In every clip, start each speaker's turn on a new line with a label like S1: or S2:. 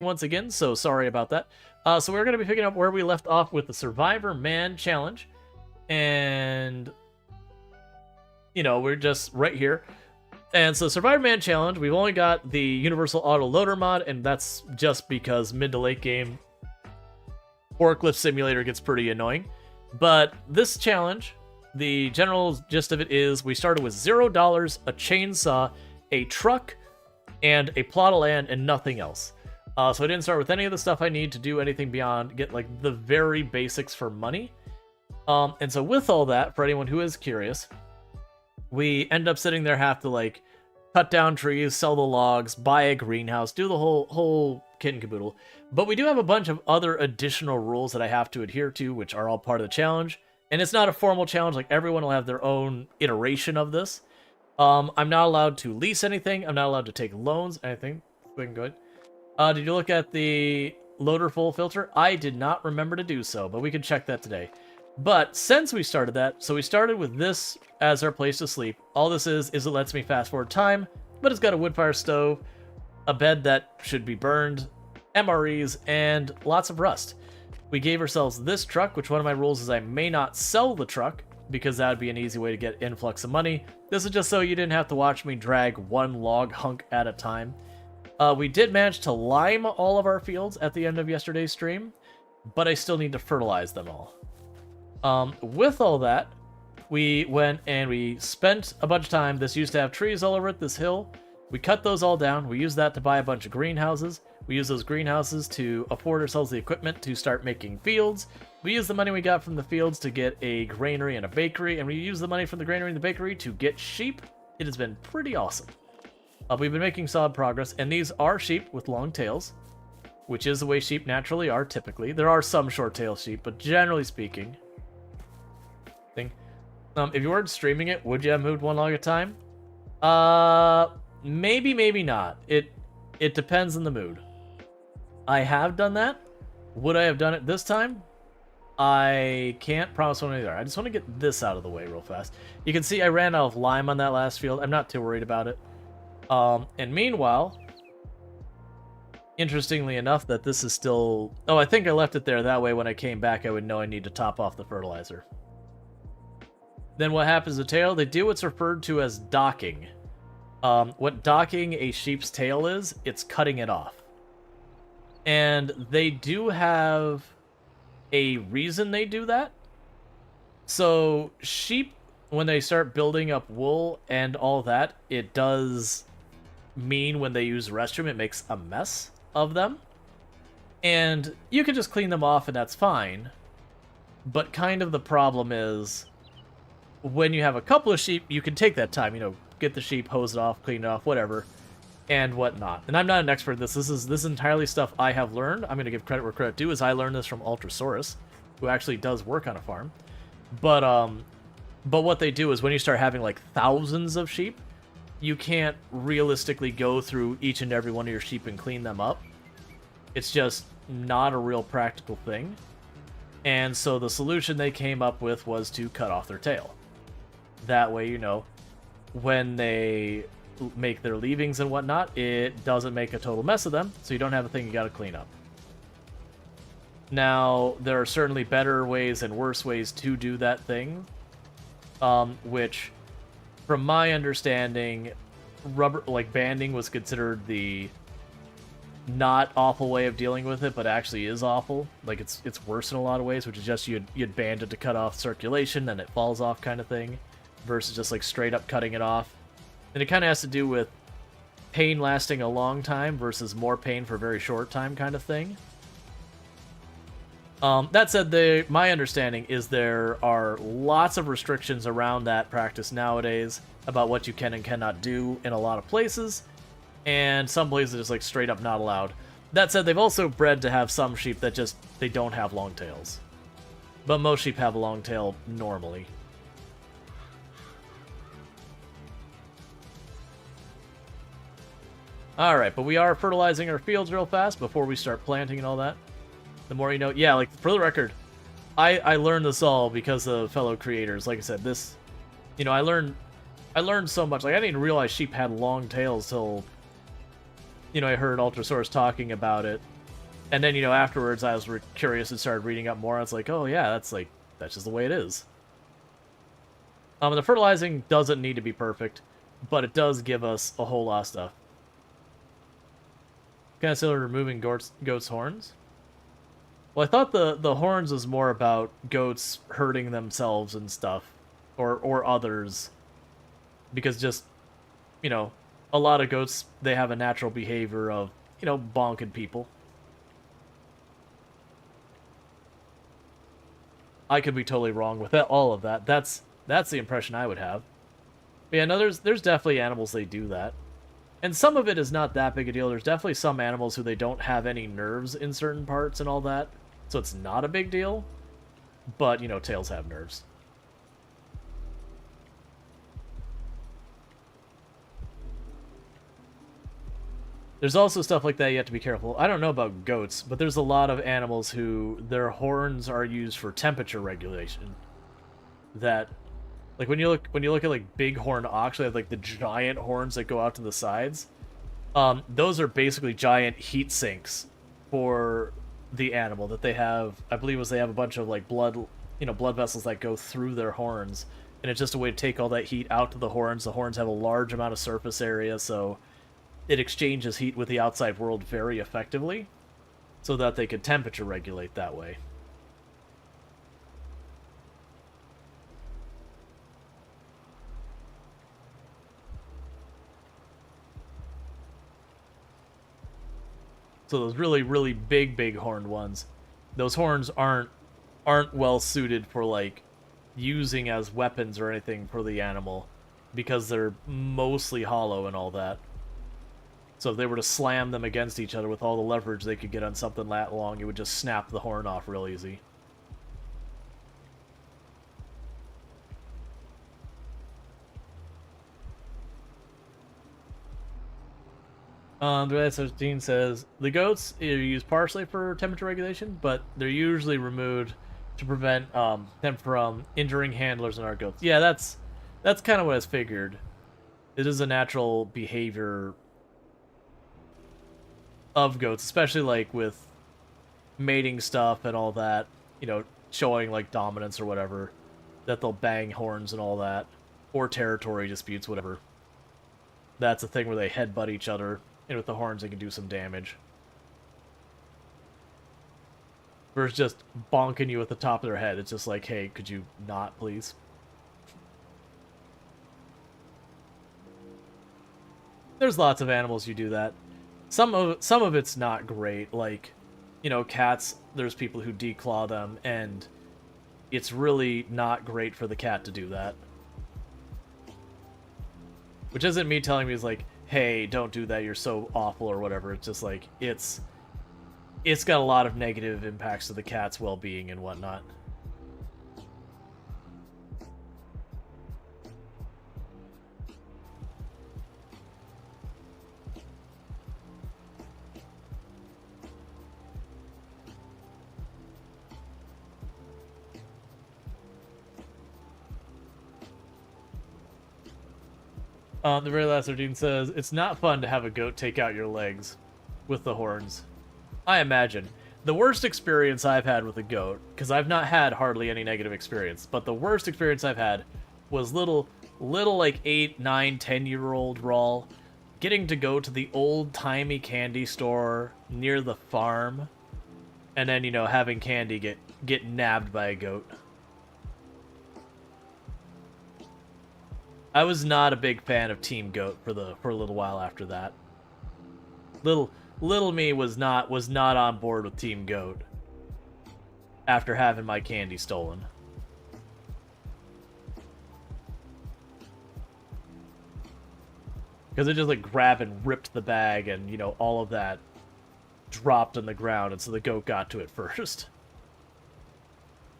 S1: once again, so sorry about that. So we're going to be picking up where we left off with the Survivor Man Challenge. And, you know, we're just right here. And so Survivor Man Challenge, we've only got the Universal Auto Loader mod, and that's just because mid to late game Forklift Simulator gets pretty annoying. But this challenge, the general gist of it is we started with $0, a chainsaw, a truck, and a plot of land, and nothing else. So I didn't start with any of the stuff I need to do anything beyond get like the very basics for money. And so with all that, for anyone who is curious, we end up sitting there, have to like cut down trees, sell the logs, buy a greenhouse, do the whole kit and caboodle. But we do have a bunch of other additional rules that I have to adhere to, which are all part of the challenge. And it's not a formal challenge, like everyone will have their own iteration of this. I'm not allowed to lease anything, I'm not allowed to take loans, anything. We can go ahead. Did you look at the loader full filter? I did not remember to do so, but we can check that today. But since we started that, so we started with this as our place to sleep. All this is it lets me fast forward time, but it's got a wood fire stove, a bed that should be burned, MREs, and lots of rust. We gave ourselves this truck, which one of my rules is I may not sell the truck, because that would be an easy way to get influx of money. This is just so you didn't have to watch me drag one log hunk at a time. We did manage to lime all of our fields at the end of yesterday's stream, but I still need to fertilize them all. With all that, we went and we spent a bunch of time. This used to have trees all over it, this hill. We cut those all down. We used that to buy a bunch of greenhouses. We used those greenhouses to afford ourselves the equipment to start making fields. We used the money we got from the fields to get a granary and a bakery, and we used the money from the granary and the bakery to get sheep. It has been pretty awesome. We've been making solid progress, and these are sheep with long tails, which is the way sheep naturally are typically. There are some short-tail sheep, but generally speaking... if you weren't streaming it, would you have moved one log at a time? Maybe, maybe not. It depends on the mood. I have done that. Would I have done it this time? I can't promise one or the other. I just want to get this out of the way real fast. You can see I ran out of lime on that last field. I'm not too worried about it. And meanwhile, interestingly enough, that this is still... Oh, I think I left it there. That way when I came back, I would know I need to top off the fertilizer. Then what happens to the tail? They do what's referred to as docking. What docking a sheep's tail is, it's cutting it off. And they do have a reason they do that. So sheep, when they start building up wool and all that, it does mean when they use the restroom, it makes a mess of them. And you can just clean them off and that's fine. But kind of the problem is, when you have a couple of sheep, you can take that time, you know, get the sheep, hose it off, clean it off, whatever, and whatnot. And I'm not an expert at this. This is entirely stuff I have learned. I'm going to give credit where credit due, as I learned this from Ultrasaurus, who actually does work on a farm. But what they do is when you start having like thousands of sheep, you can't realistically go through each and every one of your sheep and clean them up. It's just not a real practical thing. And so the solution they came up with was to cut off their tail. That way, you know, when they make their leavings and whatnot, it doesn't make a total mess of them, so you don't have a thing you gotta clean up. Now, there are certainly better ways and worse ways to do that thing, which, from my understanding, banding was considered the not awful way of dealing with it, but actually is awful. Like, it's worse in a lot of ways, which is just you'd band it to cut off circulation, then it falls off kind of thing, versus just like straight up cutting it off. And it kind of has to do with pain lasting a long time versus more pain for a very short time kind of thing. That said, my understanding is there are lots of restrictions around that practice nowadays about what you can and cannot do in a lot of places, and some places are just like straight up not allowed. That said, they've also bred to have some sheep that just, they don't have long tails. But most sheep have a long tail normally. Alright, but we are fertilizing our fields real fast before we start planting and all that. The more you know. Yeah, like, for the record, I learned this all because of fellow creators. Like I said, this... You know, I learned so much. Like, I didn't even realize sheep had long tails till I heard Ultrasaurus talking about it, and then afterwards I was curious and started reading up more. I was like, oh yeah, that's just the way it is. The fertilizing doesn't need to be perfect, but it does give us a whole lot of stuff. Consider removing goats' horns. Well, I thought the horns was more about goats hurting themselves and stuff, or others, because just a lot of goats, they have a natural behavior of bonking people. I could be totally wrong with all of that. That's the impression I would have. But yeah, no, there's definitely animals they do that. And some of it is not that big a deal. There's definitely some animals who they don't have any nerves in certain parts and all that. So it's not a big deal. But, tails have nerves. There's also stuff like that you have to be careful. I don't know about goats, but there's a lot of animals who their horns are used for temperature regulation. That, like when you look at like bighorn ox, they have like the giant horns that go out to the sides. Those are basically giant heat sinks for the animal that they have. I believe they have a bunch of like blood vessels that go through their horns, and it's just a way to take all that heat out to the horns. The horns have a large amount of surface area, so it exchanges heat with the outside world very effectively, so that they could temperature regulate that way. So those really, really big horned ones, those horns aren't well suited for like using as weapons or anything for the animal, because they're mostly hollow and all that. So if they were to slam them against each other with all the leverage they could get on something that long, it would just snap the horn off real easy. The 13 says, the goats are used partially for temperature regulation, but they're usually removed to prevent them from injuring handlers and our goats. Yeah, that's kind of what I figured. It is a natural behavior of goats, especially like with mating stuff and all that, showing like dominance or whatever, that they'll bang horns and all that, or territory disputes, whatever. That's a thing where they headbutt each other, and with the horns they can do some damage. Versus just bonking you at the top of their head. It's just like, hey, could you not, please? There's lots of animals you do that. Some of it's not great. Like, cats, there's people who declaw them, and it's really not great for the cat to do that. Which isn't me telling me, it's like, hey, don't do that, you're so awful or whatever. It's just like, it's got a lot of negative impacts to the cat's well-being and whatnot. The very last 13 says, it's not fun to have a goat take out your legs with the horns. I imagine. The worst experience I've had with a goat, because I've not had hardly any negative experience, but the worst experience I've had was little like 8, 9, 10-year-old Rual getting to go to the old-timey candy store near the farm, and then, having candy get nabbed by a goat. I was not a big fan of Team Goat for a little while after that. Little me was not on board with Team Goat after having my candy stolen. Because it just like grabbed and ripped the bag, and all of that dropped on the ground, and so the goat got to it first.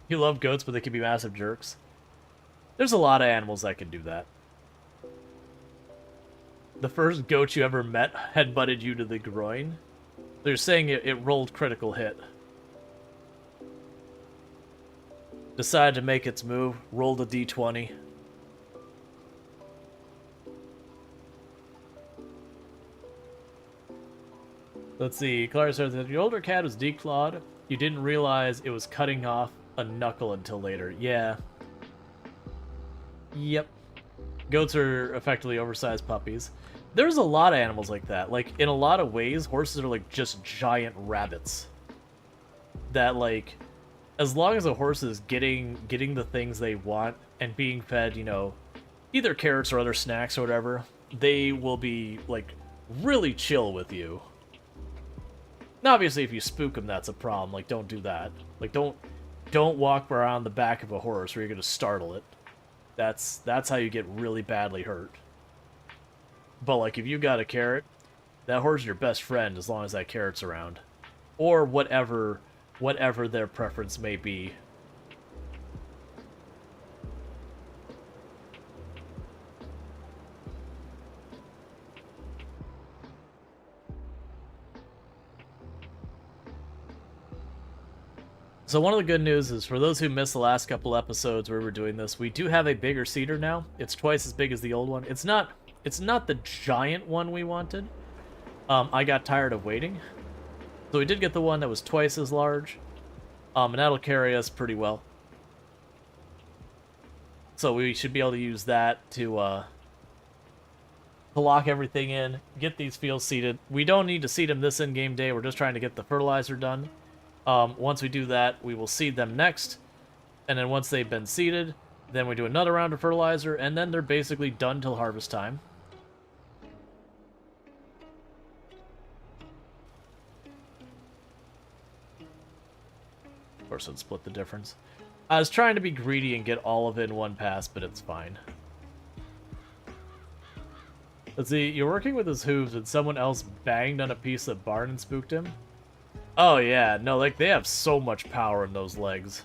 S1: You love goats, but they can be massive jerks. There's a lot of animals that can do that. The first goat you ever met headbutted you to the groin. They're saying it rolled critical hit. Decided to make its move, rolled a d20. Let's see. Clara says that the older cat was declawed. You didn't realize it was cutting off a knuckle until later. Yeah. Yep. Goats are effectively oversized puppies. There's a lot of animals like that. Like, in a lot of ways, horses are like just giant rabbits. That, like, as long as a horse is getting the things they want and being fed, you know, either carrots or other snacks or whatever, they will be, like, really chill with you. Now, obviously, if you spook them, that's a problem. Like, don't do that. Like, don't walk around the back of a horse or you're going to startle it. That's how you get really badly hurt. But, like, if you got a carrot, that horse is your best friend as long as that carrot's around. Or whatever their preference may be. So one of the good news is, for those who missed the last couple episodes where we were doing this, we do have a bigger cedar now. It's twice as big as the old one. It's not the giant one we wanted. I got tired of waiting. So we did get the one that was twice as large. And that'll carry us pretty well. So we should be able to use that to lock everything in, get these fields seeded. We don't need to seed them this in-game day. We're just trying to get the fertilizer done. Once we do that, we will seed them next. And then once they've been seeded, then we do another round of fertilizer, and then they're basically done till harvest time. Of course, it'd split the difference. I was trying to be greedy and get all of it in one pass, but it's fine. Let's see, you're working with his hooves and someone else banged on a piece of barn and spooked him? Oh yeah, no, like, they have so much power in those legs.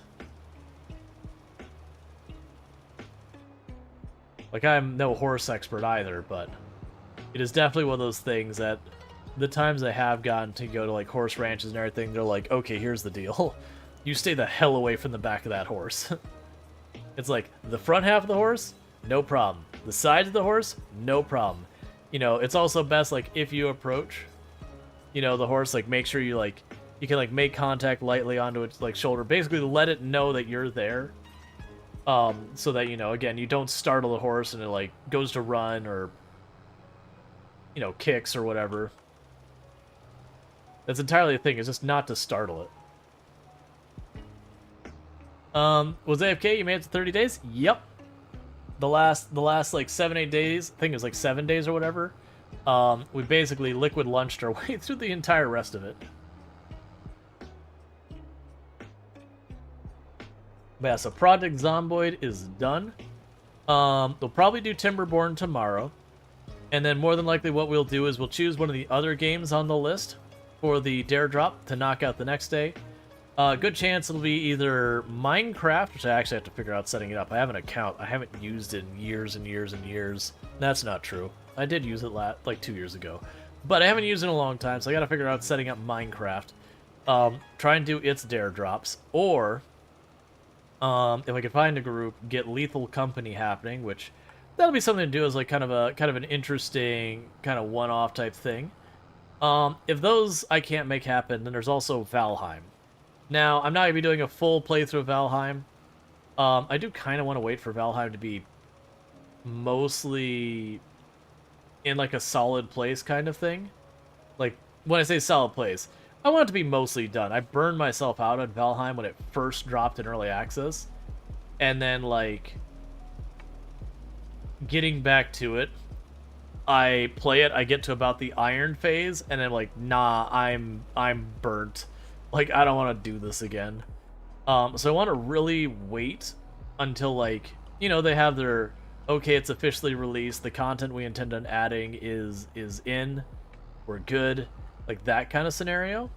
S1: Like, I'm no horse expert either, but it is definitely one of those things that the times I have gotten to go to, like, horse ranches and everything, they're like, okay, here's the deal. You stay the hell away from the back of that horse. It's like, the front half of the horse, no problem. The sides of the horse, no problem. You know, it's also best, like, if you approach, you know, the horse, like, make sure you, like, you can, like, make contact lightly onto its, like, shoulder. Basically, let it know that you're there. So that, you know, again, you don't startle the horse and it, like, goes to run or, you know, kicks or whatever. That's entirely the thing, is just not to startle it. Was AFK? You made it to 30 days? Yep. The last, like, 7-8 days, I think it was, like, 7 days or whatever, we basically liquid lunched our way through the entire rest of it. But yeah, so Project Zomboid is done. They'll probably do Timberborn tomorrow. And then more than likely what we'll do is we'll choose one of the other games on the list for the Dare Drop to knock out the next day. Good chance it'll be either Minecraft, which I actually have to figure out setting it up. I have an account. I haven't used it in years and years and years. That's not true. I did use it like 2 years ago. But I haven't used it in a long time, so I gotta figure out setting up Minecraft. Try and do its Dare Drops. Or, if I can find a group, get Lethal Company happening, which that'll be something to do as like kind of an interesting, kind of one-off type thing. If those I can't make happen, then there's also Valheim. Now, I'm not going to be doing a full playthrough of Valheim. I do kind of want to wait for Valheim to be mostly in, like, a solid place kind of thing. Like, when I say solid place, I want it to be mostly done. I burned myself out on Valheim when it first dropped in Early Access. And then, like, getting back to it, I play it, I get to about the Iron phase, and I'm like, nah, I'm burnt. Like, I don't want to do this again. So I want to really wait until, like, you know, they have their, okay, it's officially released, the content we intend on adding is in, we're good, like that kind of scenario.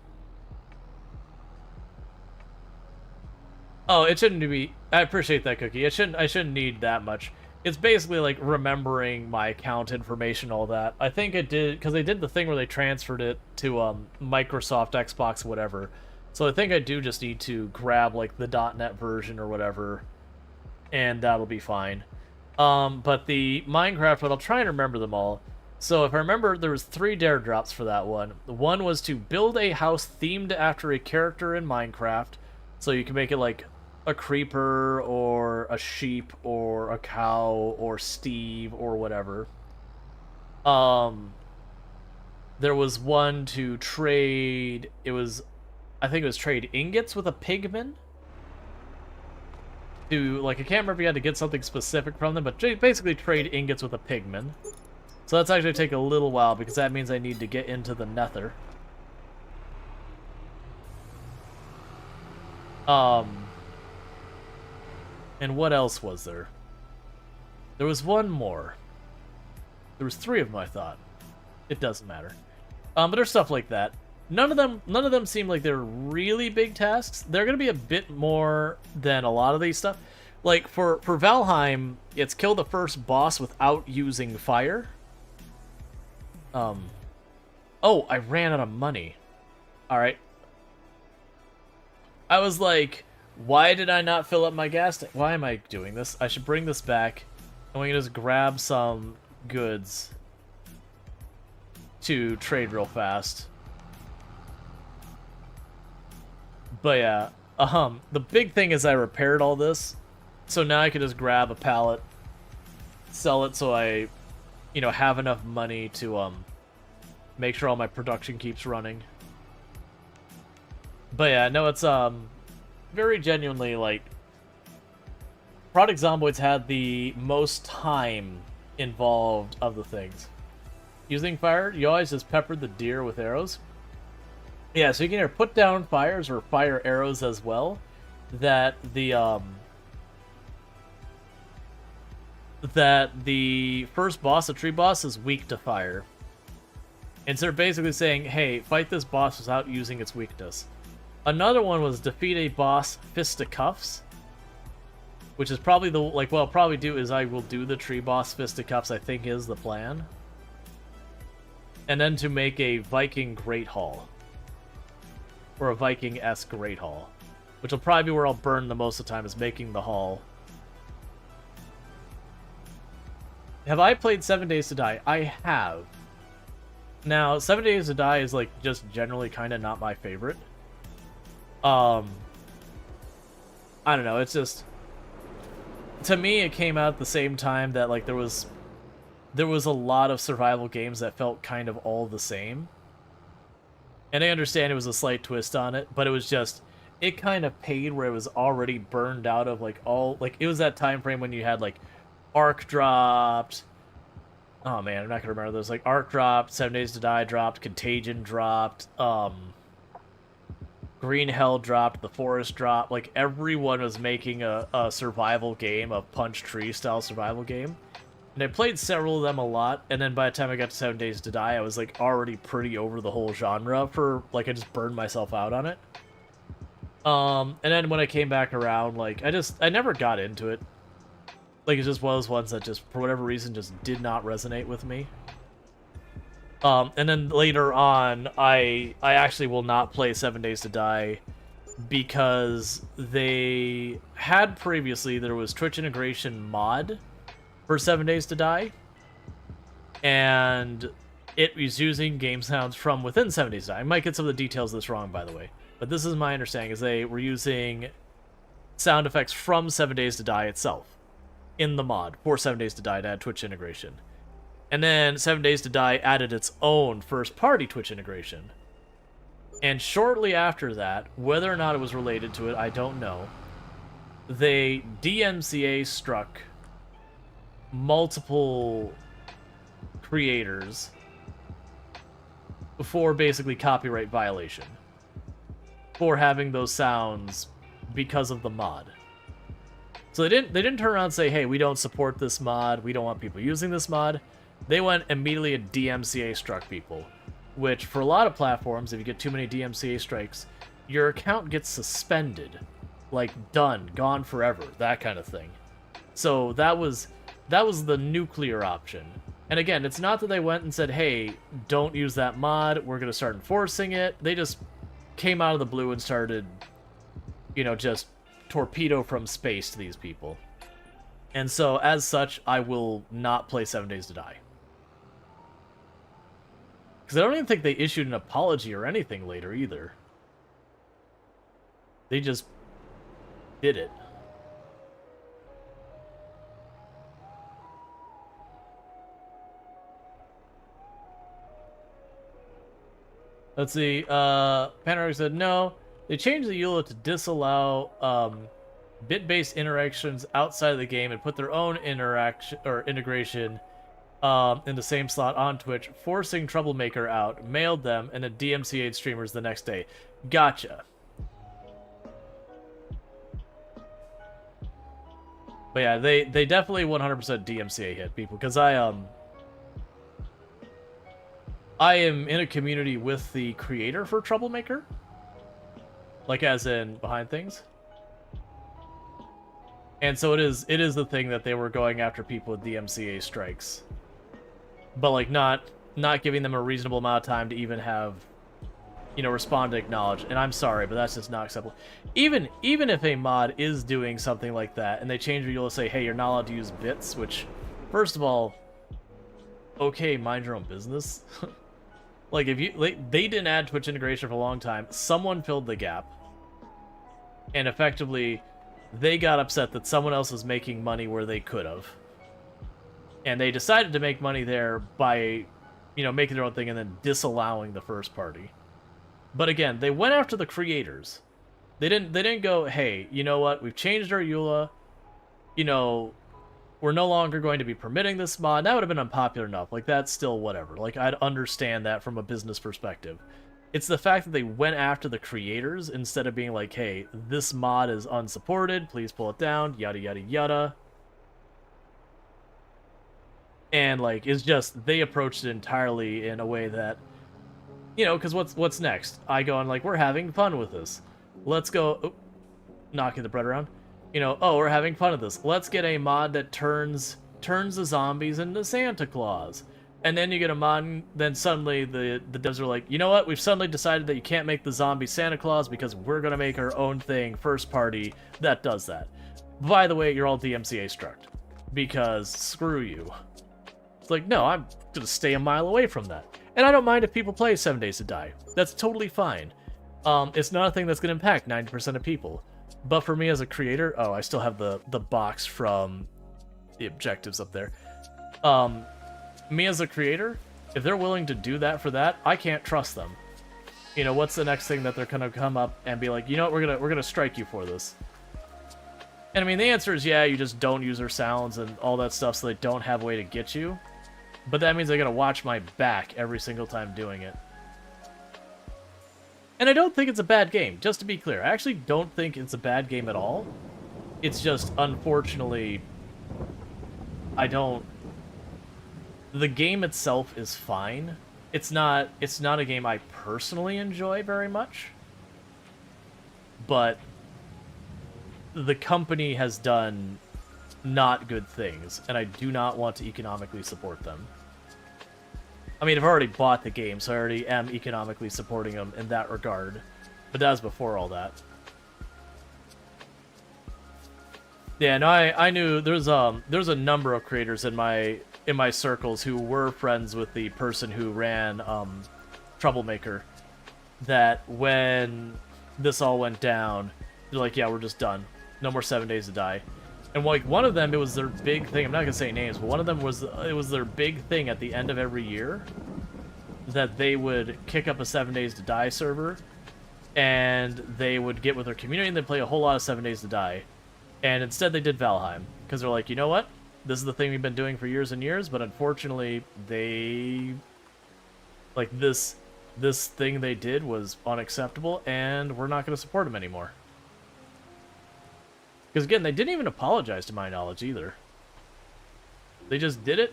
S1: Oh, it shouldn't be, I appreciate that, Cookie. I shouldn't need that much. It's basically like remembering my account information, all that. I think it did, because they did the thing where they transferred it to Microsoft, Xbox, whatever. So I think I do just need to grab like the .NET version or whatever, and that'll be fine. But the Minecraft one, I'll try and remember them all. So if I remember, there was 3 dare drops for that one. The one was to build a house themed after a character in Minecraft, so you can make it like a creeper or a sheep or a cow or Steve or whatever. There was one to trade. I think it was trade ingots with a pigman. To like, I can't remember if you had to get something specific from them, but basically trade ingots with a pigman. So that's actually take a little while because that means I need to get into the nether. And what else was there? There was one more. There was 3 of them, I thought. It doesn't matter. But there's stuff like that. None of them seem like they're really big tasks. They're gonna be a bit more than a lot of these stuff. Like for Valheim, it's kill the first boss without using fire. Oh, I ran out of money. Alright. I was like, why did I not fill up my gas tank? Why am I doing this? I should bring this back, and we can just grab some goods to trade real fast. But yeah, the big thing is I repaired all this, so now I can just grab a pallet, sell it so I, have enough money to, make sure all my production keeps running. But yeah, no, it's, very genuinely, like, Project Zomboids had the most time involved of the things. Using fire, you always just peppered the deer with arrows. Yeah, so you can either put down fires or fire arrows as well. That the first boss, the tree boss, is weak to fire. And so they're basically saying, hey, fight this boss without using its weakness. Another one was defeat a boss fisticuffs, which is probably the, like, what I'll probably do is I will do the tree boss fisticuffs, I think is the plan. And then to make a Viking Great Hall. Or a Viking-esque Great Hall. Which will probably be where I'll burn the most of the time, is making the hall. Have I played 7 Days to Die? I have. Now, 7 Days to Die is, like, just generally kind of not my favorite. I don't know, it's just... To me, it came out at the same time that, like, there was a lot of survival games that felt kind of all the same. And I understand it was a slight twist on it, but it was just... It kind of paid where it was already burned out of, like, all... Like, it was that time frame when you had, like, Ark dropped... Oh, man, I'm not gonna remember those. Like, Ark dropped, 7 Days to Die dropped, Contagion dropped, Green Hell dropped, The Forest dropped. Like, everyone was making a survival game, a Punch Tree style survival game. And I played several of them a lot, and then by the time I got to 7 Days to Die, I was, like, already pretty over the whole genre for, like, I just burned myself out on it. And then when I came back around, like, I never got into it. Like, it's just one of those ones that just, for whatever reason, just did not resonate with me. And then later on, I actually will not play 7 Days to Die because they had previously, there was Twitch integration mod for 7 Days to Die, and it was using game sounds from within 7 Days to Die. I might get some of the details of this wrong, by the way, but this is my understanding, is they were using sound effects from 7 Days to Die itself in the mod for 7 Days to Die to add Twitch integration. And then 7 Days to Die added its own first-party Twitch integration. And shortly after that, whether or not it was related to it, I don't know, they DMCA struck multiple creators for basically copyright violation for having those sounds because of the mod. So they didn't turn around and say, hey, we don't support this mod, we don't want people using this mod. They went immediately at DMCA struck people, which for a lot of platforms, if you get too many DMCA strikes, your account gets suspended, like done, gone forever, that kind of thing. So that was the nuclear option. And again, it's not that they went and said, hey, don't use that mod, we're going to start enforcing it. They just came out of the blue and started, just torpedo from space to these people. And so, as such, I will not play 7 Days to Die. Because I don't even think they issued an apology or anything later either. They just did it. Let's see. Panoramic said no. They changed the EULA to disallow bit-based interactions outside of the game and put their own interaction or integration in the same slot on Twitch, forcing Troublemaker out, mailed them, and then DMCA'd streamers the next day. Gotcha. But yeah, they definitely 100% DMCA hit people, because I am in a community with the creator for Troublemaker. Like, as in, behind things. And so it is the thing that they were going after people with DMCA strikes. But, like, not giving them a reasonable amount of time to even have, you know, respond to acknowledge. And I'm sorry, but that's just not acceptable. Even if a mod is doing something like that, and they change it, you'll say, hey, you're not allowed to use bits, which, first of all, okay, mind your own business. Like, if you, like, they didn't add Twitch integration for a long time, someone filled the gap. And effectively, they got upset that someone else was making money where they could have. And they decided to make money there by, you know, making their own thing and then disallowing the first party. But again, they went after the creators. They didn't go, hey, you know what, we've changed our EULA, you know, we're no longer going to be permitting this mod. That would have been unpopular enough. Like, that's still whatever. Like, I'd understand that from a business perspective. It's the fact that they went after the creators instead of being like, hey, this mod is unsupported, please pull it down, yada, yada, yada. And, like, it's just, they approached it entirely in a way that, you know, because what's next? I go and, like, we're having fun with this. Let's go, knocking the bread around. You know, oh, we're having fun with this. Let's get a mod that turns the zombies into Santa Claus. And then you get a mod, and then suddenly the devs are like, you know what? We've suddenly decided that you can't make the zombie Santa Claus because we're going to make our own thing, first party, that does that. By the way, you're all DMCA struck. Because screw you. It's like, no, I'm going to stay a mile away from that. And I don't mind if people play 7 Days to Die. That's totally fine. It's not a thing that's going to impact 90% of people. But for me as a creator, oh, I still have the box from the objectives up there. Me as a creator, if they're willing to do that for that, I can't trust them. You know, what's the next thing that they're gonna come up and be like, you know what, we're gonna strike you for this? And I mean, the answer is yeah, you just don't use their sounds and all that stuff, so they don't have a way to get you. But that means they're gonna watch my back every single time doing it. And I don't think it's a bad game, just to be clear. I actually don't think it's a bad game at all. It's just, unfortunately, the game itself is fine. It's not a game I personally enjoy very much. But the company has done not good things, and I do not want to economically support them. I mean, I've already bought the game, so I already am economically supporting them in that regard. But that was before all that. Yeah, no, I knew there's a number of creators in my circles who were friends with the person who ran Troublemaker, that when this all went down, they're like, yeah, we're just done. No more 7 Days to Die. And like one of them, it was their big thing. I'm not gonna say names, but one of them was their big thing at the end of every year that they would kick up a 7 Days to Die server, and they would get with their community and they'd play a whole lot of 7 Days to Die. And instead they did Valheim, because they're like, you know what? This is the thing we've been doing for years and years, but unfortunately they, like, this thing they did was unacceptable, and we're not going to support them anymore. Because again, they didn't even apologize to my knowledge either. They just did it,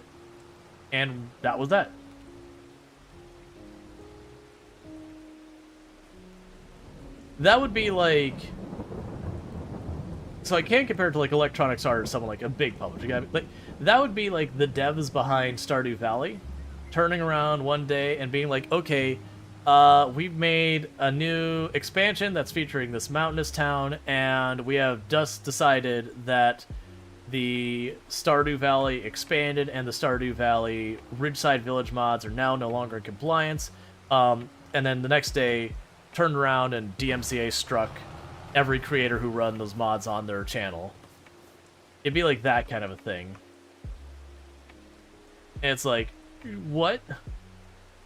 S1: and that was that. That would be like... So I can't compare it to like Electronic Arts or someone like a big publisher. Like, that would be like the devs behind Stardew Valley turning around one day and being like, okay, we've made a new expansion that's featuring this mountainous town, and we have just decided that the Stardew Valley expanded, and the Stardew Valley Ridgeside Village mods are now no longer in compliance. And then the next day, turned around and DMCA struck every creator who run those mods on their channel. It'd be like that kind of a thing. And it's like, what?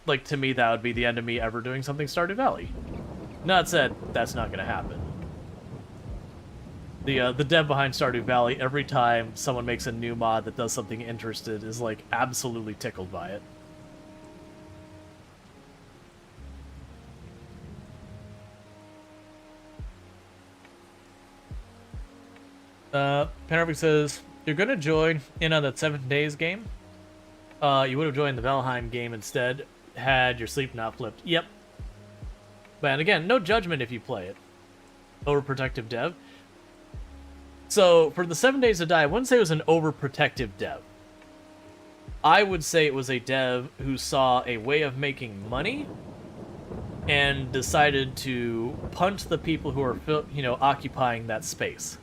S1: Like, to me, that would be the end of me ever doing something Stardew Valley. Not said that's not going to happen. The dev behind Stardew Valley, every time someone makes a new mod that does something interested, is, like, absolutely tickled by it. Panarvik says, you're going to join in on that 7 days game? You would have joined the Valheim game instead, had your sleep not flipped. Yep. But again, no judgment if you play it. Overprotective dev. So, for the 7 days to die, I wouldn't say it was an overprotective dev. I would say it was a dev who saw a way of making money and decided to punt the people who are, you know, occupying that space.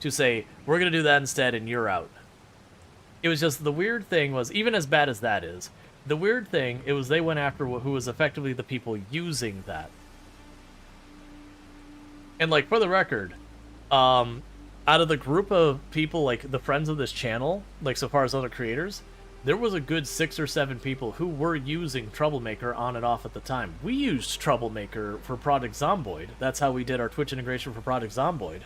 S1: To say, we're going to do that instead and you're out. It was just, the weird thing was, even as bad as that is, the weird thing, it was they went after who was effectively the people using that. And, like, for the record, out of the group of people, like, the friends of this channel, like, so far as other creators, there was a good 6 or 7 people who were using Troublemaker on and off at the time. We used Troublemaker for Project Zomboid. That's how we did our Twitch integration for Project Zomboid.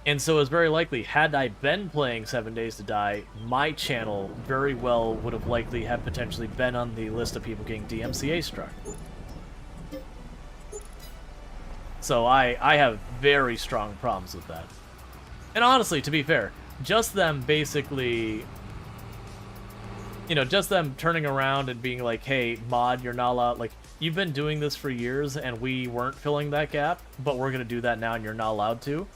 S1: And so it's very likely, had I been playing 7 Days to Die, my channel very well would have likely have potentially been on the list of people getting DMCA struck. So I have very strong problems with that. And honestly, to be fair, just them basically, you know, just them turning around and being like, hey, mod, you're not allowed, like, you've been doing this for years and we weren't filling that gap, but we're going to do that now and you're not allowed to.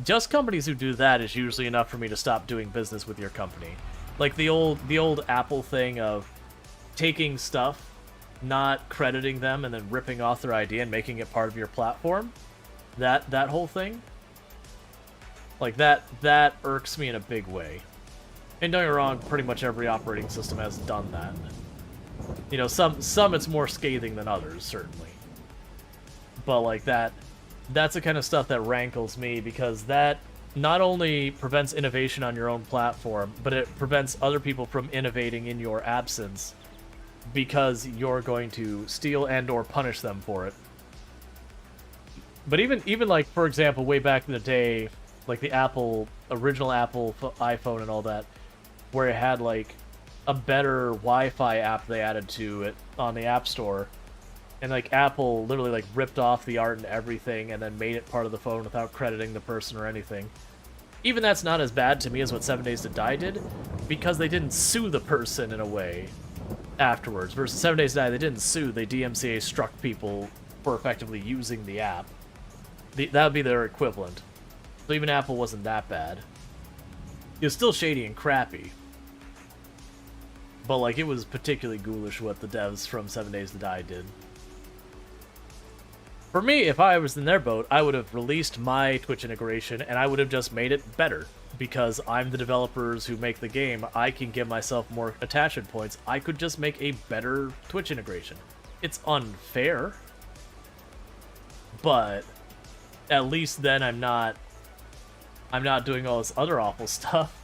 S1: Just companies who do that is usually enough for me to stop doing business with your company. Like the old Apple thing of taking stuff, not crediting them, and then ripping off their idea and making it part of your platform. That whole thing. Like, that irks me in a big way. And don't get me wrong, pretty much every operating system has done that. You know, some it's more scathing than others, certainly. But, like, that's the kind of stuff that rankles me, because that not only prevents innovation on your own platform, but it prevents other people from innovating in your absence, because you're going to steal and or punish them for it. But even like, for example, way back in the day, like the original Apple iPhone and all that, where it had like a better Wi-Fi app they added to it on the App Store, and like Apple literally like ripped off the art and everything and then made it part of the phone without crediting the person or anything. Even that's not as bad to me as what 7 Days to Die did, because they didn't sue the person in a way afterwards. Versus 7 Days to Die, they didn't sue, they DMCA struck people for effectively using the app. That would be their equivalent. So even Apple wasn't that bad. It was still shady and crappy. But like, it was particularly ghoulish what the devs from 7 Days to Die did. For me, if I was in their boat, I would have released my Twitch integration and I would have just made it better. Because I'm the developers who make the game, I can give myself more attachment points. I could just make a better Twitch integration. It's unfair, but at least then I'm not doing all this other awful stuff.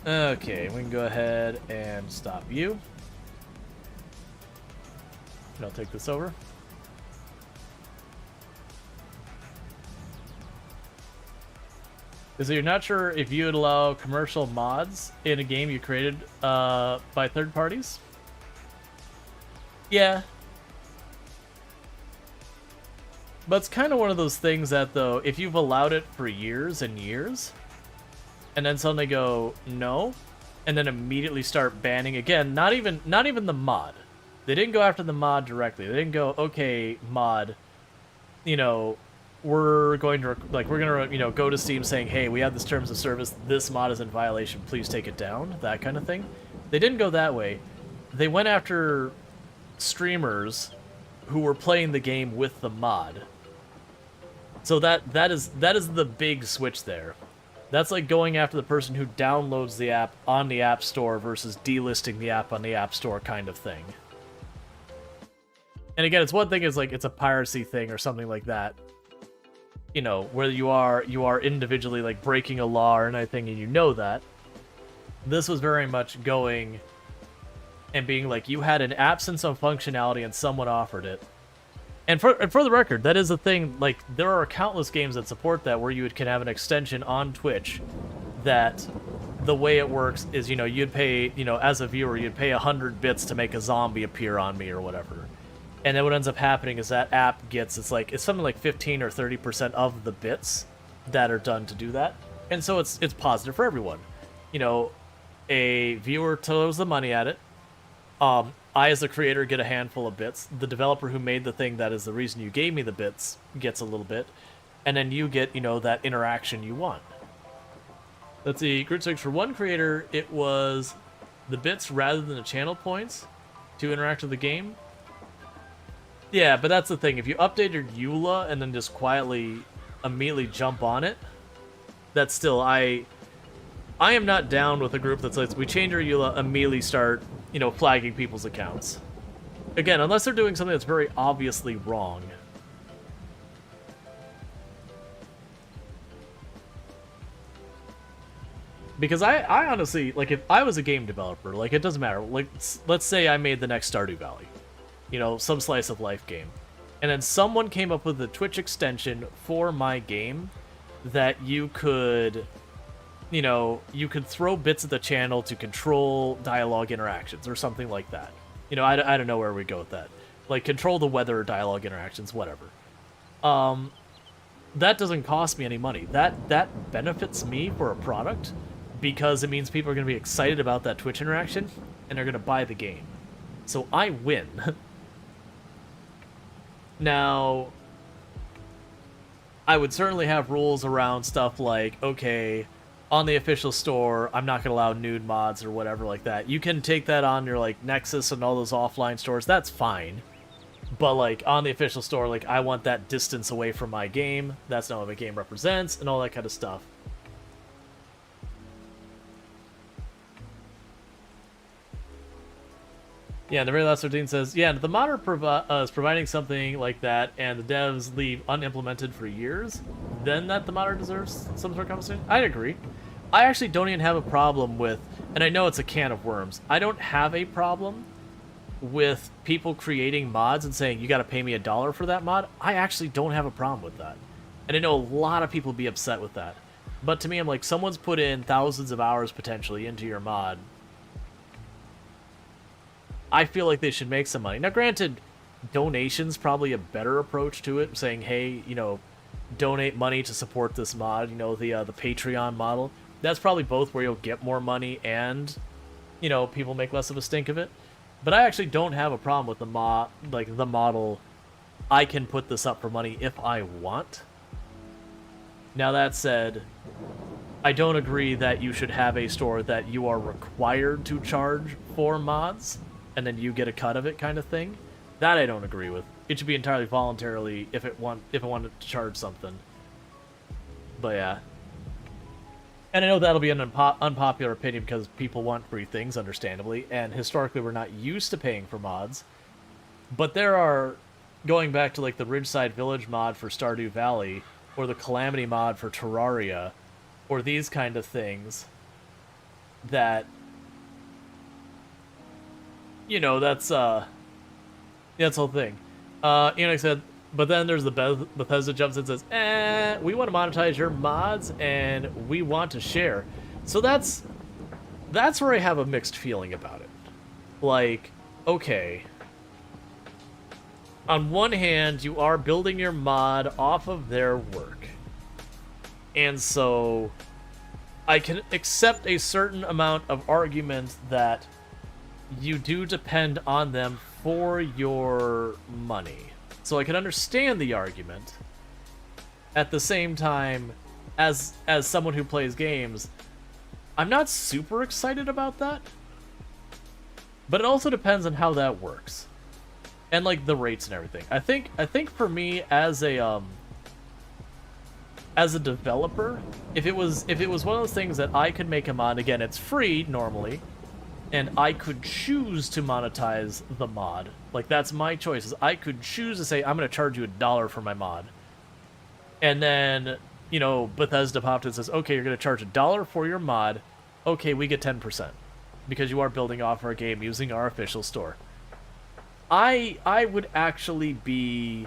S1: Okay, we can go ahead and stop you. And I'll take this over. So you're not sure if you would allow commercial mods in a game you created by third parties? Yeah. But it's kind of one of those things that, though, if you've allowed it for years and years, and then suddenly go, no, and then immediately start banning, again, not even the mod. They didn't go after the mod directly. They didn't go, okay, mod, you know, we're going to, you know, go to Steam saying, hey, we have this terms of service, this mod is in violation, please take it down, that kind of thing. They didn't go that way. they went after streamers who were playing the game with the mod. So that is the big switch there. That's like going after the person who downloads the app on the App Store versus delisting the app on the App Store kind of thing. And again, it's one thing is like it's a piracy thing or something like that. You know, where you are individually like breaking a law or anything and you know that. This was very much going and being like you had an absence of functionality and someone offered it. And for the record, that is a thing, like, there are countless games that support that where you can have an extension on Twitch that the way it works is, you know, you'd pay, you know, as a viewer, you'd pay 100 bits to make a zombie appear on me or whatever. And then what ends up happening is that app gets, it's something like 15 or 30% of the bits that are done to do that. And so it's positive for everyone. You know, a viewer throws the money at it. I, as the creator, get a handful of bits. The developer who made the thing that is the reason you gave me the bits gets a little bit. And then you get, you know, that interaction you want. Let's see, Grid 6, for one creator, it was the bits rather than the channel points to interact with the game. Yeah, but that's the thing. If you updated EULA and then just quietly, immediately jump on it, that's still, I am not down with a group that's like, we change our EULA, immediately start, you know, flagging people's accounts. Again, unless they're doing something that's very obviously wrong. Because I honestly, like, if I was a game developer, like, it doesn't matter. Like, let's say I made the next Stardew Valley. You know, some slice of life game. And then someone came up with a Twitch extension for my game that you could, you know, you could throw bits at the channel to control dialogue interactions or something like that. You know, I don't know where we go with that. Like, control the weather, dialogue interactions, whatever. That doesn't cost me any money. That benefits me for a product because it means people are going to be excited about that Twitch interaction and they're going to buy the game. So I win. Now, I would certainly have rules around stuff like, okay, on the official store, I'm not going to allow nude mods or whatever like that. You can take that on your, like, Nexus and all those offline stores. That's fine. But, like, on the official store, like, I want that distance away from my game. That's not what my game represents and all that kind of stuff. Yeah, the very last 13 says, yeah, the modder is providing something like that, and the devs leave unimplemented for years, then that the modder deserves some sort of compensation? I'd agree. I actually don't even have a problem with, and I know it's a can of worms, I don't have a problem with people creating mods and saying, you gotta pay me $1 for that mod. I actually don't have a problem with that. And I know a lot of people be upset with that. But to me, I'm like, someone's put in thousands of hours, potentially, into your mod. I feel like they should make some money. Now, granted, donation's probably a better approach to it, saying, hey, you know, donate money to support this mod, you know, the Patreon model. That's probably both where you'll get more money and, you know, people make less of a stink of it. But I actually don't have a problem with the model, I can put this up for money if I want. Now, that said, I don't agree that you should have a store that you are required to charge for mods, and then you get a cut of it kind of thing. That I don't agree with. It should be entirely voluntarily if it wanted to charge something. But yeah. And I know that'll be an unpopular opinion because people want free things, understandably, and historically we're not used to paying for mods. But there are, going back to like the Ridgeside Village mod for Stardew Valley, or the Calamity mod for Terraria, or these kind of things, that, you know, that's the whole thing. Enoch said, but then there's the Bethesda jumps in and says, we want to monetize your mods, and we want to share. So that's where I have a mixed feeling about it. Like, okay, on one hand, you are building your mod off of their work. And so I can accept a certain amount of argument that you do depend on them for your money. So I can understand the argument. At the same time, as someone who plays games, I'm not super excited about that. But it also depends on how that works. And like the rates and everything. I think for me as a developer, if it was one of those things that I could make a mod, again, it's free normally, and I could choose to monetize the mod. Like, that's my choice. I could choose to say, I'm going to charge you $1 for my mod. And then, you know, Bethesda popped and says, okay, you're going to charge $1 for your mod. Okay, we get 10%. Because you are building off our game using our official store. I would actually be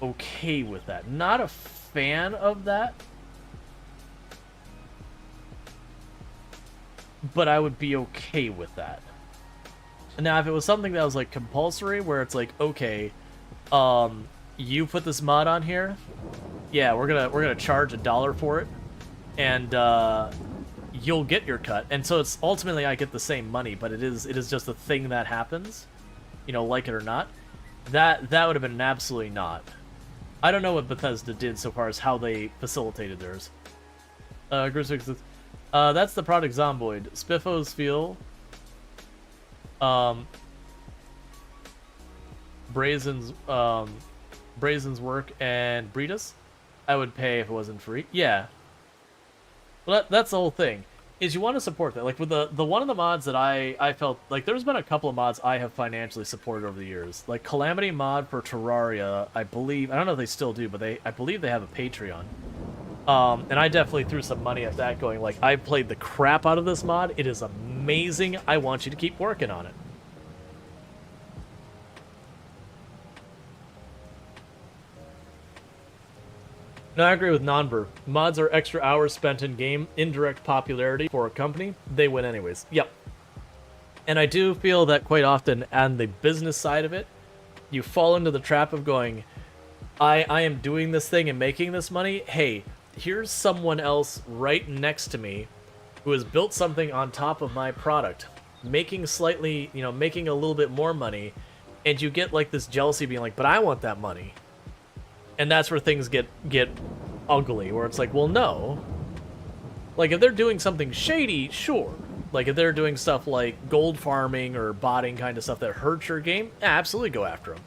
S1: okay with that. Not a fan of that, but I would be okay with that. Now, if it was something that was like compulsory, where it's like, okay, you put this mod on here, yeah, we're gonna charge $1 for it, and you'll get your cut. And so it's ultimately I get the same money, but it is just a thing that happens, you know, like it or not. That would have been an absolutely not. I don't know what Bethesda did so far as how they facilitated theirs. That's the product Zomboid. Spiffos feel. Brazen's work and Breedus. I would pay if it wasn't free. Yeah. Well, that's the whole thing. Is you want to support that. Like with the one of the mods that I felt like there's been a couple of mods I have financially supported over the years. Like Calamity mod for Terraria, I believe, I don't know if they still do, but I believe they have a Patreon. And I definitely threw some money at that going like, I played the crap out of this mod. It is amazing. I want you to keep working on it. No, I agree with Nonver. Mods are extra hours spent in game, indirect popularity for a company. They win anyways. Yep. And I do feel that quite often on the business side of it, you fall into the trap of going, I am doing this thing and making this money. Hey, here's someone else right next to me who has built something on top of my product, making slightly, you know, making a little bit more money, and you get like this jealousy being like, but I want that money. And that's where things get ugly, where it's like, well, no. Like, if they're doing something shady, sure. Like, if they're doing stuff like gold farming or botting kind of stuff that hurts your game, absolutely go after them.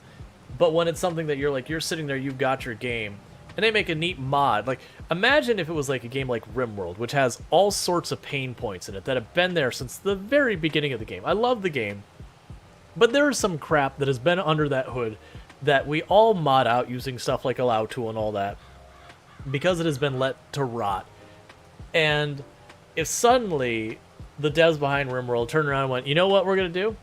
S1: But when it's something that you're like, you're sitting there, you've got your game, and they make a neat mod. Like, imagine if it was like a game like RimWorld, which has all sorts of pain points in it that have been there since the very beginning of the game. I love the game, but there is some crap that has been under that hood that we all mod out using stuff like Allow Tool and all that because it has been let to rot. And if suddenly the devs behind RimWorld turned around and went, you know what we're going to do?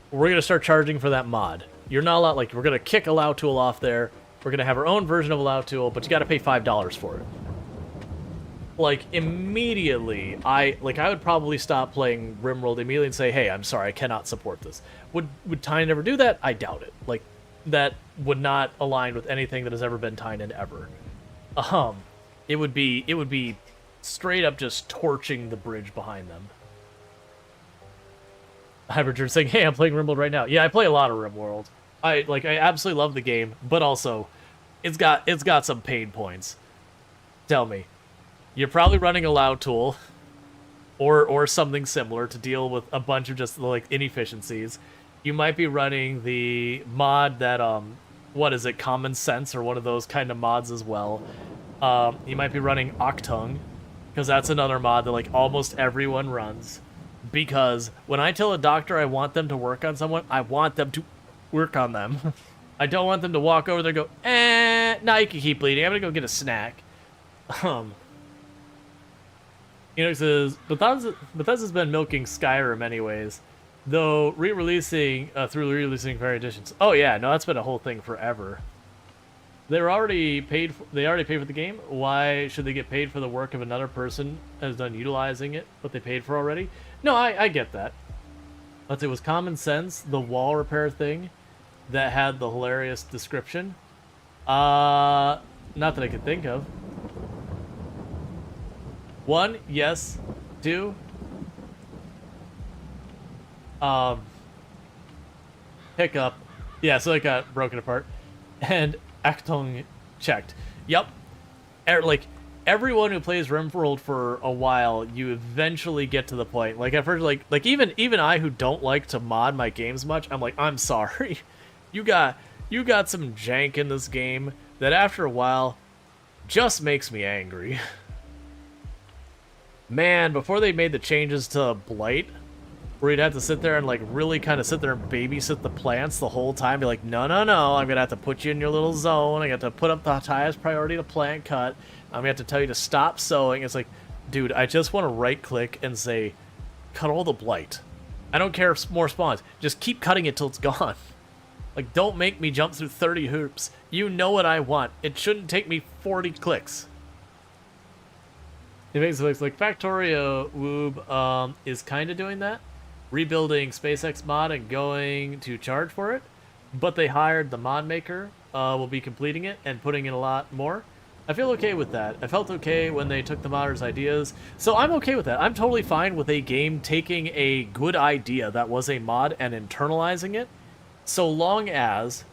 S1: We're going to start charging for that mod. You're not allowed, like, we're going to kick Allow Tool off there. We're going to have our own version of Allow Tool, but you got to pay $5 for it. Like, immediately, I would probably stop playing RimWorld immediately and say, hey, I'm sorry, I cannot support this. Would Tynan ever do that? I doubt it. Like, that would not align with anything that has ever been Tynan ever. It would be straight up just torching the bridge behind them. Hyperturn saying, hey, I'm playing RimWorld right now. Yeah, I play a lot of RimWorld. I absolutely love the game, but also it's got some pain points. Tell me. You're probably running Allow Tool or something similar to deal with a bunch of just like inefficiencies. You might be running the mod that what is it, Common Sense, or one of those kind of mods as well. You might be running Octung, because that's another mod that like almost everyone runs. Because when I tell a doctor I want them to work on someone, I want them to work on them. I don't want them to walk over there and go, nah, you can keep bleeding. I'm gonna go get a snack. You know, it says Bethesda's been milking Skyrim anyways, though re-releasing through re-releasing various editions. Oh yeah, no, that's been a whole thing forever. They already paid for the game. Why should they get paid for the work of another person has done utilizing it, what they paid for already? No, I get that. But it was Common Sense, the wall repair thing, that had the hilarious description. Not that I could think of. 1, yes. 2, hiccup. Yeah, so it got broken apart. And Actung checked. Yep. Like, everyone who plays RimWorld for a while, you eventually get to the point. Like at first, like even I who don't like to mod my games much, I'm like, I'm sorry, you got some jank in this game that after a while just makes me angry. Man, before they made the changes to Blight, where you'd have to sit there and like really kind of sit there and babysit the plants the whole time, be like, no, I'm gonna have to put you in your little zone. I got to put up the highest priority to plant cut. I'm gonna have to tell you to stop sowing. It's like, dude, I just want to right click and say, cut all the blight. I don't care if more spawns. Just keep cutting it till it's gone. Like, don't make me jump through 30 hoops. You know what I want. It shouldn't take me 40 clicks. It makes it looks like Factorio Woob is kind of doing that. Rebuilding SpaceX mod and going to charge for it. But they hired the mod maker. Will be completing it and putting in a lot more. I feel okay with that. I felt okay when they took the modders' ideas. So I'm okay with that. I'm totally fine with a game taking a good idea that was a mod and internalizing it. So long as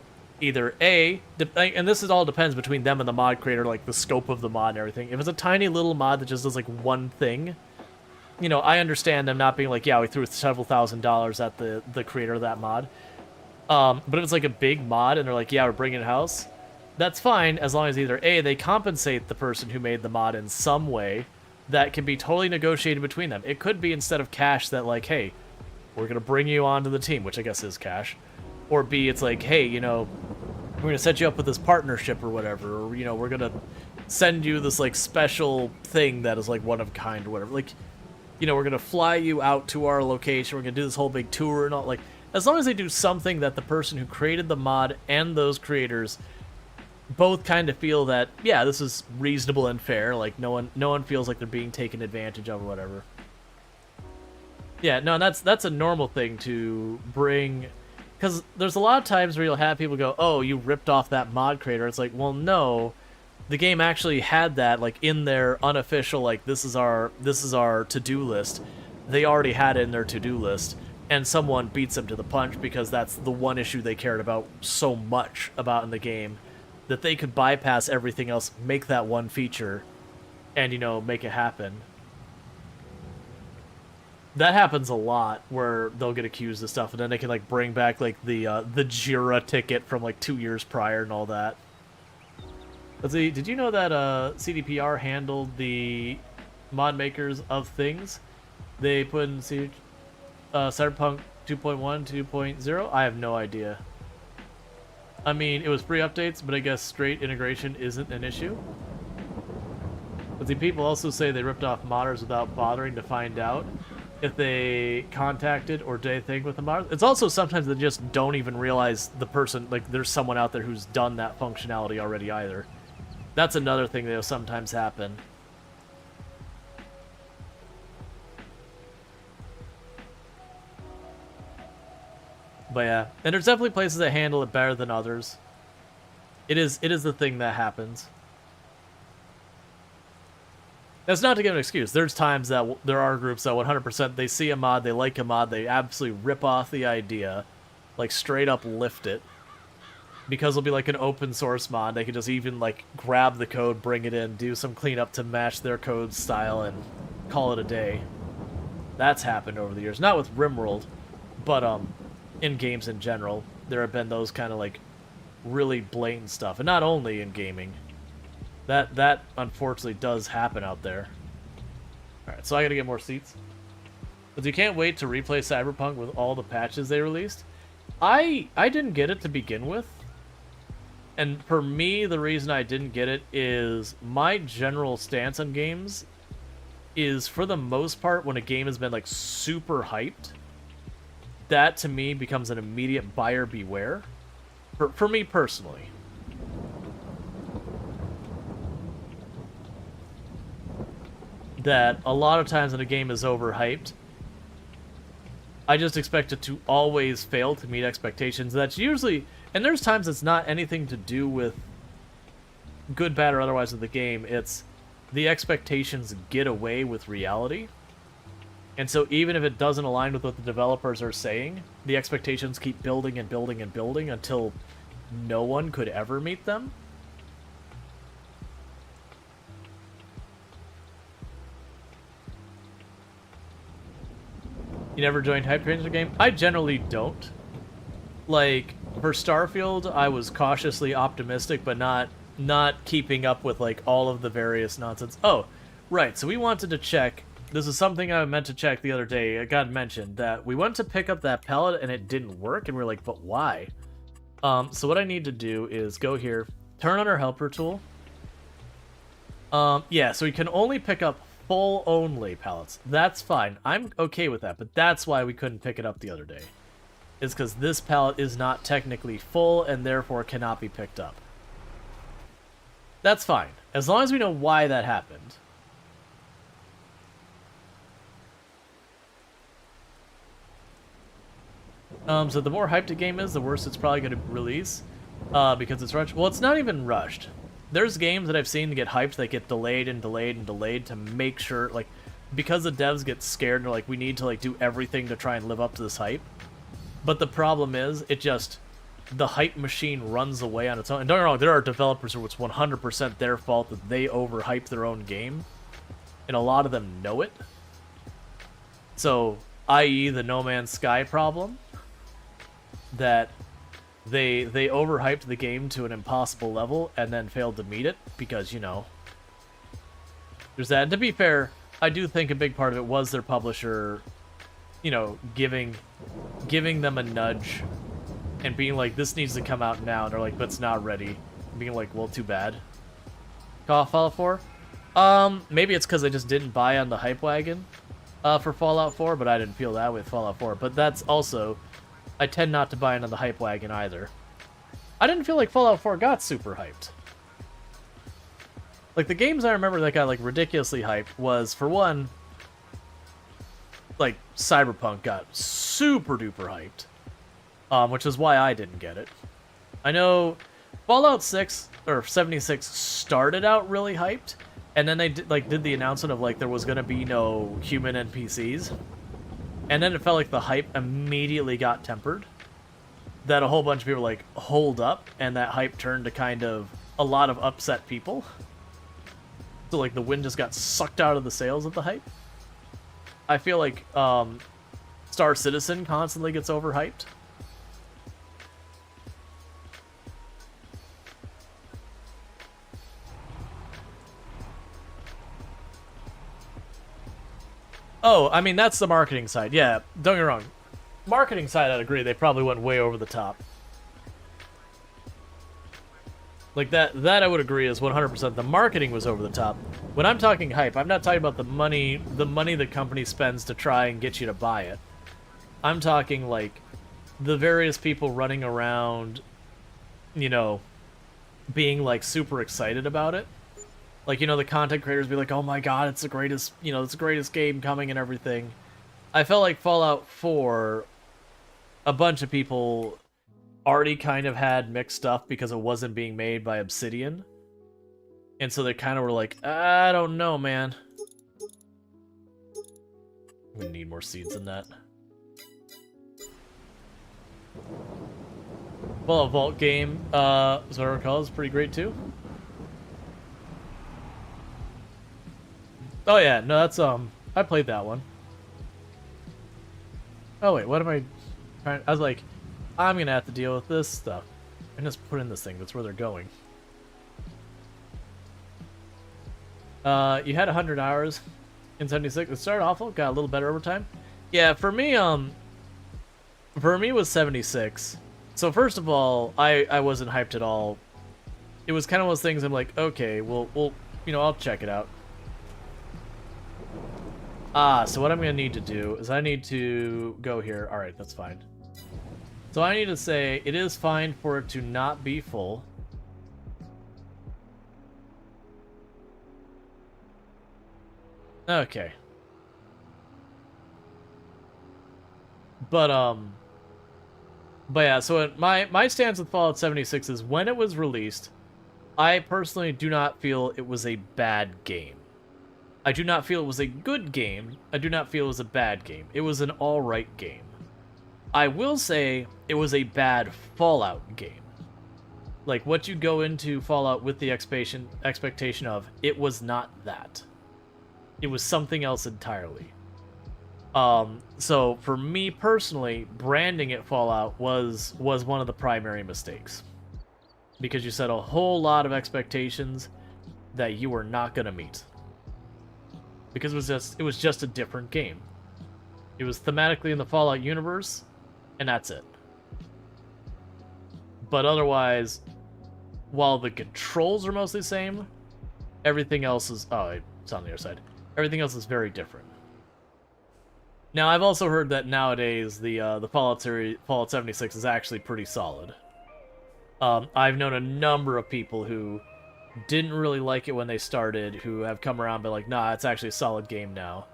S1: either A, and this is all depends between them and the mod creator, like the scope of the mod and everything. If it's a tiny little mod that just does like one thing, you know, I understand them not being like, yeah, we threw several $1,000s at the creator of that mod. But if it's like a big mod and they're like, yeah, we're bringing it in-house, that's fine as long as either A, they compensate the person who made the mod in some way that can be totally negotiated between them. It could be instead of cash that like, hey, we're going to bring you onto the team, which I guess is cash. Or B, it's like, hey, you know, we're going to set you up with this partnership or whatever. Or, you know, we're going to send you this like special thing that is like one of a kind or whatever. Like, you know, we're going to fly you out to our location. We're going to do this whole big tour and all. Like, as long as they do something that the person who created the mod and those creators both kind of feel that, yeah, this is reasonable and fair. Like, no one feels like they're being taken advantage of or whatever. Yeah, no, that's a normal thing to bring, because there's a lot of times where you'll have people go, oh, you ripped off that mod creator. It's like, well, no, the game actually had that like in their unofficial, like, this is our to-do list. They already had it in their to-do list, and someone beats them to the punch because that's the one issue they cared about so much about in the game, that they could bypass everything else, make that one feature, and, you know, make it happen. That happens a lot, where they'll get accused of stuff, and then they can, like, bring back, like, the Jira ticket from, like, 2 years prior and all that. Let's see, did you know that CDPR handled the mod makers of things? They put in Cyberpunk 2.1, 2.0? I have no idea. I mean, it was free updates, but I guess straight integration isn't an issue. But the people also say they ripped off modders without bothering to find out if they contacted or did anything with the modders. It's also sometimes they just don't even realize the person, like, there's someone out there who's done that functionality already either. That's another thing that'll sometimes happen. But yeah, and there's definitely places that handle it better than others. It is the thing that happens. That's not to give an excuse. There's times that there are groups that 100% they see a mod, they like a mod, they absolutely rip off the idea, like straight up lift it. Because it'll be like an open source mod, they can just even like grab the code, bring it in, do some cleanup to match their code style, and call it a day. That's happened over the years. Not with RimWorld, but in games in general, there have been those kind of like really blatant stuff, and not only in gaming. That unfortunately does happen out there. All right, so I gotta get more seats. But you can't wait to replay Cyberpunk with all the patches they released. I didn't get it to begin with, and for me, the reason I didn't get it is my general stance on games is, for the most part, when a game has been like super hyped, that to me becomes an immediate buyer beware. For me personally. That a lot of times when a game is overhyped, I just expect it to always fail to meet expectations. That's usually, and there's times it's not anything to do with good, bad, or otherwise of the game. It's the expectations get away with reality. And so even if it doesn't align with what the developers are saying, the expectations keep building and building and building until no one could ever meet them. You never joined hype trains in a game? I generally don't. Like, for Starfield, I was cautiously optimistic, but not keeping up with, like, all of the various nonsense. Oh, right, so we wanted to check. This is something I meant to check the other day. It got mentioned that we went to pick up that pellet and it didn't work, and we were like, but why? So what I need to do is go here, turn on our helper tool. Yeah, so we can only pick up full only pallets. That's fine. I'm okay with that, but that's why we couldn't pick it up the other day. Is because this pallet is not technically full and therefore cannot be picked up. That's fine, as long as we know why that happened. So the more hyped a game is, the worse it's probably going to release, because it's rushed. Well, it's not even rushed. There's games that I've seen to get hyped that get delayed and delayed and delayed to make sure, like, because the devs get scared and they're like, we need to, like, do everything to try and live up to this hype. But the problem is, the hype machine runs away on its own. And don't get me wrong, there are developers who it's 100% their fault that they overhype their own game. And a lot of them know it. So, i.e. the No Man's Sky problem. That they overhyped the game to an impossible level and then failed to meet it because, you know, there's that. And to be fair, I do think a big part of it was their publisher, you know, giving them a nudge and being like, this needs to come out now. And they're like, but it's not ready. And being like, well, too bad. Call Fallout 4? Maybe it's because I just didn't buy on the hype wagon for Fallout 4, but I didn't feel that with Fallout 4. But that's also... I tend not to buy into the hype wagon either. I didn't feel like Fallout 4 got super hyped. Like, the games I remember that got, like, ridiculously hyped was, for one, like, Cyberpunk got super duper hyped. Which is why I didn't get it. I know Fallout 6, or 76, started out really hyped, and then they did the announcement of, like, there was gonna be no human NPCs. And then it felt like the hype immediately got tempered. That a whole bunch of people were like, hold up, and that hype turned to kind of a lot of upset people. So like the wind just got sucked out of the sails of the hype. I feel like Star Citizen constantly gets overhyped. Oh, I mean, that's the marketing side. Yeah, don't get me wrong. Marketing side, I'd agree. They probably went way over the top. Like, that I would agree is 100%. The marketing was over the top. When I'm talking hype, I'm not talking about the money the company spends to try and get you to buy it. I'm talking, like, the various people running around, you know, being, like, super excited about it. Like, you know, the content creators be like, oh my god, it's the greatest, you know, it's the greatest game coming and everything. I felt like Fallout 4, a bunch of people already kind of had mixed stuff because it wasn't being made by Obsidian. And so they kind of were like, I don't know, man. We need more seeds than that. Well, a Vault game, as I recall, is pretty great too. Oh yeah, no, that's, I played that one. Oh wait, what am I trying? I was like, I'm gonna have to deal with this stuff. And just put in this thing, that's where they're going. You had 100 hours in 76. It started awful, got a little better over time. Yeah, for me it was 76. So first of all, I wasn't hyped at all. It was kind of one of those things I'm like, okay, we'll you know, I'll check it out. So what I'm going to need to do is I need to go here. Alright, that's fine. So I need to say it is fine for it to not be full. Okay. But yeah, so my stance with Fallout 76 is when it was released, I personally do not feel it was a bad game. I do not feel it was a good game. I do not feel it was a bad game. It was an alright game. I will say it was a bad Fallout game. Like, what you go into Fallout with the expectation of, it was not that. It was something else entirely. So for me personally, branding it Fallout was one of the primary mistakes. Because you set a whole lot of expectations that you were not going to meet. Because it was just a different game. It was thematically in the Fallout universe, and that's it. But otherwise, while the controls are mostly the same, everything else is... Oh, it's on the other side. Everything else is very different. Now, I've also heard that nowadays the Fallout series, Fallout 76, is actually pretty solid. I've known a number of people who didn't really like it when they started, who have come around and been like, nah, it's actually a solid game now.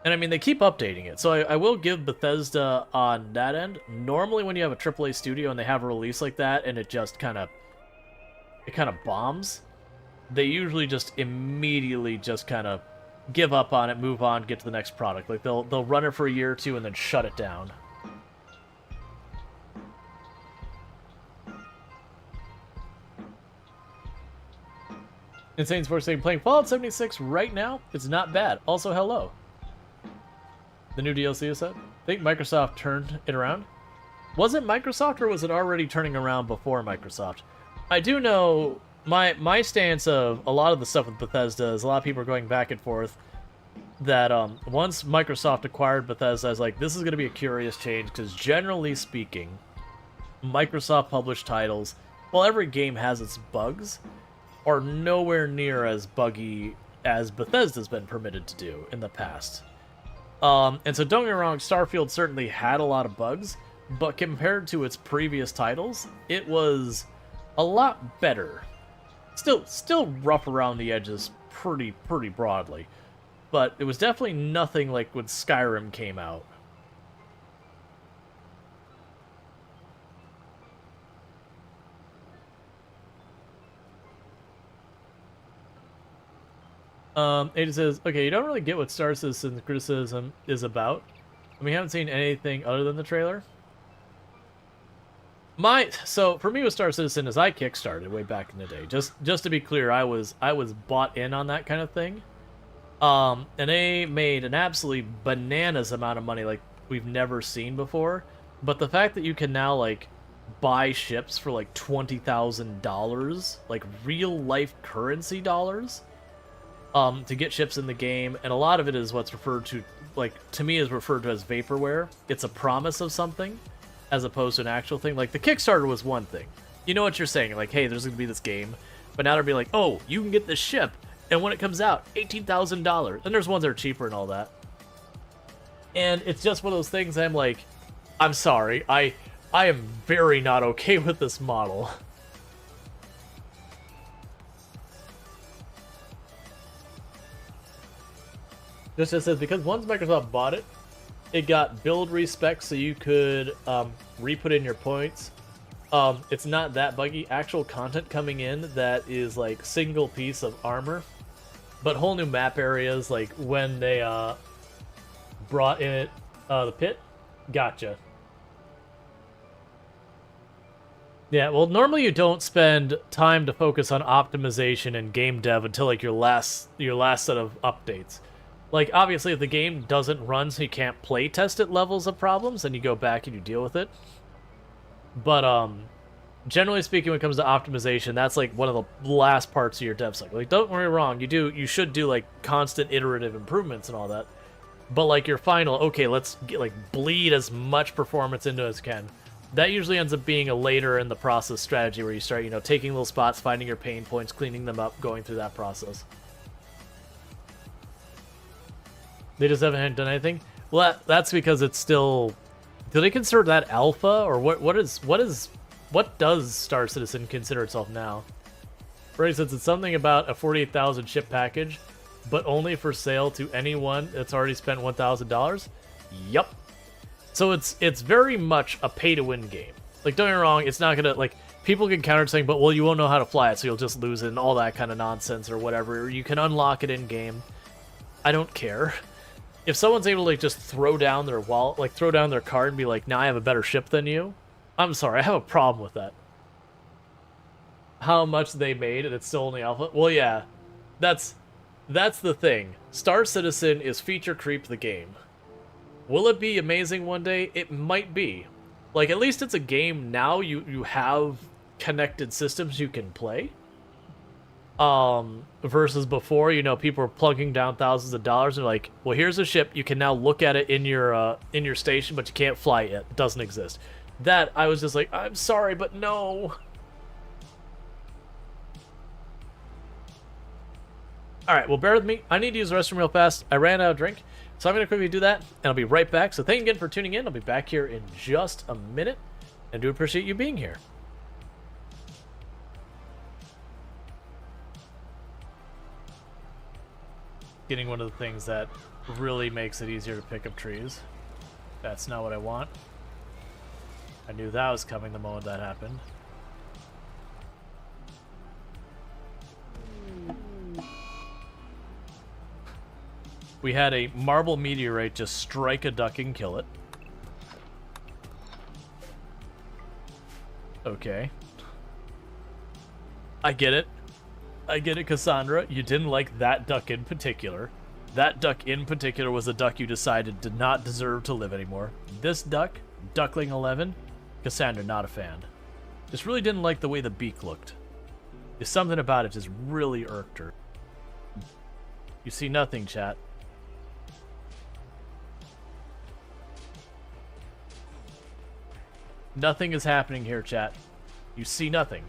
S1: And I mean, they keep updating it, so I will give Bethesda on that end. Normally when you have a AAA studio and they have a release like that and it just kind of bombs, they usually just immediately just kind of give up on it, move on, get to the next product. Like they'll run it for a year or two and then shut it down. Insane Sports saying, playing Fallout 76 right now? It's not bad. Also, hello. The new DLC is set? I think Microsoft turned it around. Was it Microsoft or was it already turning around before Microsoft? I do know my stance of a lot of the stuff with Bethesda is a lot of people are going back and forth that once Microsoft acquired Bethesda, I was like, this is going to be a curious change because generally speaking, Microsoft published titles, while every game has its bugs, are nowhere near as buggy as Bethesda's been permitted to do in the past. And so don't get me wrong, Starfield certainly had a lot of bugs, but compared to its previous titles, it was a lot better. Still rough around the edges pretty broadly, but it was definitely nothing like when Skyrim came out. Ada says, okay, you don't really get what Star Citizen's criticism is about. And we haven't seen anything other than the trailer. So for me with Star Citizen is I kickstarted way back in the day. Just to be clear, I was bought in on that kind of thing. And they made an absolutely bananas amount of money like we've never seen before. But the fact that you can now like buy ships for like $20,000, like real life currency dollars, to get ships in the game, and a lot of it is what's referred to, like, to me is referred to as vaporware. It's a promise of something, as opposed to an actual thing. Like, the Kickstarter was one thing. You know what you're saying, like, hey, there's gonna be this game, but now they'll be like, oh, you can get this ship, and when it comes out, $18,000. And there's ones that are cheaper and all that. And it's just one of those things I'm like, I'm sorry, I am very not okay with this model. Just says, because once Microsoft bought it, it got build respec so you could re-put in your points. It's not that buggy. Actual content coming in that is like single piece of armor, but whole new map areas, like when they brought in the pit. Gotcha. Yeah, well, normally you don't spend time to focus on optimization and game dev until like your last set of updates. Like, obviously, if the game doesn't run so you can't play test it levels of problems, then you go back and you deal with it. But, generally speaking, when it comes to optimization, that's, like, one of the last parts of your dev cycle. Like, don't get me wrong, you should do, like, constant iterative improvements and all that. But, like, your final, okay, let's, get, like, bleed as much performance into as can. That usually ends up being a later in the process strategy where you start, you know, taking little spots, finding your pain points, cleaning them up, going through that process. They just haven't done anything? Well, that's because it's still... Do they consider that alpha? Or what does Star Citizen consider itself now? For instance, it's something about a 48,000 ship package, but only for sale to anyone that's already spent $1,000? Yup. So it's very much a pay-to-win game. Like, don't get me wrong, it's not gonna... Like, people can counter saying, but, well, you won't know how to fly it, so you'll just lose it, and all that kind of nonsense or whatever. You can unlock it in-game. I don't care. If someone's able to like, just throw down their wallet, like throw down their card and be like, "Now I have a better ship than you," I'm sorry, I have a problem with that. How much they made and it's still only alpha? Well, yeah, that's the thing. Star Citizen is feature creep the game. Will it be amazing one day? It might be. Like, at least it's a game now. You have connected systems you can play. Versus before, you know, people were plugging down thousands of dollars and like, well, here's a ship. You can now look at it in your station, but you can't fly it. It doesn't exist. That I was just like, I'm sorry, but no. All right, well, bear with me. I need to use the restroom real fast. I ran out of drink, so I'm going to quickly do that, and I'll be right back. So thank you again for tuning in. I'll be back here in just a minute, and do appreciate you being here. Getting one of the things that really makes it easier to pick up trees. That's not what I want. I knew that was coming the moment that happened. We had a marble meteorite just strike a duck and kill it. Okay. I get it. I get it, Cassandra. You didn't like that duck in particular. That duck in particular was a duck you decided did not deserve to live anymore. This duck, Duckling 11, Cassandra, not a fan. Just really didn't like the way the beak looked. There's something about it just really irked her. You see nothing, chat. Nothing is happening here, chat. You see nothing.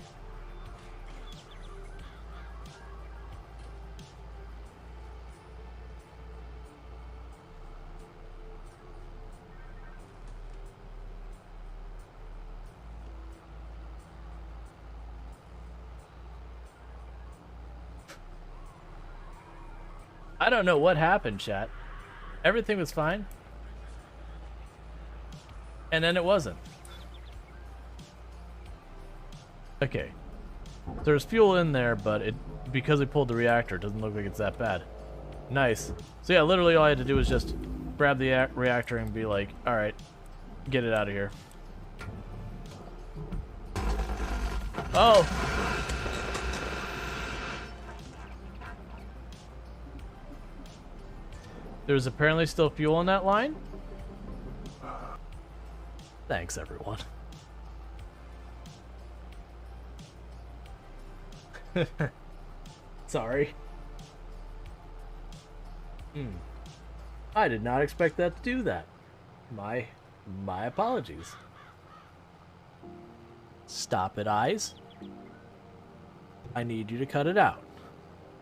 S1: I don't know what happened, chat. Everything was fine. And then it wasn't. Okay. There's fuel in there, but because we pulled the reactor, it doesn't look like it's that bad. Nice. So yeah, literally all I had to do was just grab the reactor and be like, alright, get it out of here. Oh! There's apparently still fuel in that line? Thanks, everyone. Sorry. I did not expect that to do that. My apologies. Stop it, eyes. I need you to cut it out.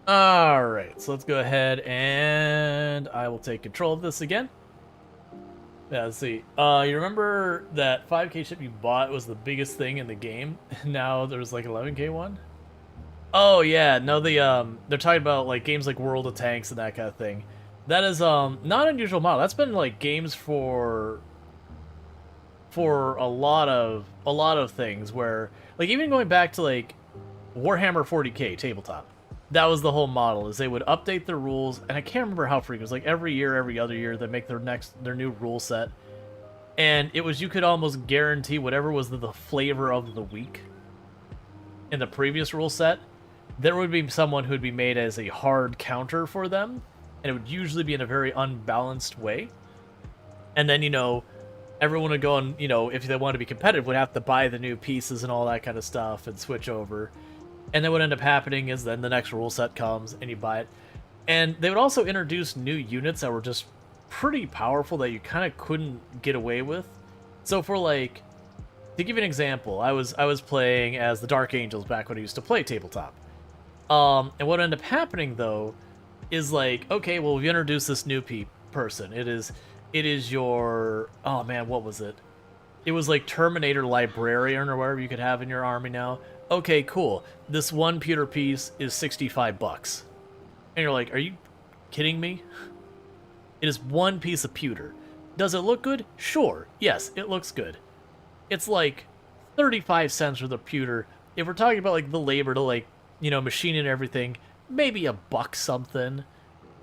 S1: Alright, so let's go ahead and I will take control of this again. Yeah, let's see. You remember that 5K ship you bought was the biggest thing in the game? Now there's like 11K one? Oh yeah, no, they're talking about like games like World of Tanks and that kind of thing. That is not an unusual model. That's been like games for a lot of things where like even going back to like Warhammer 40K tabletop. That was the whole model, is they would update their rules, and I can't remember how frequent. It was like every year, every other year, they make their new rule set. And it was, you could almost guarantee whatever was the flavor of the week in the previous rule set, there would be someone who would be made as a hard counter for them, and it would usually be in a very unbalanced way. And then, you know, everyone would go and, you know, if they wanted to be competitive, would have to buy the new pieces and all that kind of stuff and switch over. And then what ended up happening is then the next rule set comes and you buy it. And they would also introduce new units that were just pretty powerful that you kind of couldn't get away with. So for like, to give you an example, I was playing as the Dark Angels back when I used to play tabletop. And what ended up happening though is like, okay, well we've introduced this new person. It is your, oh man, what was it? It was like Terminator Librarian or whatever you could have in your army now. Okay, cool. This one pewter piece is $65. And you're like, are you kidding me? It is one piece of pewter. Does it look good? Sure. Yes, it looks good. It's like 35 cents for the pewter. If we're talking about like the labor to like, you know, machine and everything, maybe $1 something.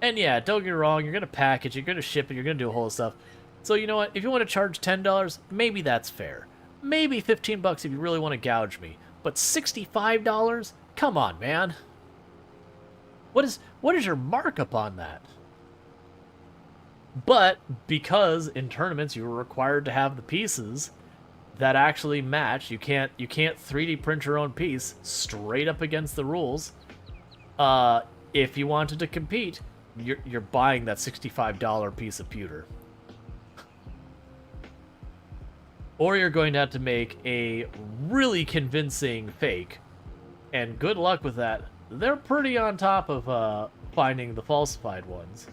S1: And yeah, don't get me wrong, you're going to package, you're going to ship it, you're going to do a whole stuff. So you know what? If you want to charge $10, maybe that's fair. Maybe $15 if you really want to gouge me. But $65? Come on, man. What is your markup on that? But because in tournaments you were required to have the pieces that actually match, you can't 3D print your own piece straight up against the rules. If you wanted to compete, you're buying that $65 piece of pewter. Or you're going to have to make a really convincing fake. And good luck with that. They're pretty on top of finding the falsified ones.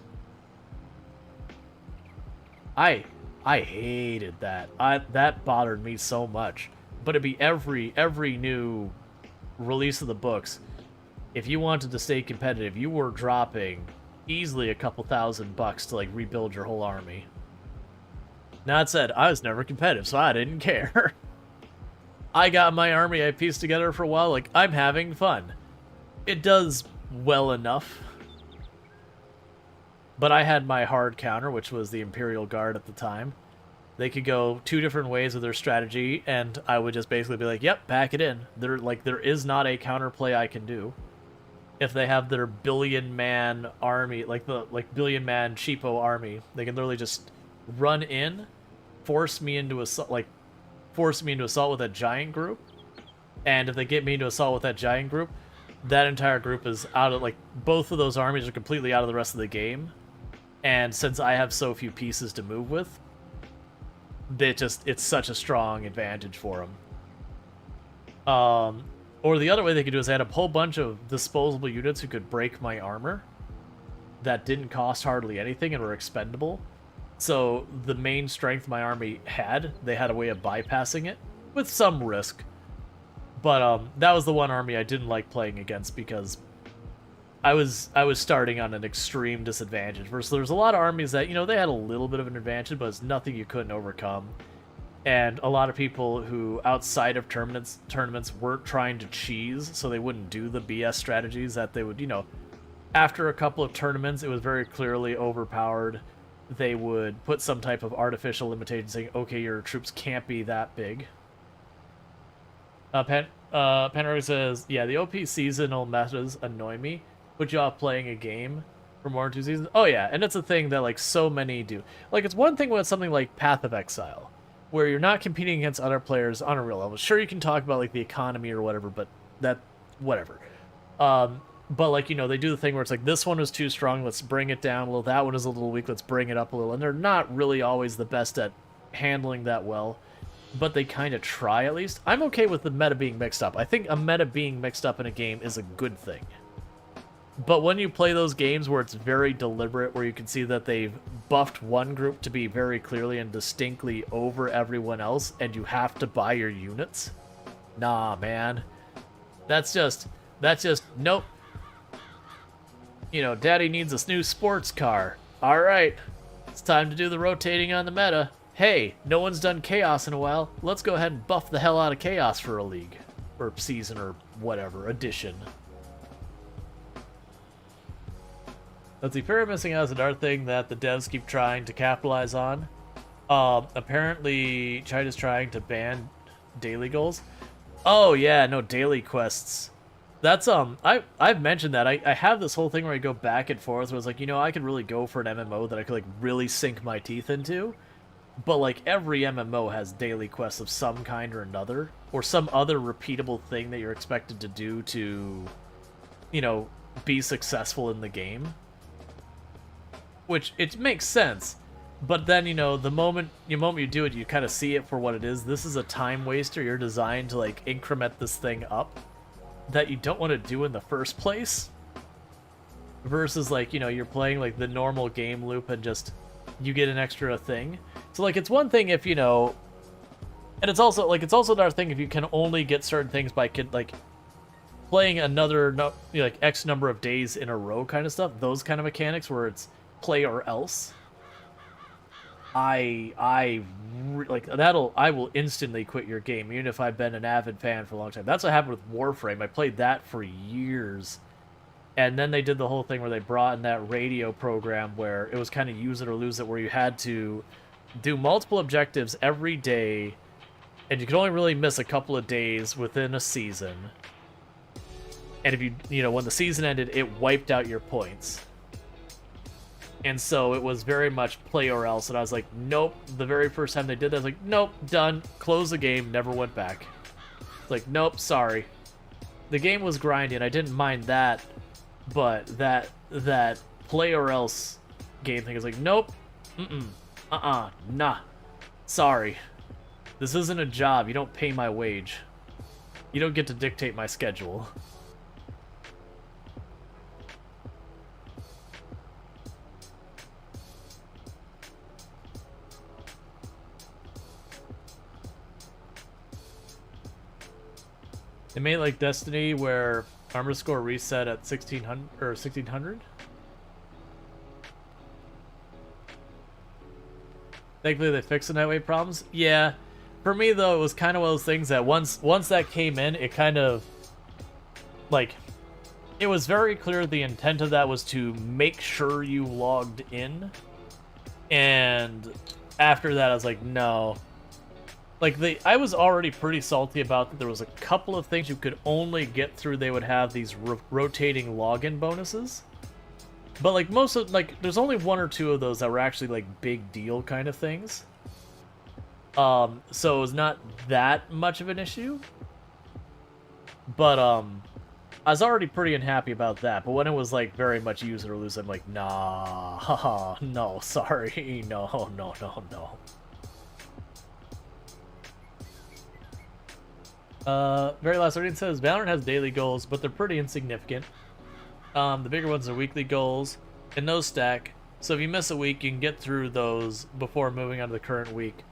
S1: I hated that. That bothered me so much. But it'd be every new release of the books. If you wanted to stay competitive, you were dropping easily a couple $1,000 to like rebuild your whole army. Now that said, I was never competitive, so I didn't care. I got my army I pieced together for a while, like, I'm having fun. It does well enough. But I had my hard counter, which was the Imperial Guard at the time. They could go 2 different ways with their strategy, and I would just basically be like, yep, pack it in. There is not a counterplay I can do. If they have their billion-man army, like billion-man cheapo army, they can literally just run in, force me into assault with a giant group, and if they get me into assault with that giant group, that entire group is out of, like, both of those armies are completely out of the rest of the game, and since I have so few pieces to move with, it's such a strong advantage for them. Or the other way they could do is add a whole bunch of disposable units who could break my armor that didn't cost hardly anything and were expendable. So the main strength my army had, they had a way of bypassing it with some risk. But that was the one army I didn't like playing against because I was starting on an extreme disadvantage. Versus there's a lot of armies that, you know, they had a little bit of an advantage, but it's nothing you couldn't overcome. And a lot of people who, outside of tournaments weren't trying to cheese, so they wouldn't do the BS strategies that they would, you know, after a couple of tournaments, it was very clearly overpowered. They would put some type of artificial limitation saying, okay, your troops can't be that big. Panero says, yeah, the OP seasonal metas annoy me. Put you off playing a game for more than 2 seasons. Oh yeah, and it's a thing that, like, so many do. Like, it's one thing with something like Path of Exile, where you're not competing against other players on a real level. Sure, you can talk about, like, the economy or whatever, but whatever. But, like, you know, they do the thing where it's like, this one was too strong, let's bring it down a little. That one is a little weak, let's bring it up a little. And they're not really always the best at handling that well, but they kind of try at least. I'm okay with the meta being mixed up. I think a meta being mixed up in a game is a good thing. But when you play those games where it's very deliberate, where you can see that they've buffed one group to be very clearly and distinctly over everyone else, and you have to buy your units, nah, man. That's just, nope. You know, daddy needs a new sports car. Alright, it's time to do the rotating on the meta. Hey, no one's done Chaos in a while. Let's go ahead and buff the hell out of Chaos for a league. Or season, or whatever, edition. Let's see, Fear of Missing Out is another thing that the devs keep trying to capitalize on. Apparently, China's trying to ban daily goals. Oh yeah, no, daily quests. That's, I've mentioned that. I have this whole thing where I go back and forth where it's like, you know, I could really go for an MMO that I could, like, really sink my teeth into. But, like, every MMO has daily quests of some kind or another. Or some other repeatable thing that you're expected to do to, you know, be successful in the game. Which, it makes sense. But then, you know, the moment you do it, you kind of see it for what it is. This is a time waster. You're designed to, like, increment this thing up that you don't want to do in the first place. Versus, like, you know, you're playing, like, the normal game loop and just, you get an extra thing. So, like, it's one thing if, you know, and it's also another thing if you can only get certain things by, like, playing another, you know, like, X number of days in a row kind of stuff. Those kind of mechanics where it's play or else. I will instantly quit your game, even if I've been an avid fan for a long time. That's what happened with Warframe. I played that for years. And then they did the whole thing where they brought in that radio program where it was kind of use it or lose it, where you had to do multiple objectives every day, and you could only really miss a couple of days within a season. And if you know, when the season ended, it wiped out your points. And so it was very much play or else, and I was like, nope. The very first time they did that, I was like, nope, done. Close the game, never went back. It's like, nope, sorry. The game was grindy, and I didn't mind that, but that play or else game thing is like, nope, nah, sorry. This isn't a job. You don't pay my wage. You don't get to dictate my schedule. They made like Destiny where armor score reset at 1600 or 1600. Thankfully, they fixed the Nightwave problems. Yeah, for me though, it was kind of one of those things that once that came in, it kind of like it was very clear the intent of that was to make sure you logged in, and after that, I was like, no. Like, I was already pretty salty about that there was a couple of things you could only get through. They would have these rotating login bonuses. But, like, most of, like, there's only one or two of those that were actually, like, big deal kind of things. So it was not that much of an issue. But, I was already pretty unhappy about that. But when it was, like, very much use it or lose, I'm like, nah, haha, no, sorry, no. Very last audience says Valorant has daily goals, but they're pretty insignificant. The bigger ones are weekly goals, and those stack. So if you miss a week, you can get through those before moving on to the current week.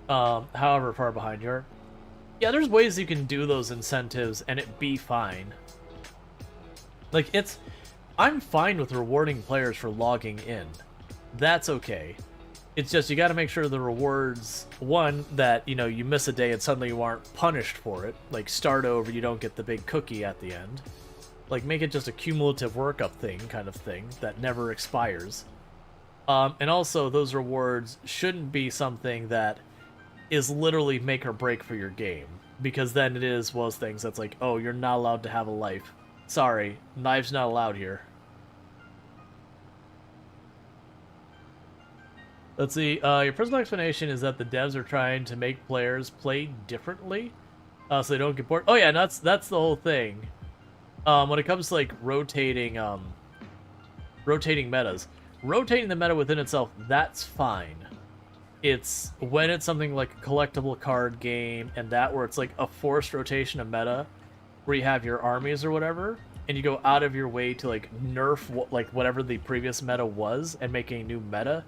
S1: However far behind you are. Yeah, there's ways you can do those incentives and it be fine. Like, I'm fine with rewarding players for logging in. That's okay. It's just you got to make sure the rewards, one, that, you know, you miss a day and suddenly you aren't punished for it. Like, start over, you don't get the big cookie at the end. Like, make it just a cumulative workup thing, kind of thing, that never expires. And also, those rewards shouldn't be something that is literally make or break for your game. Because then it is one of those things that's like, oh, you're not allowed to have a life. Sorry, knives not allowed here. Let's see, your personal explanation is that the devs are trying to make players play differently, so they don't get bored. Oh yeah, that's the whole thing. When it comes to like rotating metas, rotating the meta within itself, that's fine. It's when it's something like a collectible card game and that where it's like a forced rotation of meta, where you have your armies or whatever, and you go out of your way to like nerf like whatever the previous meta was and make a new meta.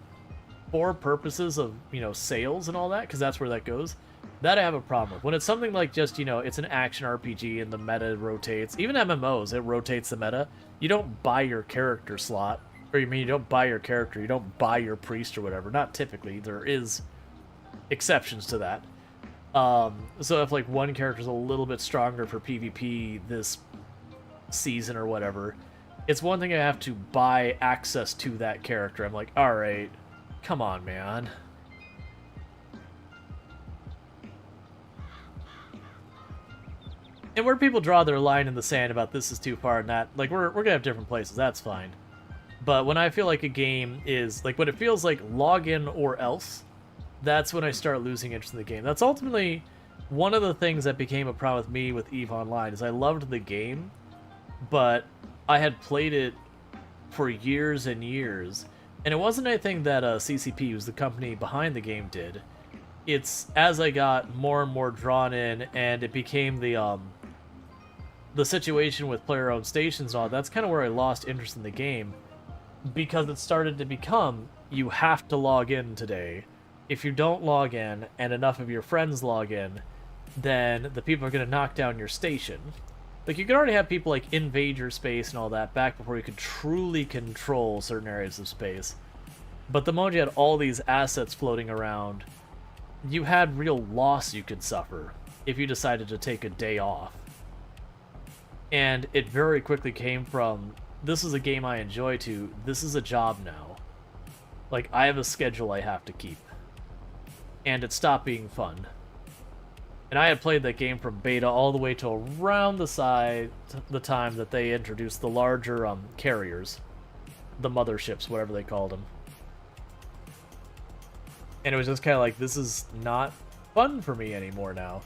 S1: For purposes of, you know, sales and all that, because that's where that goes, that I have a problem with. When it's something like just, you know, it's an action RPG and the meta rotates, even MMOs, it rotates the meta, you don't buy your character slot, or you don't buy your character, you don't buy your priest or whatever, not typically, there is exceptions to that. So if like one character's a little bit stronger for PvP this season or whatever, it's one thing I have to buy access to that character. I'm like, alright, come on, man. And where people draw their line in the sand about this is too far and that, like, we're gonna have different places, that's fine. But when I feel like a game is, like, when it feels like login or else, that's when I start losing interest in the game. That's ultimately one of the things that became a problem with me with EVE Online, is I loved the game, but I had played it for years and years, and it wasn't anything that CCP, who's the company behind the game, did. It's as I got more and more drawn in, and it became the situation with player-owned stations and all, that's kind of where I lost interest in the game, because it started to become, you have to log in today. If you don't log in, and enough of your friends log in, then the people are going to knock down your station. Like, you could already have people, like, invade your space and all that back before you could truly control certain areas of space. But the moment you had all these assets floating around, you had real loss you could suffer if you decided to take a day off. And it very quickly came from, this is a game I enjoy, to, this is a job now. Like, I have a schedule I have to keep. And it stopped being fun. And I had played that game from beta all the way to around the time that they introduced the larger carriers. the motherships, whatever they called them. And it was just kind of like, this is not fun for me anymore now.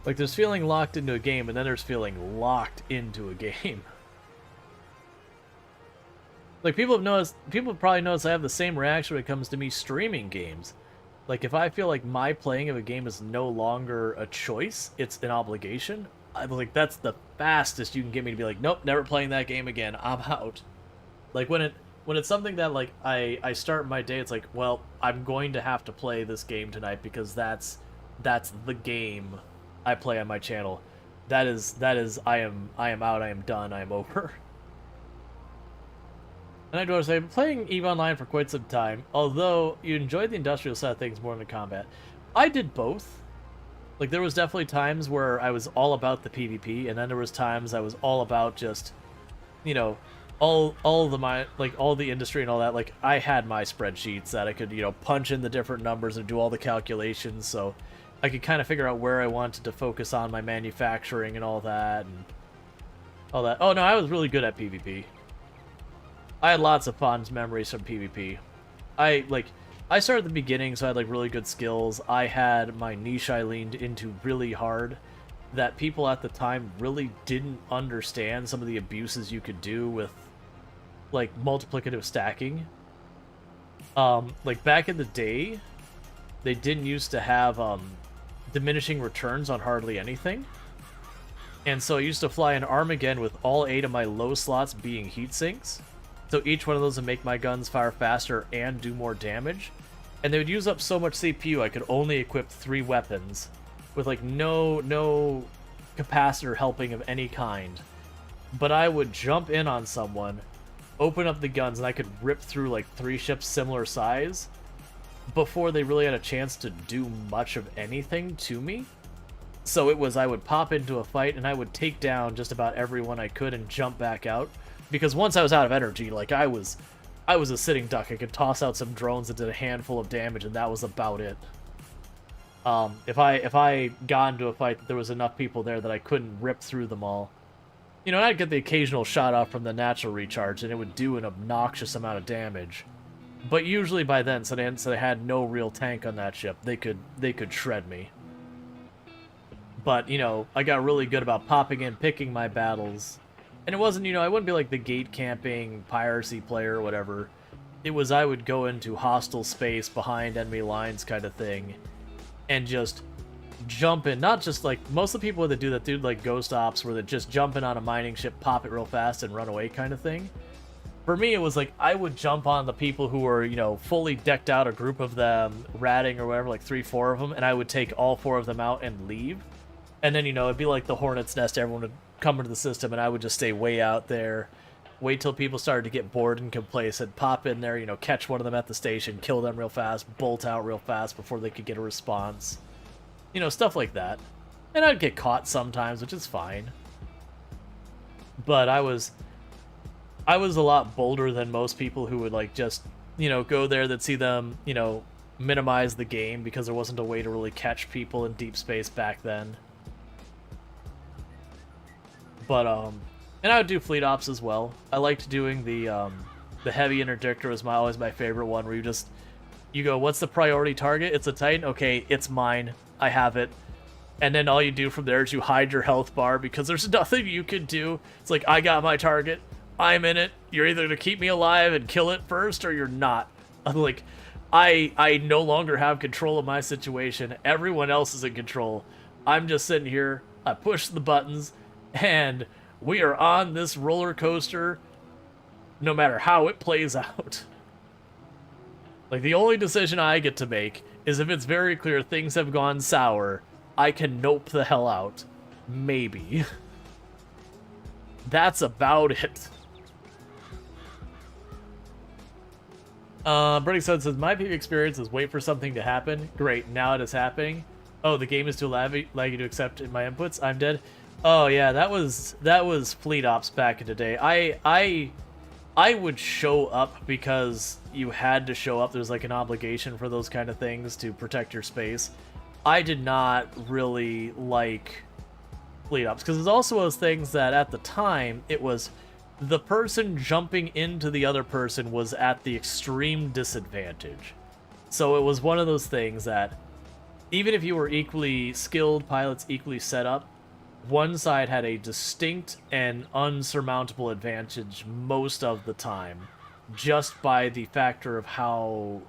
S1: Like, there's feeling locked into a game, and then there's feeling locked into a game. Like, people have probably noticed I have the same reaction when it comes to me streaming games. Like, if I feel like my playing of a game is no longer a choice, it's an obligation, I'm like, that's the fastest you can get me to be like, nope, never playing that game again, I'm out. Like, when it's something that, like, I start my day, it's like, well, I'm going to have to play this game tonight because that's the game I play on my channel. That is I am out, I am done, I am over. And I do want to say, I've been playing EVE Online for quite some time, although you enjoyed the industrial side of things more than the combat. I did both. Like, there was definitely times where I was all about the PvP, and then there was times I was all about just, you know, all the industry and all that. Like, I had my spreadsheets that I could, you know, punch in the different numbers and do all the calculations, so I could kind of figure out where I wanted to focus on my manufacturing and all that, and all that. Oh, no, I was really good at PvP. I had lots of fond memories from PvP. I started at the beginning, so I had, like, really good skills. I had my niche I leaned into really hard that people at the time really didn't understand some of the abuses you could do with, like, multiplicative stacking. Like, back in the day, they didn't used to have, diminishing returns on hardly anything. And so I used to fly an Armageddon with all 8 of my low slots being heat sinks. So each one of those would make my guns fire faster and do more damage. And they would use up so much CPU, I could only equip 3 weapons with, like, no capacitor helping of any kind. But I would jump in on someone, open up the guns, and I could rip through, like, 3 ships similar size before they really had a chance to do much of anything to me. So it was, I would pop into a fight, and I would take down just about everyone I could and jump back out. Because once I was out of energy, like, I was a sitting duck. I could toss out some drones that did a handful of damage, and that was about it. If I got into a fight, there was enough people there that I couldn't rip through them all. You know, and I'd get the occasional shot off from the natural recharge, and it would do an obnoxious amount of damage. But usually by then, since they had no real tank on that ship, they could shred me. But, you know, I got really good about popping in, picking my battles. And it wasn't, you know, I wouldn't be like the gate camping piracy player or whatever. It was, I would go into hostile space behind enemy lines kind of thing and just jump in. Not just like, most of the people that do like ghost ops where they just jump in on a mining ship, pop it real fast and run away kind of thing. For me, it was like, I would jump on the people who were, you know, fully decked out, a group of them, ratting or whatever, like 3-4 of them, and I would take all 4 of them out and leave. And then, you know, it'd be like the hornet's nest, everyone would come into the system, and I would just stay way out there, wait till people started to get bored and complacent, pop in there, you know, catch one of them at the station, kill them real fast, bolt out real fast before they could get a response. You know, stuff like that. And I'd get caught sometimes, which is fine. But I was a lot bolder than most people who would, like, just, you know, go there, that see them, you know, minimize the game because there wasn't a way to really catch people in deep space back then. But, and I would do fleet ops as well. I liked doing the heavy interdictor was always my favorite one, where you go, what's the priority target? It's a Titan? Okay, it's mine. I have it. And then all you do from there is you hide your health bar because there's nothing you can do. It's like, I got my target. I'm in it. You're either going to keep me alive and kill it first, or you're not. I'm like, I no longer have control of my situation. Everyone else is in control. I'm just sitting here. I push the buttons. And we are on this roller coaster no matter how it plays out. Like, the only decision I get to make is if it's very clear things have gone sour, I can nope the hell out. Maybe. That's about it. Brady says, my PvP experience is wait for something to happen. Great, now it is happening. Oh, the game is too laggy to accept in my inputs. I'm dead. Oh yeah, that was fleet ops back in the day. I I would show up because you had to show up. There's like an obligation for those kind of things to protect your space. I did not really like fleet ops because there's also those things that at the time it was the person jumping into the other person was at the extreme disadvantage. So it was one of those things that even if you were equally skilled, pilots equally set up, one side had a distinct and unsurmountable advantage most of the time, just by the factor of how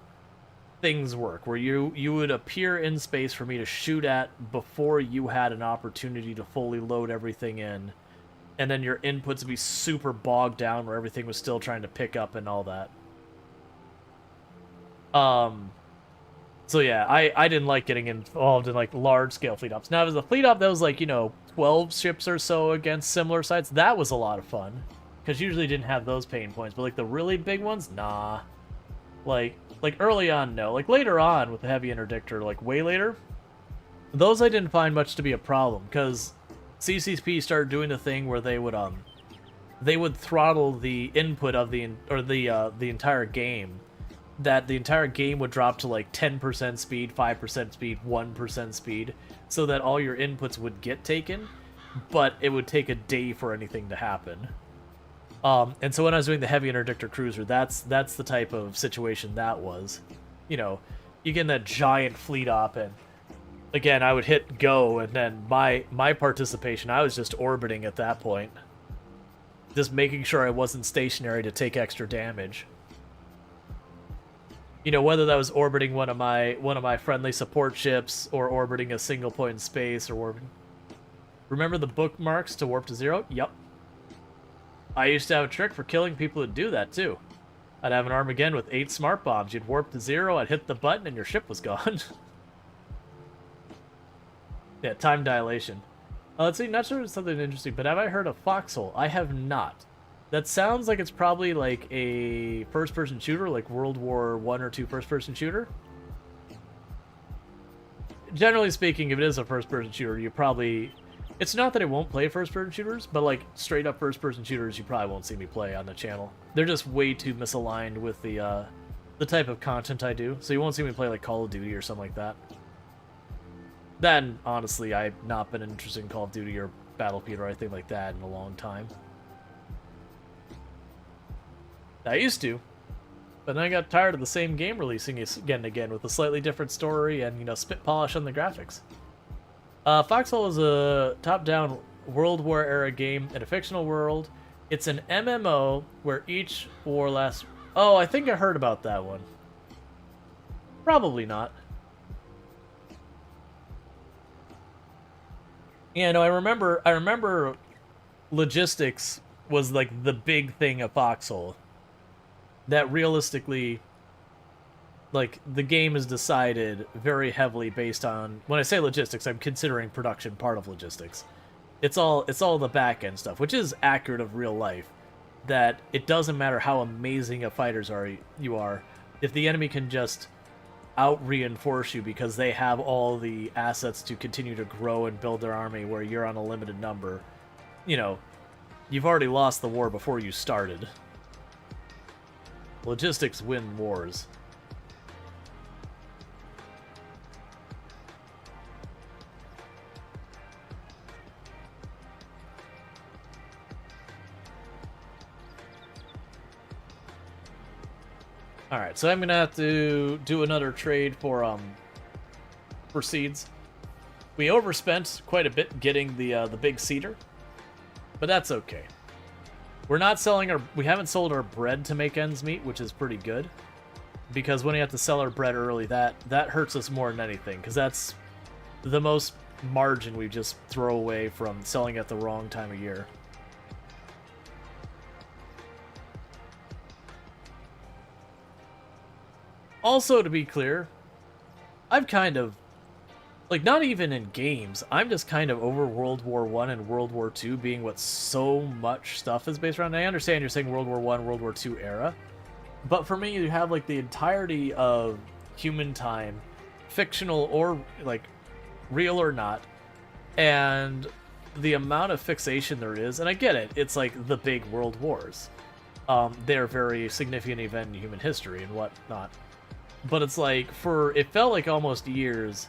S1: things work, where you would appear in space for me to shoot at before you had an opportunity to fully load everything in, and then your inputs would be super bogged down where everything was still trying to pick up and all that. So yeah, I didn't like getting involved in like large scale fleet ops. Now, if it was a fleet op that was like, 12 ships or so against similar sites, that was a lot of fun. Because usually didn't have those pain points. But like the really big ones, nah. Like early on, no. Like later on with the heavy interdictor, like way later, those I didn't find much to be a problem. Because CCP started doing the thing where they would throttle the input of the entire game. That the entire game would drop to like 10% speed, 5% speed, 1% speed, so that all your inputs would get taken, but it would take a day for anything to happen. And so when I was doing the heavy interdictor cruiser, that's the type of situation that was. You get in that giant fleet op, and again, I would hit go, and then my participation, I was just orbiting at that point, just making sure I wasn't stationary to take extra damage. Whether that was orbiting one of my friendly support ships, or orbiting a single point in space, or orbiting... Remember the bookmarks to warp to zero? Yep. I used to have a trick for killing people who'd do that, too. I'd have an Armageddon with 8 smart bombs. You'd warp to zero, I'd hit the button, and your ship was gone. Yeah, time dilation. Let's see, not sure it's something interesting, but have I heard of Foxhole? I have not. That sounds like it's probably like a first-person shooter, like World War I or II first-person shooter. Generally speaking, if it is a first-person shooter, you probably... It's not that I won't play first-person shooters, but like straight-up first-person shooters, you probably won't see me play on the channel. They're just way too misaligned with the type of content I do, so you won't see me play like Call of Duty or something like that. Then, honestly, I've not been interested in Call of Duty or Battlefield or anything like that in a long time. I used to, but then I got tired of the same game releasing again and again with a slightly different story and, spit polish on the graphics. Foxhole is a top-down World War era game in a fictional world. It's an MMO where each war lasts... Oh, I think I heard about that one. Probably not. Yeah, no, I remember logistics was like the big thing of Foxhole. That realistically, like, the game is decided very heavily based on... When I say logistics, I'm considering production part of logistics. It's all the back-end stuff, which is accurate of real life. That it doesn't matter how amazing a fighters you are, if the enemy can just out-reinforce you because they have all the assets to continue to grow and build their army where you're on a limited number, you've already lost the war before you started. Logistics win wars. Alright, so I'm gonna have to do another trade for seeds. We overspent quite a bit getting the big cedar, but that's okay. We're not selling we haven't sold our bread to make ends meet, which is pretty good. Because when we have to sell our bread early, that hurts us more than anything, because that's the most margin we just throw away from selling at the wrong time of year. Also, to be clear, I've kind of, like, not even in games, I'm just kind of over World War I and World War II being what so much stuff is based around. And I understand you're saying World War I, World War II era, but for me, you have, like, the entirety of human time, fictional or, like, real or not, and the amount of fixation there is, and I get it, it's like the big world wars. they're a very significant event in human history and whatnot. But it's like, it felt like almost years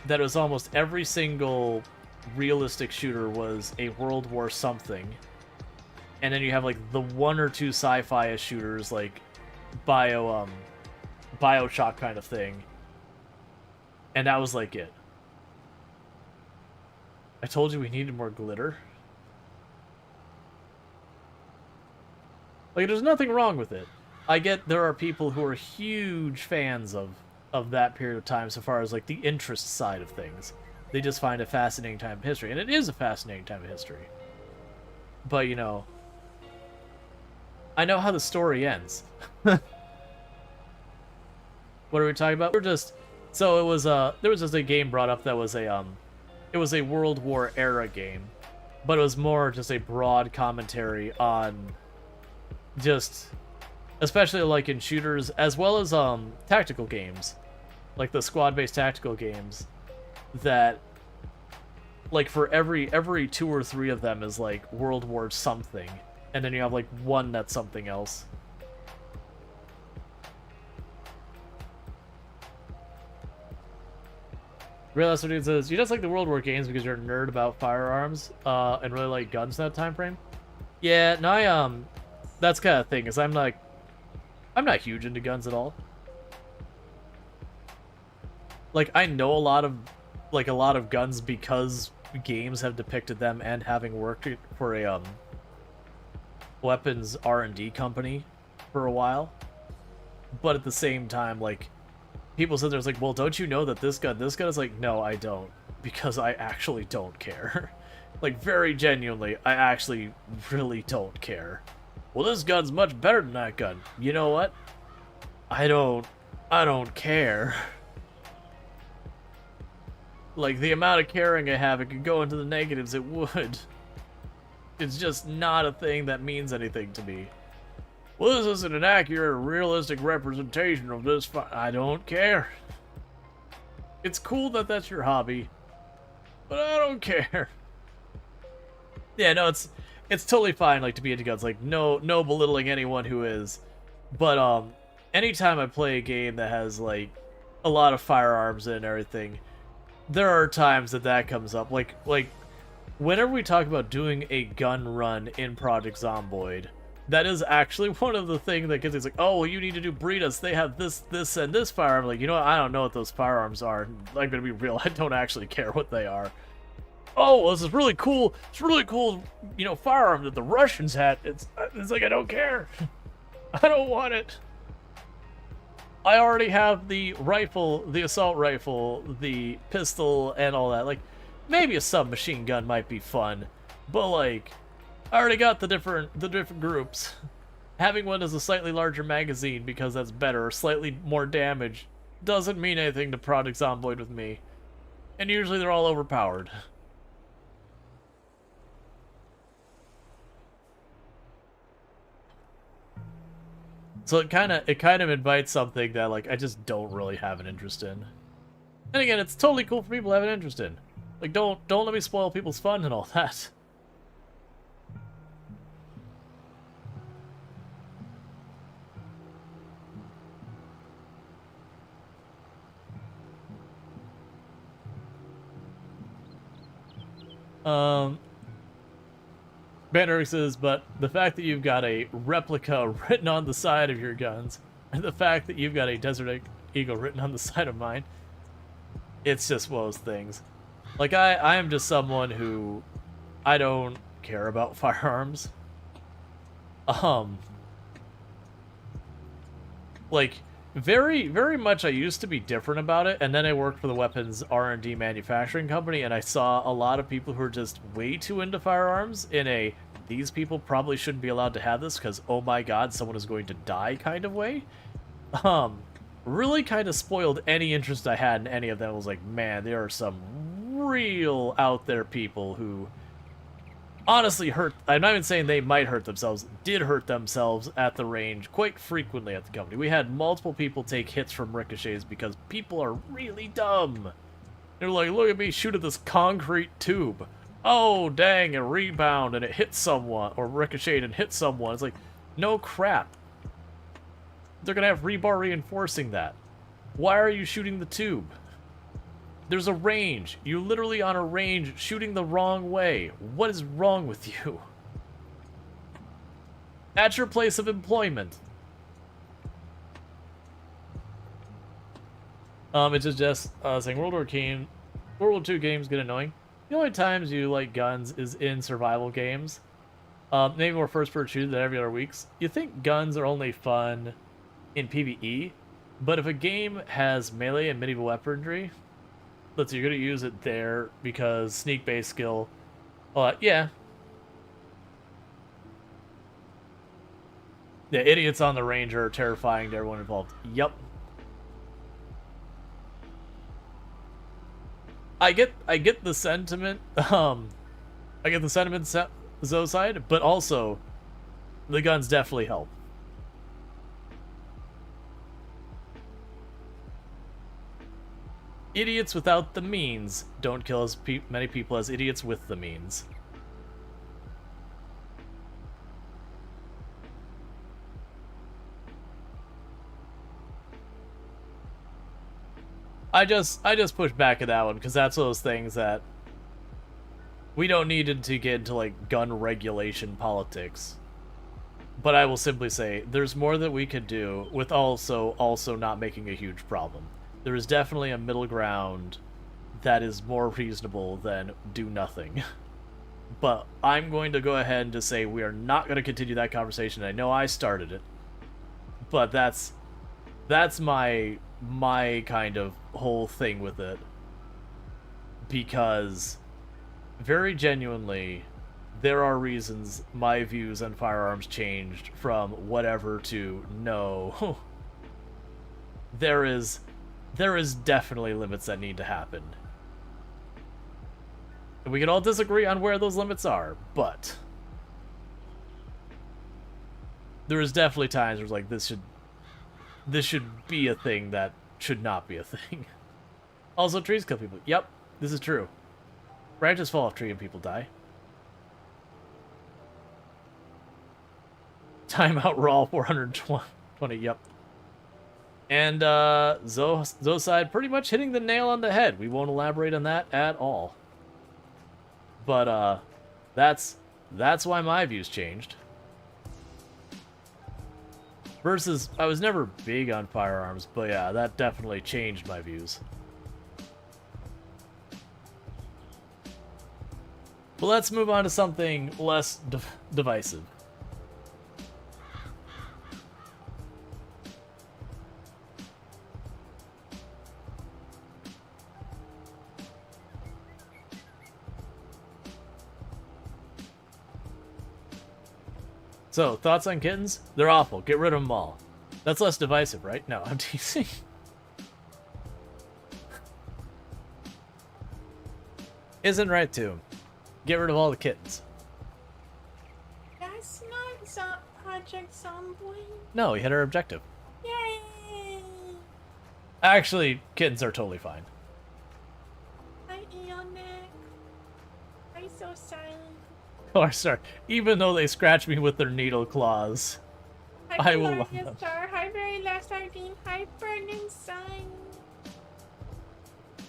S1: that it was almost every single realistic shooter was a World War something. And then you have like the one or two sci-fi shooters like BioShock kind of thing. And that was like it. I told you we needed more glitter. Like, there's nothing wrong with it. I get there are people who are huge fans of that period of time so far as, like, the interest side of things. They just find a fascinating time in history. And it is a fascinating time in history. But, you know, I know how the story ends. What are we talking about? We're just... So it was, there was just a game brought up that was it was a World War era game. But it was more just a broad commentary on just... Especially, like, in shooters, as well as, tactical games. Like, the squad-based tactical games. That, like, for every 2 or 3 of them is, like, World War something. And then you have, like, one that's something else. Real Esper Dude says, you just like the World War games because you're a nerd about firearms, and really like guns in that time frame? Yeah, no, that's kind of thing, is I'm not huge into guns at all. Like, I know a lot of guns because games have depicted them, and having worked for a, weapons R&D company for a while. But at the same time, like, people said there's like, well, don't you know that this gun is like, no, I don't, because I actually don't care. Like, very genuinely, I actually really don't care. Well, this gun's much better than that gun. You know what? I don't care. Like, the amount of caring I have, it could go into the negatives, it would. It's just not a thing that means anything to me. Well, this isn't an accurate or realistic representation of this I don't care. It's cool that that's your hobby, but I don't care. Yeah, no, it's totally fine, like, to be into guns. Like, no belittling anyone who is. But, anytime I play a game that has, like, a lot of firearms and everything, there are times that comes up. Like, whenever we talk about doing a gun run in Project Zomboid, that is actually one of the things that gets, it's like, oh, well, you need to do Breedus. They have this, and this firearm. Like, you know what? I don't know what those firearms are. I'm gonna be real. I don't actually care what they are. Oh, well, this is really cool. It's really cool, you know, firearm that the Russians had. It's like, I don't care. I don't want it. I already have the rifle, the assault rifle, the pistol, and all that. Like, maybe a submachine gun might be fun, but, like, I already got the different groups. Having one as a slightly larger magazine because that's better, or slightly more damage, doesn't mean anything to Project Zomboid with me. And usually they're all overpowered. So it kind of invites something that, like, I just don't really have an interest in. And again, it's totally cool for people to have an interest in. Like, don't let me spoil people's fun and all that. Banner says, but the fact that you've got a replica written on the side of your guns, and the fact that you've got a Desert Eagle written on the side of mine, it's just one of those things. Like, I am just someone who, I don't care about firearms. Like, very much I used to be different about it, and then I worked for the weapons R&D manufacturing company, and I saw a lot of people who are just way too into firearms in a, these people probably shouldn't be allowed to have this because, oh my god, someone is going to die kind of way. Really kind of spoiled any interest I had in any of them. I was like, man, there are some real out there people who honestly hurt. I'm not even saying they might hurt themselves, did hurt themselves at the range quite frequently at the company. We had multiple people take hits from ricochets because people are really dumb. They're like, look at me shoot at this concrete tube. Oh, dang, a rebound and it hit someone, or ricocheted and hit someone. It's like, No crap. They're gonna have rebar reinforcing that. Why are you shooting the tube? There's a range. You're literally on a range shooting the wrong way. What is wrong with you? At your place of employment. It's just saying World War II games get annoying. The only times you like guns is in survival games. Maybe more first-person shooters than every other weeks. You think guns are only fun in PvE, but if a game has melee and medieval weaponry, let's say you're going to use it there because sneak-based skill. Yeah. Yeah, idiots on the Ranger are terrifying to everyone involved. Yup. I get the sentiment. I get the sentiment, Zoe side, but also the guns definitely help. Idiots without the means don't kill as many people as idiots with the means. I just push back at that one because that's one of those things that we don't need to get into like gun regulation politics. But I will simply say there's more that we could do with also not making a huge problem. There is definitely a middle ground that is more reasonable than do nothing. But I'm going to go ahead and just say we are not going to continue that conversation. I know I started it, but that's my kind of whole thing with it. Because very genuinely, there are reasons my views on firearms changed from whatever to no. There is definitely limits that need to happen. And we can all disagree on where those limits are, but there is definitely times where it's like this should be a thing that should not be a thing. Also, trees kill people. Yep, this is true. Branches fall off tree and people die. Timeout Rual 420. Yep. And Zoe side pretty much hitting the nail on the head. We won't elaborate on that at all. But that's why my views changed. Versus, I was never big on firearms, but yeah, that definitely changed my views. But let's move on to something less divisive. So, thoughts on kittens? They're awful. Get rid of them all. That's less divisive, right? No, I'm teasing. Isn't right, too. Get rid of all the kittens.
S2: That's not Project Zomboid.
S1: No, we hit our objective.
S2: Yay!
S1: Actually, kittens are totally fine.
S2: Hi, Eonek. I'm so silent.
S1: Oh, sorry. Even though they scratch me with their needle claws,
S2: Hi,
S1: I will love
S2: Glorious
S1: them.
S2: Star. Hi, Very Last Sardine. Hi, Burning Sun.